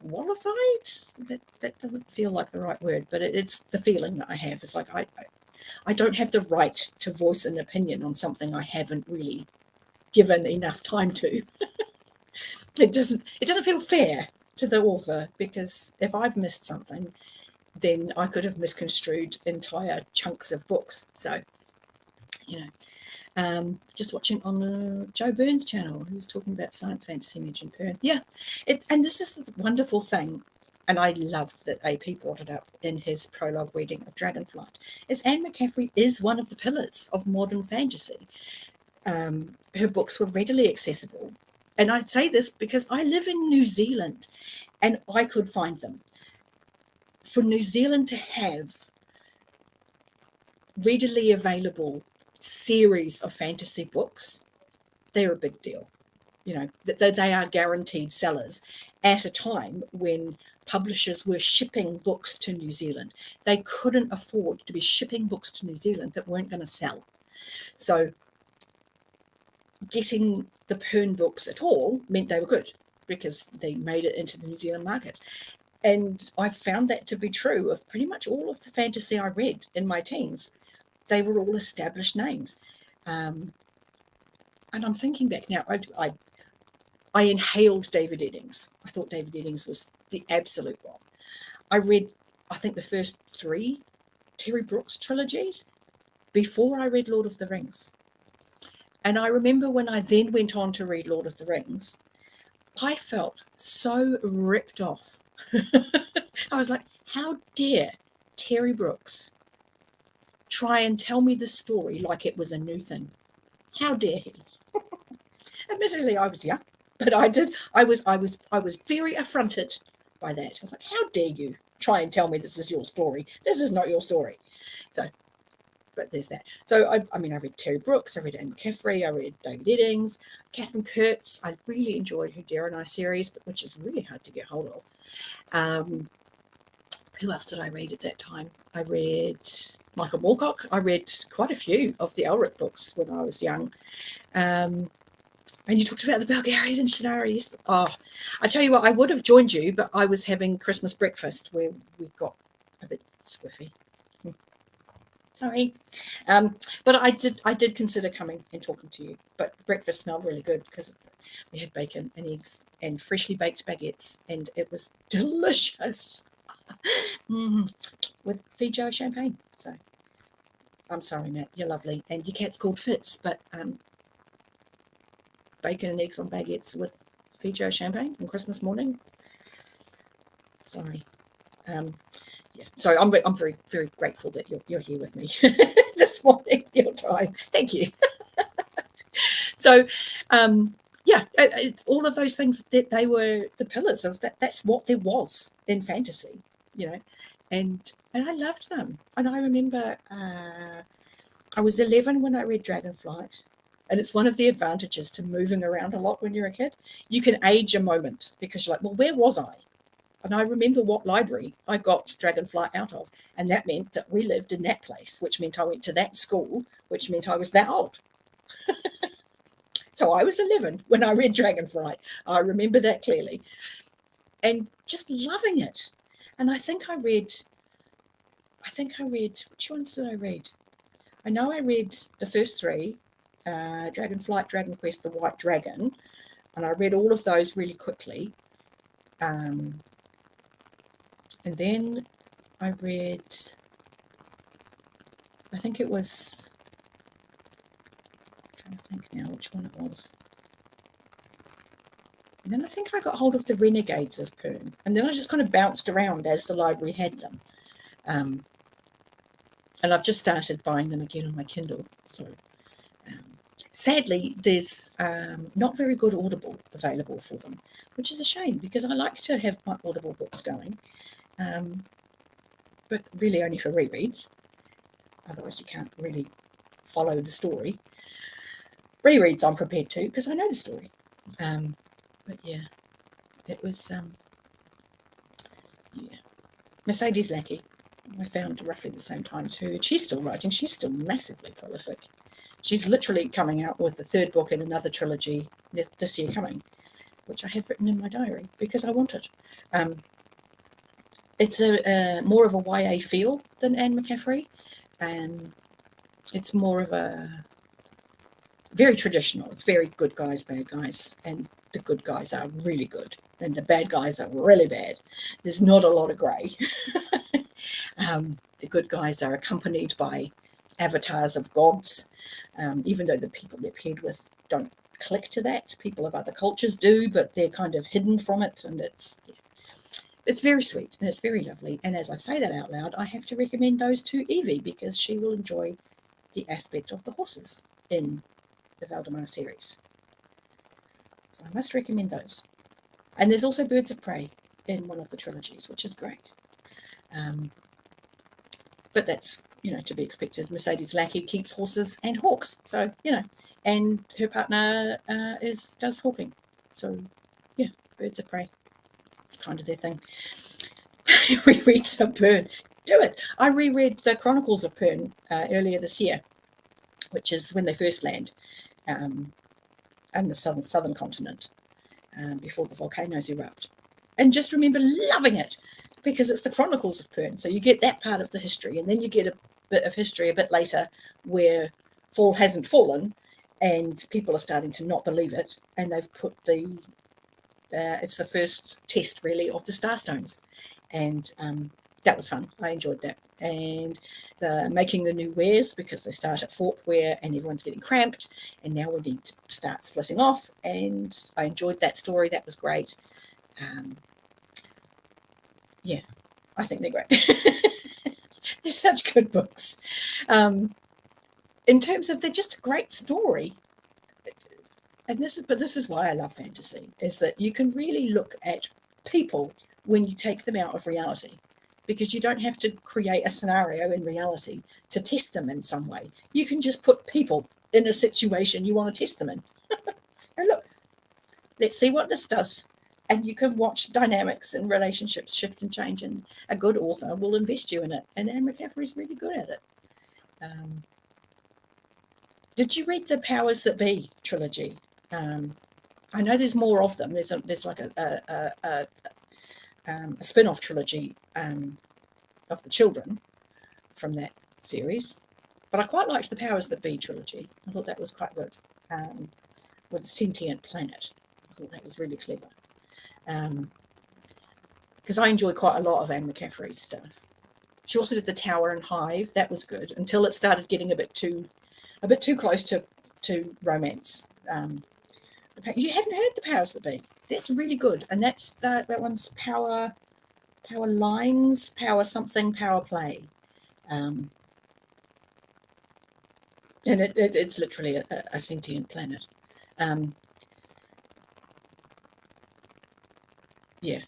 qualified. That doesn't feel like the right word, but it's the feeling that I have. It's like I don't have the right to voice an opinion on something I haven't really given enough time to. It doesn't feel fair to the author, because if I've missed something, then I could have misconstrued entire chunks of books. So, just watching on Joe Burns' channel, who's talking about science fantasy, mentioned Pern. Yeah, and this is the wonderful thing, and I loved that AP brought it up in his prologue reading of Dragonflight, is Anne McCaffrey is one of the pillars of modern fantasy. Her books were readily accessible. And I say this because I live in New Zealand and I could find them. For New Zealand to have readily available series of fantasy books, they're a big deal. You know, they are guaranteed sellers at a time when publishers were shipping books to New Zealand. They couldn't afford to be shipping books to New Zealand that weren't going to sell. So getting the Pern books at all meant they were good because they made it into the New Zealand market. And I found that to be true of pretty much all of the fantasy I read in my teens. They were all established names. And I'm thinking back now, I inhaled David Eddings. I thought David Eddings was the absolute one. I read, I think, the first 3 Terry Brooks trilogies before I read Lord of the Rings. And I remember when I then went on to read Lord of the Rings, I felt so ripped off. I was like, how dare Terry Brooks try and tell me the story like it was a new thing? How dare he? Admittedly, I was young, but I was very affronted by that. I was like, how dare you try and tell me this is your story? This is not your story. So, but there's that. So I mean, I read Terry Brooks, I read Anne McCaffrey, I read David Eddings, Catherine Kurtz. I really enjoyed her Dare and I series, which is really hard to get hold of. Who else did I read at that time? I read Michael Moorcock. I read quite a few of the Elric books when I was young. And you talked about the Belgarian and Shannara. Oh, I tell you what, I would have joined you, but I was having Christmas breakfast where we got a bit squiffy. Sorry. But I did consider coming and talking to you. But breakfast smelled really good because we had bacon and eggs and freshly baked baguettes, and it was delicious. With Feijoa champagne. So I'm sorry, Nat, you're lovely, and your cat's called Fitz, but bacon and eggs on baguettes with Feijoa champagne on Christmas morning. Sorry. Yeah. So I'm very, very grateful that you're here with me this morning. Your time. Thank you. So, yeah, all of those things that they were the pillars of that. That's what there was in fantasy, you know, and I loved them. And I remember I was 11 when I read Dragonflight, and it's one of the advantages to moving around a lot when you're a kid. You can age a moment because you're like, well, where was I? And I remember what library I got Dragonflight out of, and that meant that we lived in that place, which meant I went to that school, which meant I was that old. So I was 11 when I read Dragonflight. I remember that clearly. And just loving it. And I think I read, which ones did I read? I know I read the first 3, Dragonflight, Dragon Quest, The White Dragon, and I read all of those really quickly. And then I read, I think it was, I'm trying to think now which one it was. And then I think I got hold of the Renegades of Pern, and then I just kind of bounced around as the library had them. And I've just started buying them again on my Kindle. So sadly, there's not very good Audible available for them, which is a shame because I like to have my Audible books going, but really only for rereads. Otherwise, you can't really follow the story. Rereads I'm prepared to because I know the story. But yeah, it was, yeah. Mercedes Lackey, I found roughly the same time too. She's still writing. She's still massively prolific. She's literally coming out with the 3rd book in another trilogy this year coming, which I have written in my diary because I want it. It's a more of a YA feel than Anne McCaffrey. It's more of a very traditional. It's very good guys, bad guys, and the good guys are really good, and the bad guys are really bad. There's not a lot of grey. The good guys are accompanied by avatars of gods, even though the people they're paired with don't click to that. People of other cultures do, but they're kind of hidden from it, and it's very sweet and it's very lovely. And as I say that out loud, I have to recommend those to Evie because she will enjoy the aspect of the horses in the Valdemar series. So I must recommend those. And there's also Birds of Prey in one of the trilogies, which is great. But that's to be expected. Mercedes Lackey keeps horses and hawks. So, and her partner does hawking. So, yeah, birds of prey. It's kind of their thing. Reread some Pern. Do it. I reread the Chronicles of Pern earlier this year, which is when they first land in the southern continent before the volcanoes erupt. And just remember loving it because it's the Chronicles of Pern. So you get that part of the history, and then you get a bit of history a bit later where fall hasn't fallen and people are starting to not believe it, and they've put it's the first test really of the Starstones, and that was fun. I enjoyed that. And making the new wares, because they start at Fort Ware and everyone's getting cramped, and now we need to start splitting off, and I enjoyed that story. That was great. Yeah, I think they're great. They're such good books. In terms of, they're just a great story. And this is why I love fantasy, is that you can really look at people when you take them out of reality, because you don't have to create a scenario in reality to test them in some way. You can just put people in a situation you want to test them in. And look, let's see what this does. And you can watch dynamics and relationships shift and change, and a good author will invest you in it. And Anne McCaffrey's really good at it. Did you read the Powers That Be trilogy? I know there's more of them. There's like a spin-off trilogy of the children from that series. But I quite liked the Powers That Be trilogy. I thought that was quite good. With a sentient planet. I thought that was really clever. Because I enjoy quite a lot of Anne McCaffrey's stuff. She also did the Tower and Hive. That was good until it started getting a bit too close to romance. You haven't heard the Powers That Be. That's really good, and that one's power lines, power something, power play, and it's literally a sentient planet. Yeah,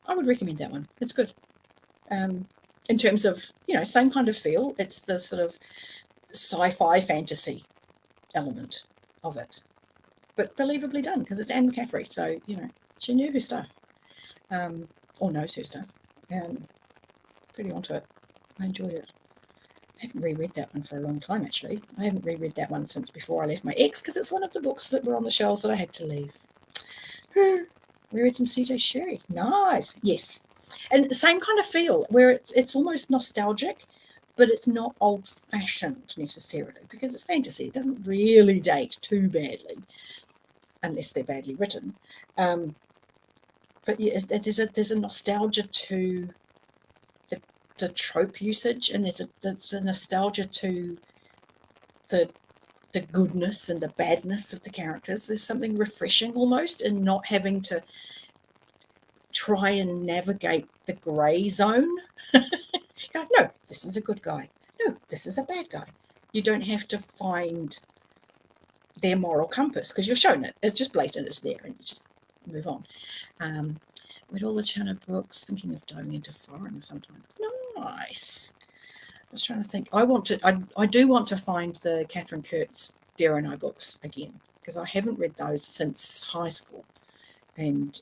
I would recommend that one. It's good. In terms of, same kind of feel. It's the sort of sci-fi fantasy element of it, but believably done, because it's Anne McCaffrey, so she knew her stuff, or knows her stuff. Pretty onto it. I enjoyed it. I haven't reread that one for a long time, actually. I haven't reread that one since before I left my ex, because it's one of the books that were on the shelves that I had to leave. Reread some C.J. Sherry. Nice. Yes. And the same kind of feel, where it's almost nostalgic, but it's not old-fashioned necessarily, because it's fantasy. It doesn't really date too badly, unless they're badly written. But yeah, there's a nostalgia to the trope usage, and there's a nostalgia to the goodness and the badness of the characters. There's something refreshing almost in not having to try and navigate the grey zone. Go, no, this is a good guy. No, this is a bad guy. You don't have to find their moral compass, because you're shown it. It's just blatant. It's there, and you just move on. Read all the China books, thinking of diving into foreign sometime. Nice. I was trying to think. I do want to find the Catherine Kurtz Dare and I books again, because I haven't read those since high school, and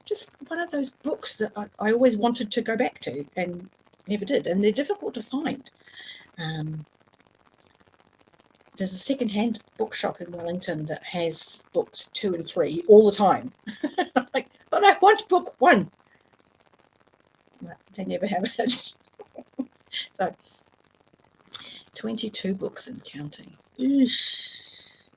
just one of those books that I always wanted to go back to and never did, and they're difficult to find. There's a second-hand bookshop in Wellington that has books 2 and 3 all the time. Like, but I want book 1. No, they never have it. So, 22 books and counting. Eesh.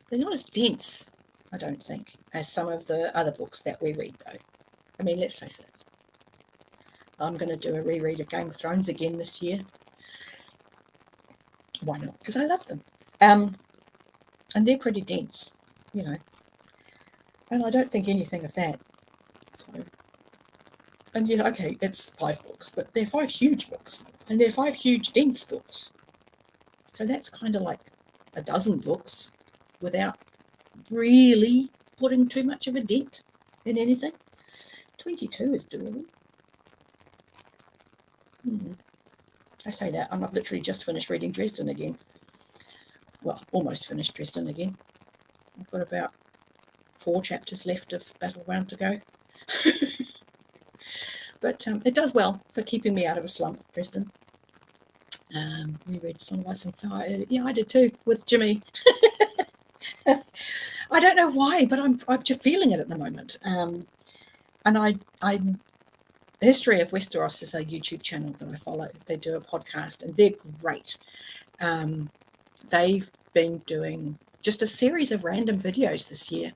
They're not as dense, I don't think, as some of the other books that we read, though. I mean, let's face it. I'm going to do a reread of Game of Thrones again this year. Why not? Because I love them. And they're pretty dense, And I don't think anything of that. So, and yeah, okay, it's 5 books, but they're 5 huge books. And they're 5 huge, dense books. So that's kind of like a dozen books without really putting too much of a dent in anything. 22 is doable. I say that, and I've literally just finished reading Dresden again. Well, almost finished Dresden again. I've got about 4 chapters left of Battleground to go. But it does well for keeping me out of a slump, Dresden. We read Song of Ice and Fire. Yeah, I did too, with Jimmy. I don't know why, but I'm just feeling it at the moment. And I History of Westeros is a YouTube channel that I follow. They do a podcast, and they're great. They've been doing just a series of random videos this year,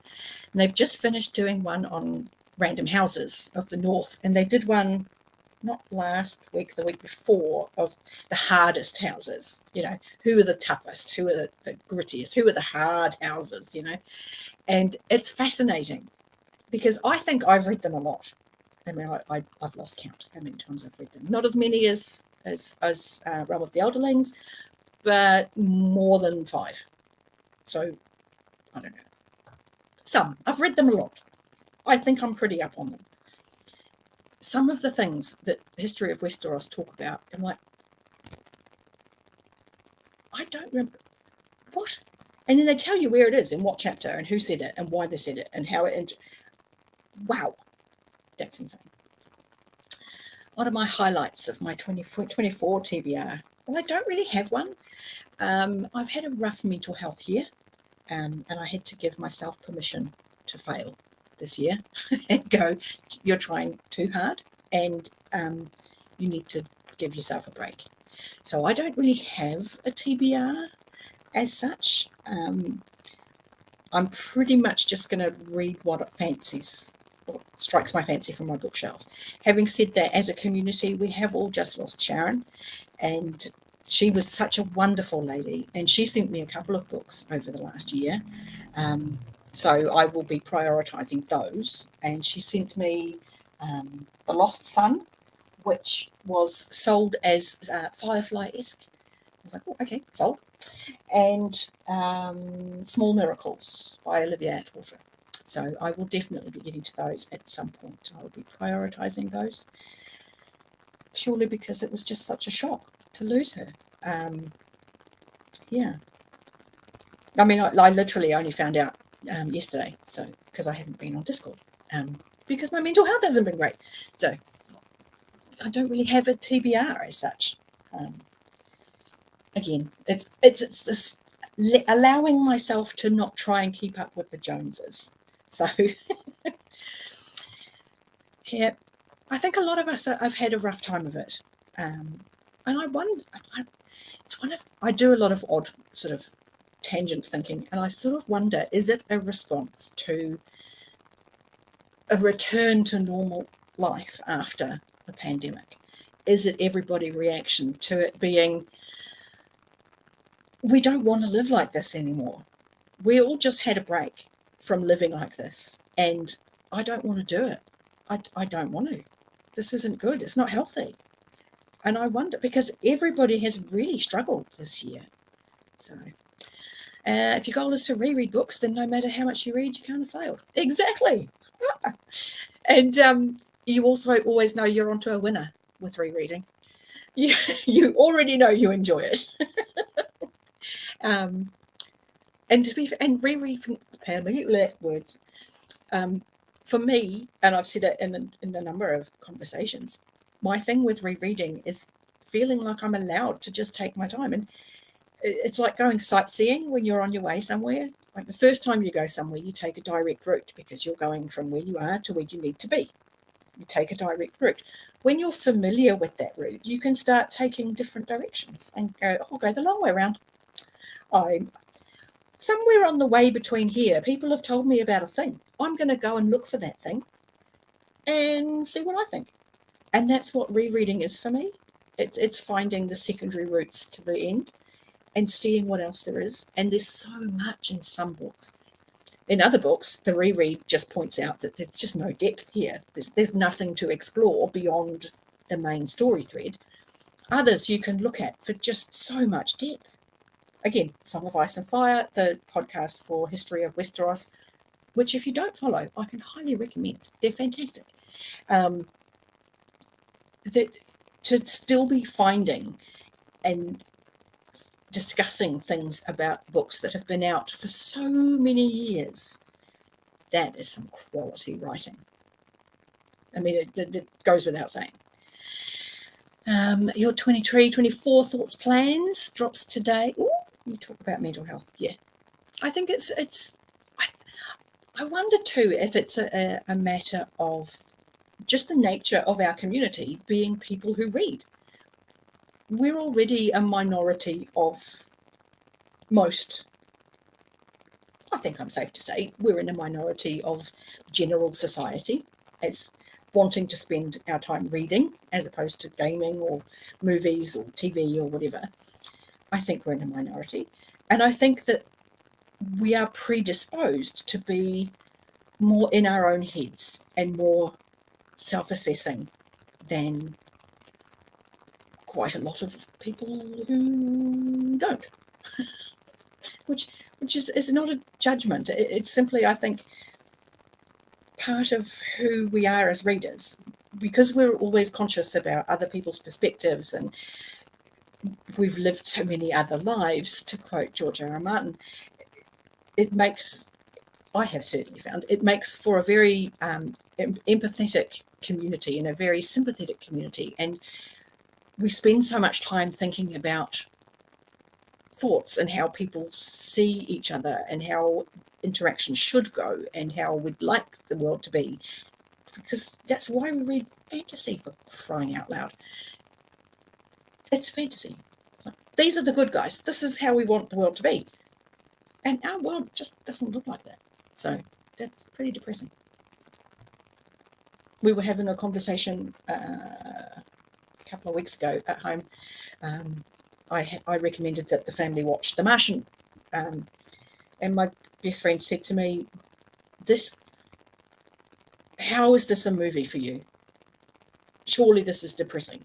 and they've just finished doing one on random houses of the north, and they did one not last week, the week before, of the hardest houses. Who are the toughest, who are the grittiest, who are the hard houses, and it's fascinating because I think I've read them a lot. I mean, I've lost count how many times I've read them. Not as many as Realm of the Elderlings, but more than 5. So I don't know. Some. I've read them a lot. I think I'm pretty up on them. Some of the things that History of Westeros talk about, I'm like, I don't remember. What? And then they tell you where it is and what chapter and who said it and why they said it and how it. Wow, that's insane. What are my highlights of my 24 TBR? Well, I don't really have one. I've had a rough mental health year, and I had to give myself permission to fail this year and go, you're trying too hard, and you need to give yourself a break. So I don't really have a TBR as such. I'm pretty much just going to read what strikes my fancy from my bookshelves. Having said that, as a community, we have all just lost Sharon, and she was such a wonderful lady, and she sent me a couple of books over the last year. So I will be prioritising those. And she sent me The Lost Sun, which was sold as Firefly-esque. I was like, oh, okay, sold. And Small Miracles by Olivia Atwater. So I will definitely be getting to those at some point. I will be prioritising those, purely because it was just such a shock to lose her. Yeah. I mean, I literally only found out yesterday, so because I haven't been on Discord, because my mental health hasn't been great. So I don't really have a TBR as such. Again, it's this allowing myself to not try and keep up with the Joneses. So yeah, I think a lot of us have had a rough time of it, and I wonder. I do a lot of odd sort of tangent thinking, and I sort of wonder, is it a response to a return to normal life after the pandemic? Is it everybody's reaction to it being, we don't want to live like this anymore? We all just had a break from living like this, and I don't want to do it. I don't want to. This isn't good. It's not healthy. And I wonder, because everybody has really struggled this year. So if your goal is to reread books, then no matter how much you read, you can't have failed. Exactly. And you also always know you're onto a winner with rereading. You already know you enjoy it. And reread words. For me, and I've said it in a number of conversations, my thing with rereading is feeling like I'm allowed to just take my time. And it's like going sightseeing when you're on your way somewhere. Like the first time you go somewhere, you take a direct route because you're going from where you are to where you need to be. You take a direct route. When you're familiar with that route, you can start taking different directions and go, I'll go the long way around. I'm somewhere on the way between here. People have told me about a thing. I'm going to go and look for that thing and see what I think. And that's what rereading is for me. It's finding the secondary routes to the end and seeing what else there is. And there's so much in some books. In other books, the reread just points out that there's just no depth here. There's nothing to explore beyond the main story thread. Others you can look at for just so much depth. Again, Song of Ice and Fire, the podcast for History of Westeros, which if you don't follow, I can highly recommend. They're fantastic. to still be finding and discussing things about books that have been out for so many years, that is some quality writing. I mean, it goes without saying. Your 23, 24 thoughts, plans drops today. Ooh, you talk about mental health. Yeah. I think I wonder too if it's a matter of just the nature of our community being people who read. We're already a minority of most. I think I'm safe to say we're in a minority of general society as wanting to spend our time reading as opposed to gaming or movies or TV or whatever. I think we're in a minority. And I think that we are predisposed to be more in our own heads and more self-assessing than quite a lot of people who don't. which is not a judgment. It's simply, I think, part of who we are as readers, because we're always conscious about other people's perspectives and we've lived so many other lives, to quote George R. R. Martin. It makes, I have certainly found, it makes for a very empathetic community and a very sympathetic community. And we spend so much time thinking about thoughts and how people see each other and how interaction should go and how we'd like the world to be, because that's why we read fantasy, for crying out loud. It's fantasy. It's like, these are the good guys, this is how we want the world to be, and our world just doesn't look like that. So that's pretty depressing. We were having a conversation a couple of weeks ago at home. I recommended that the family watch The Martian, and my best friend said to me, how is this a movie for you? Surely this is depressing.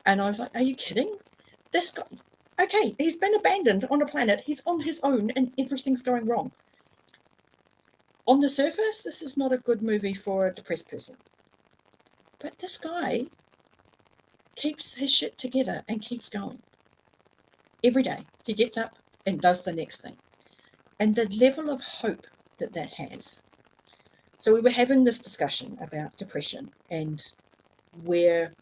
And I was like, are you kidding? This guy, okay, he's been abandoned on a planet, he's on his own and everything's going wrong. On the surface, this is not a good movie for a depressed person. But this guy keeps his shit together and keeps going. Every day he gets up and does the next thing. And the level of hope that has. So we were having this discussion about depression and where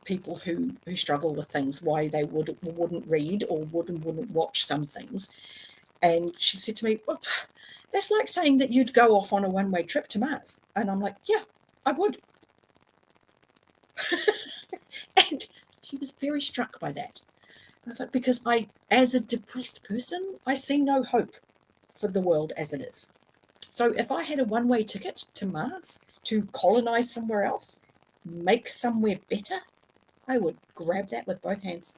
people who struggle with things, why they wouldn't read or wouldn't watch some things. And she said to me, well, that's like saying that you'd go off on a one-way trip to Mars. And I'm like, yeah, I would. And she was very struck by that. I was like, because as a depressed person, I see no hope for the world as it is. So if I had a one-way ticket to Mars to colonize somewhere else, make somewhere better, I would grab that with both hands.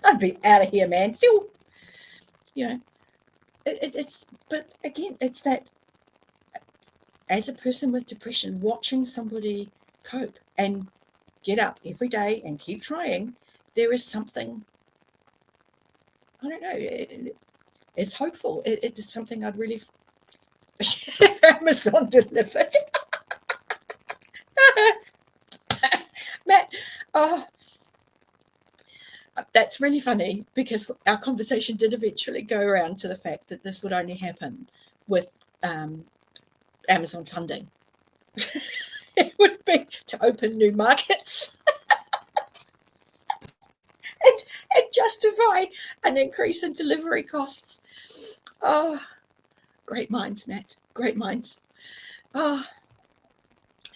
I'd be out of here, man. You know, but again, it's that as a person with depression, watching somebody cope and get up every day and keep trying, there is something, I don't know, it's hopeful. It is something I'd really, if Amazon delivered. Matt, that's really funny, because our conversation did eventually go around to the fact that this would only happen with Amazon funding. It would be to open new markets and justify an increase in delivery costs. Oh, great minds, Matt. Great minds. Oh,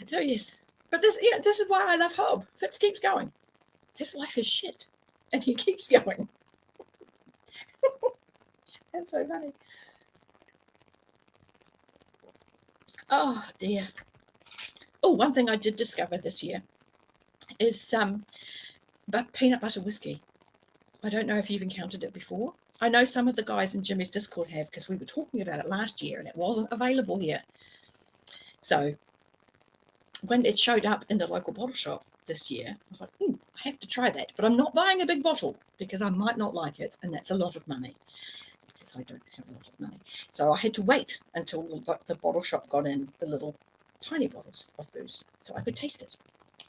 so yes. But this is why I love Hob. Fitz keeps going. His life is shit, and he keeps going. That's so funny. Oh dear. Oh, one thing I did discover this year is peanut butter whiskey. I don't know if you've encountered it before. I know some of the guys in Jimmy's Discord have, because we were talking about it last year and it wasn't available here. So when it showed up in the local bottle shop this year, I was like, I have to try that. But I'm not buying a big bottle because I might not like it, and that's a lot of money, because I don't have a lot of money. So I had to wait until the bottle shop got in the little tiny bottles of booze so I could taste it.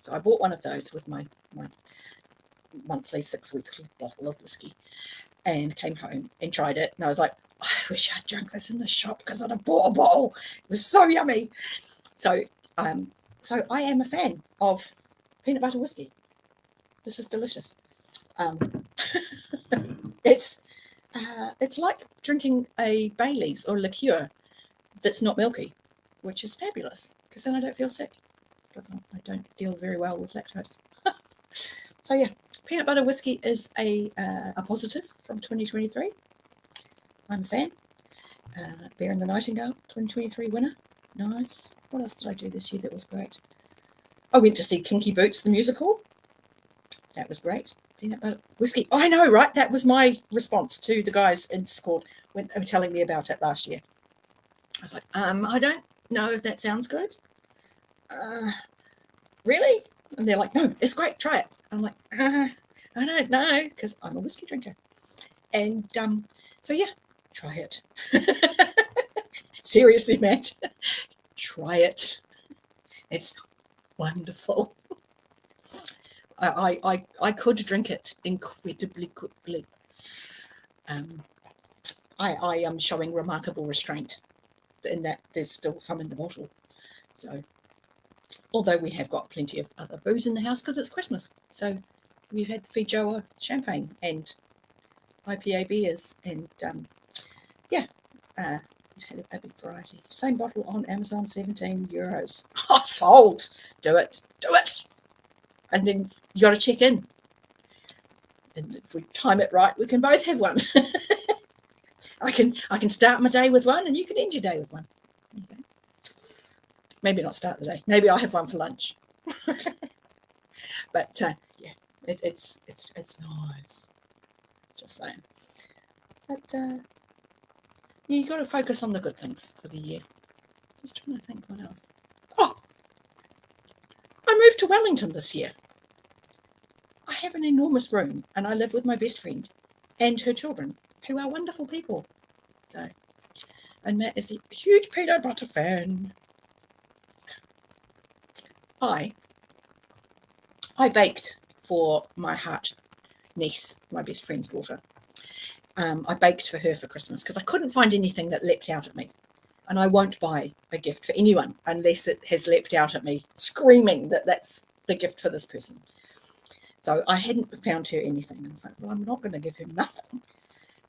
So I bought one of those with my monthly 6-week bottle of whiskey, and came home and tried it. And I was like, I wish I'd drunk this in the shop because I'd have bought a bottle. It was so yummy. So I am a fan of peanut butter whiskey. This is delicious. It's like drinking a Baileys or liqueur that's not milky, which is fabulous because then I don't feel sick because I don't deal very well with lactose. So yeah, peanut butter whiskey is a positive from 2023. I'm a fan. Bear and the Nightingale, 2023 winner. Nice. What else did I do this year that was great? I went to see Kinky Boots, the musical. That was great. Peanut butter whiskey. I know, right? That was my response to the guys in Discord when they were telling me about it last year. I was like, I don't know if that sounds good. Really? And they're like, no, it's great. Try it. I'm like, I don't know, because I'm a whiskey drinker. And so yeah, try it. Seriously, Matt, try it. It's wonderful. I could drink it incredibly quickly. I am showing remarkable restraint in that there's still some in the bottle. So, although we have got plenty of other booze in the house because it's Christmas. So we've had Feijoa champagne and IPA beers and we've had a big variety. Same bottle on Amazon, €17. Oh, sold. Do it. And then you got to check in. And if we time it right, we can both have one. I can start my day with one, and you can end your day with one. Okay. Maybe not start the day. Maybe I'll have one for lunch. But yeah, it's nice. Just saying. But you got to focus on the good things for the year. Just trying to think what else. Oh, I moved to Wellington this year. I have an enormous room, and I live with my best friend and her children, who are wonderful people. So, and Matt is a huge peanut butter fan. I baked for my heart niece, my best friend's daughter. I baked for her for Christmas because I couldn't find anything that leapt out at me. And I won't buy a gift for anyone unless it has leapt out at me, screaming that that's the gift for this person. So I hadn't found her anything. I was like, well, I'm not going to give her nothing.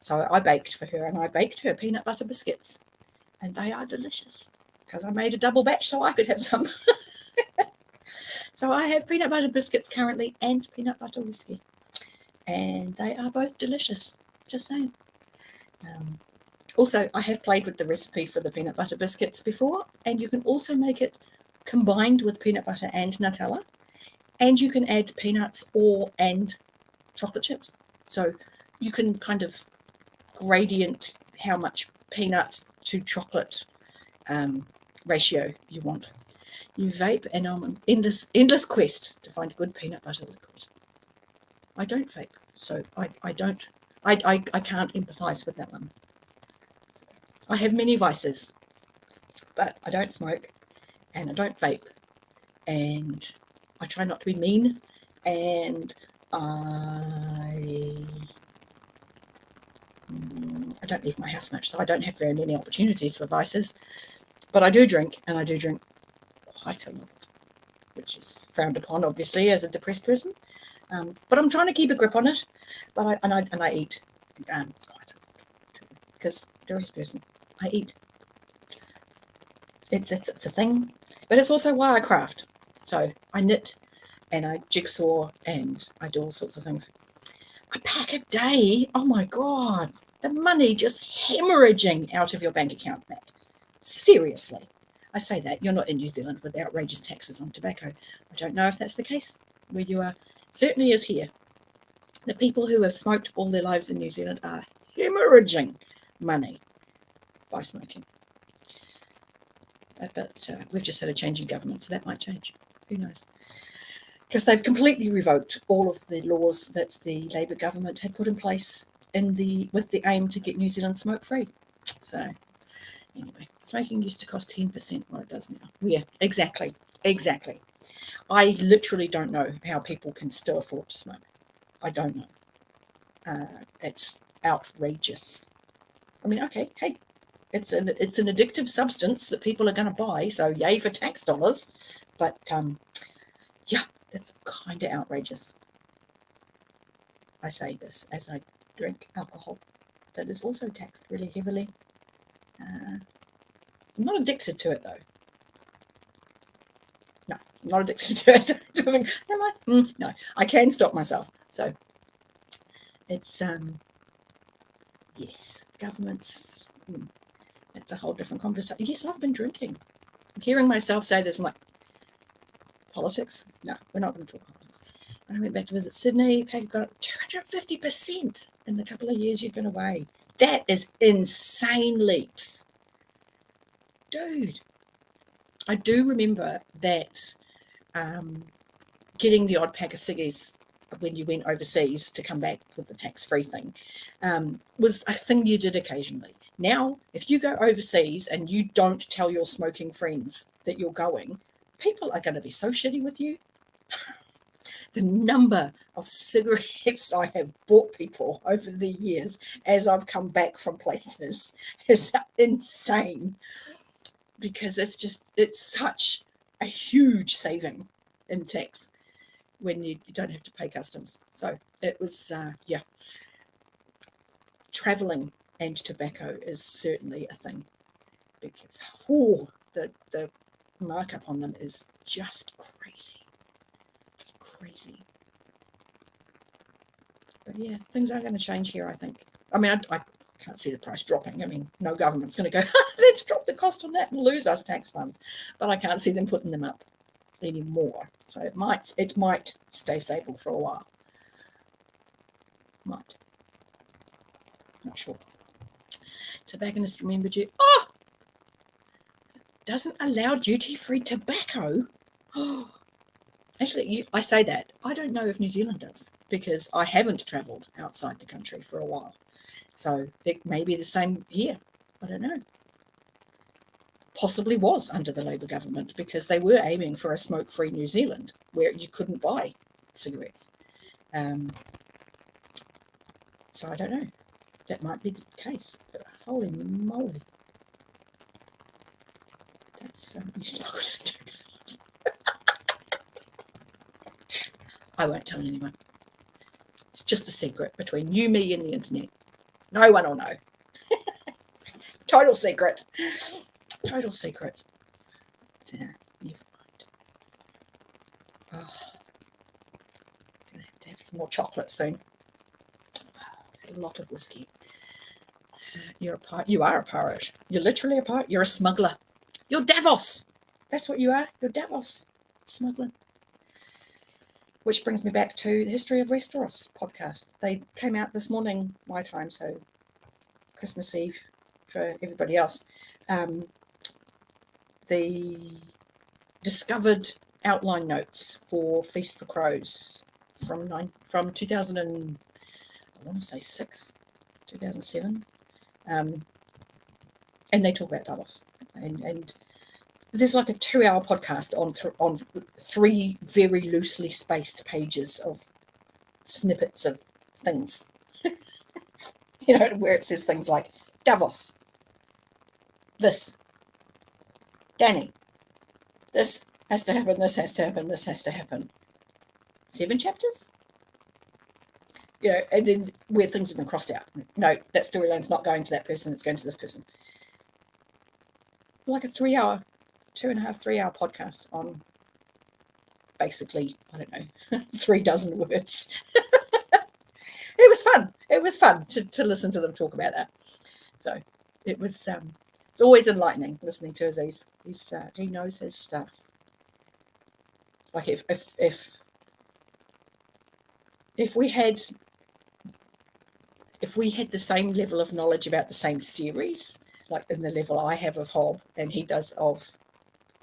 So I baked for her, and I baked her peanut butter biscuits. And they are delicious because I made a double batch so I could have some. So I have peanut butter biscuits currently and peanut butter whiskey. And they are both delicious. Just saying. Also, I have played with the recipe for the peanut butter biscuits before, and you can also make it combined with peanut butter and Nutella, and you can add peanuts and chocolate chips. So you can kind of gradient how much peanut to chocolate ratio you want. You vape, and I'm on endless quest to find good peanut butter liquid. I don't vape, so I can't empathise with that one. I have many vices, but I don't smoke, and I don't vape, and I try not to be mean, and I don't leave my house much, so I don't have very many opportunities for vices. But I do drink, and I do drink quite a lot, which is frowned upon, obviously, as a depressed person. But I'm trying to keep a grip on it. But I eat quite a lot too, because depressed person, I eat. It's a thing, but it's also why I craft. So I knit, and I jigsaw, and I do all sorts of things. A pack a day. Oh my God, the money just hemorrhaging out of your bank account, Matt. Seriously. I say that, you're not in New Zealand with outrageous taxes on tobacco. I don't know if that's the case where you are. Certainly is here. The people who have smoked all their lives in New Zealand are hemorrhaging money by smoking. But we've just had a change in government, so that might change. Who knows? Because they've completely revoked all of the laws that the Labour government had put in place with the aim to get New Zealand smoke-free. So anyway, smoking used to cost 10% what it does now. Yeah, exactly. Exactly. I literally don't know how people can still afford to smoke. I don't know. It's outrageous. I mean, okay, hey, it's an addictive substance that people are going to buy, so yay for tax dollars. But yeah, that's kind of outrageous. I say this as I drink alcohol that is also taxed really heavily. I'm not addicted to it though. No, I'm not addicted to it. Am I? No, I can stop myself. So it's yes, governments. That's a whole different conversation. Yes, I've been drinking. I'm hearing myself say this. I'm like, politics? No, we're not going to talk politics. When I went back to visit Sydney, Peg got up 250% in the couple of years you've been away. That is insane leaps. Dude, I do remember that getting the odd pack of ciggies when you went overseas to come back with the tax-free thing was a thing you did occasionally. Now, if you go overseas and you don't tell your smoking friends that you're going, people are going to be so shitty with you. The number of cigarettes I have bought people over the years as I've come back from places is insane, because it's such a huge saving in tax when you don't have to pay customs. So it was, yeah, traveling and tobacco is certainly a thing, because the markup on them is just crazy. Just crazy. But yeah, things are going to change here, I think. I mean, I can't see the price dropping. I mean, no government's going to go, let's drop the cost on that and lose us tax funds. But I can't see them putting them up anymore. So it might stay stable for a while. Might. Not sure. Tobacconist remembered you. Oh! Doesn't allow duty-free tobacco. Oh. Actually, I say that. I don't know if New Zealand does, because I haven't travelled outside the country for a while. So it may be the same here. I don't know. Possibly was under the Labour government, because they were aiming for a smoke-free New Zealand where you couldn't buy cigarettes. So I don't know. That might be the case. But holy moly. That's, you smoked it. I won't tell anyone. It's just a secret between you, me, and the internet. No one will know. Total secret. Total secret. Never mind. Oh, gonna have to have some more chocolate soon. A lot of whiskey. You're a pirate. You are a pirate. You're literally a pirate. You're a smuggler. You're Davos. That's what you are. You're Davos. Smuggling. Which brings me back to the History of Westeros podcast. They came out this morning, my time, so Christmas Eve for everybody else. The discovered outline notes for Feast for Crows from 2000 and I want to say 2007, and they talk about Davos, and there's like a 2-hour podcast on 3 very loosely spaced pages of snippets of things, where it says things like Davos, this, Danny, this has to happen, this has to happen, this has to happen. 7 chapters? And then where things have been crossed out. No, that storyline's not going to that person, it's going to this person. Like a 3-hour, 3-hour podcast on basically, I don't know, 3 dozen words. It was fun. It was fun to listen to them talk about that. So it was, it's always enlightening listening to Aziz. He knows his stuff. Like if we had the same level of knowledge about the same series, like in the level I have of Hob and he does of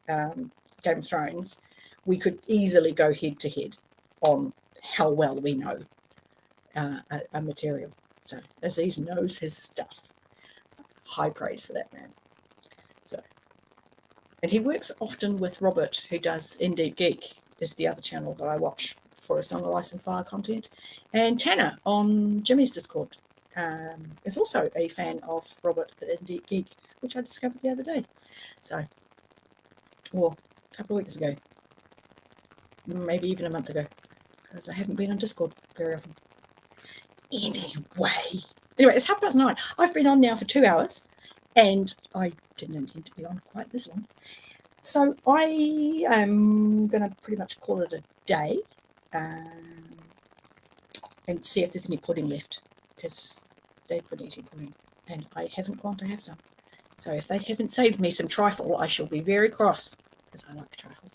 Game of Thrones, we could easily go head to head on how well we know a material. So Aziz knows his stuff. High praise for that man. So And he works often with Robert, who does In Deep Geek, is the other channel that I watch for a Song of Ice and Fire content. And Tanner on Jimmy's Discord is also a fan of Robert at In Deep Geek, which I discovered the other day. So, or a couple of weeks ago, maybe even a month ago, because I haven't been on Discord very often. Anyway, it's 9:30. I've been on now for 2 hours, and I didn't intend to be on quite this long. So I am going to pretty much call it a day and see if there's any pudding left, because they've been eating pudding and I haven't gone to have some. So if they haven't saved me some trifle, I shall be very cross, because I like trifle.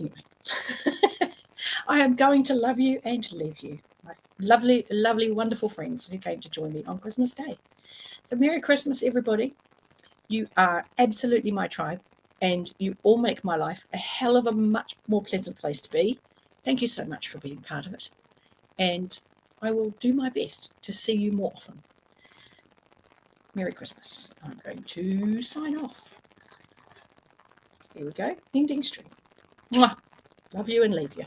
Anyway, I am going to love you and leave you, my lovely, lovely, wonderful friends who came to join me on Christmas Day. So Merry Christmas, everybody. You are absolutely my tribe, and you all make my life a hell of a much more pleasant place to be. Thank you so much for being part of it. And I will do my best to see you more often. Merry Christmas. I'm going to sign off. Here we go. Ending stream. Mwah. Love you and leave you.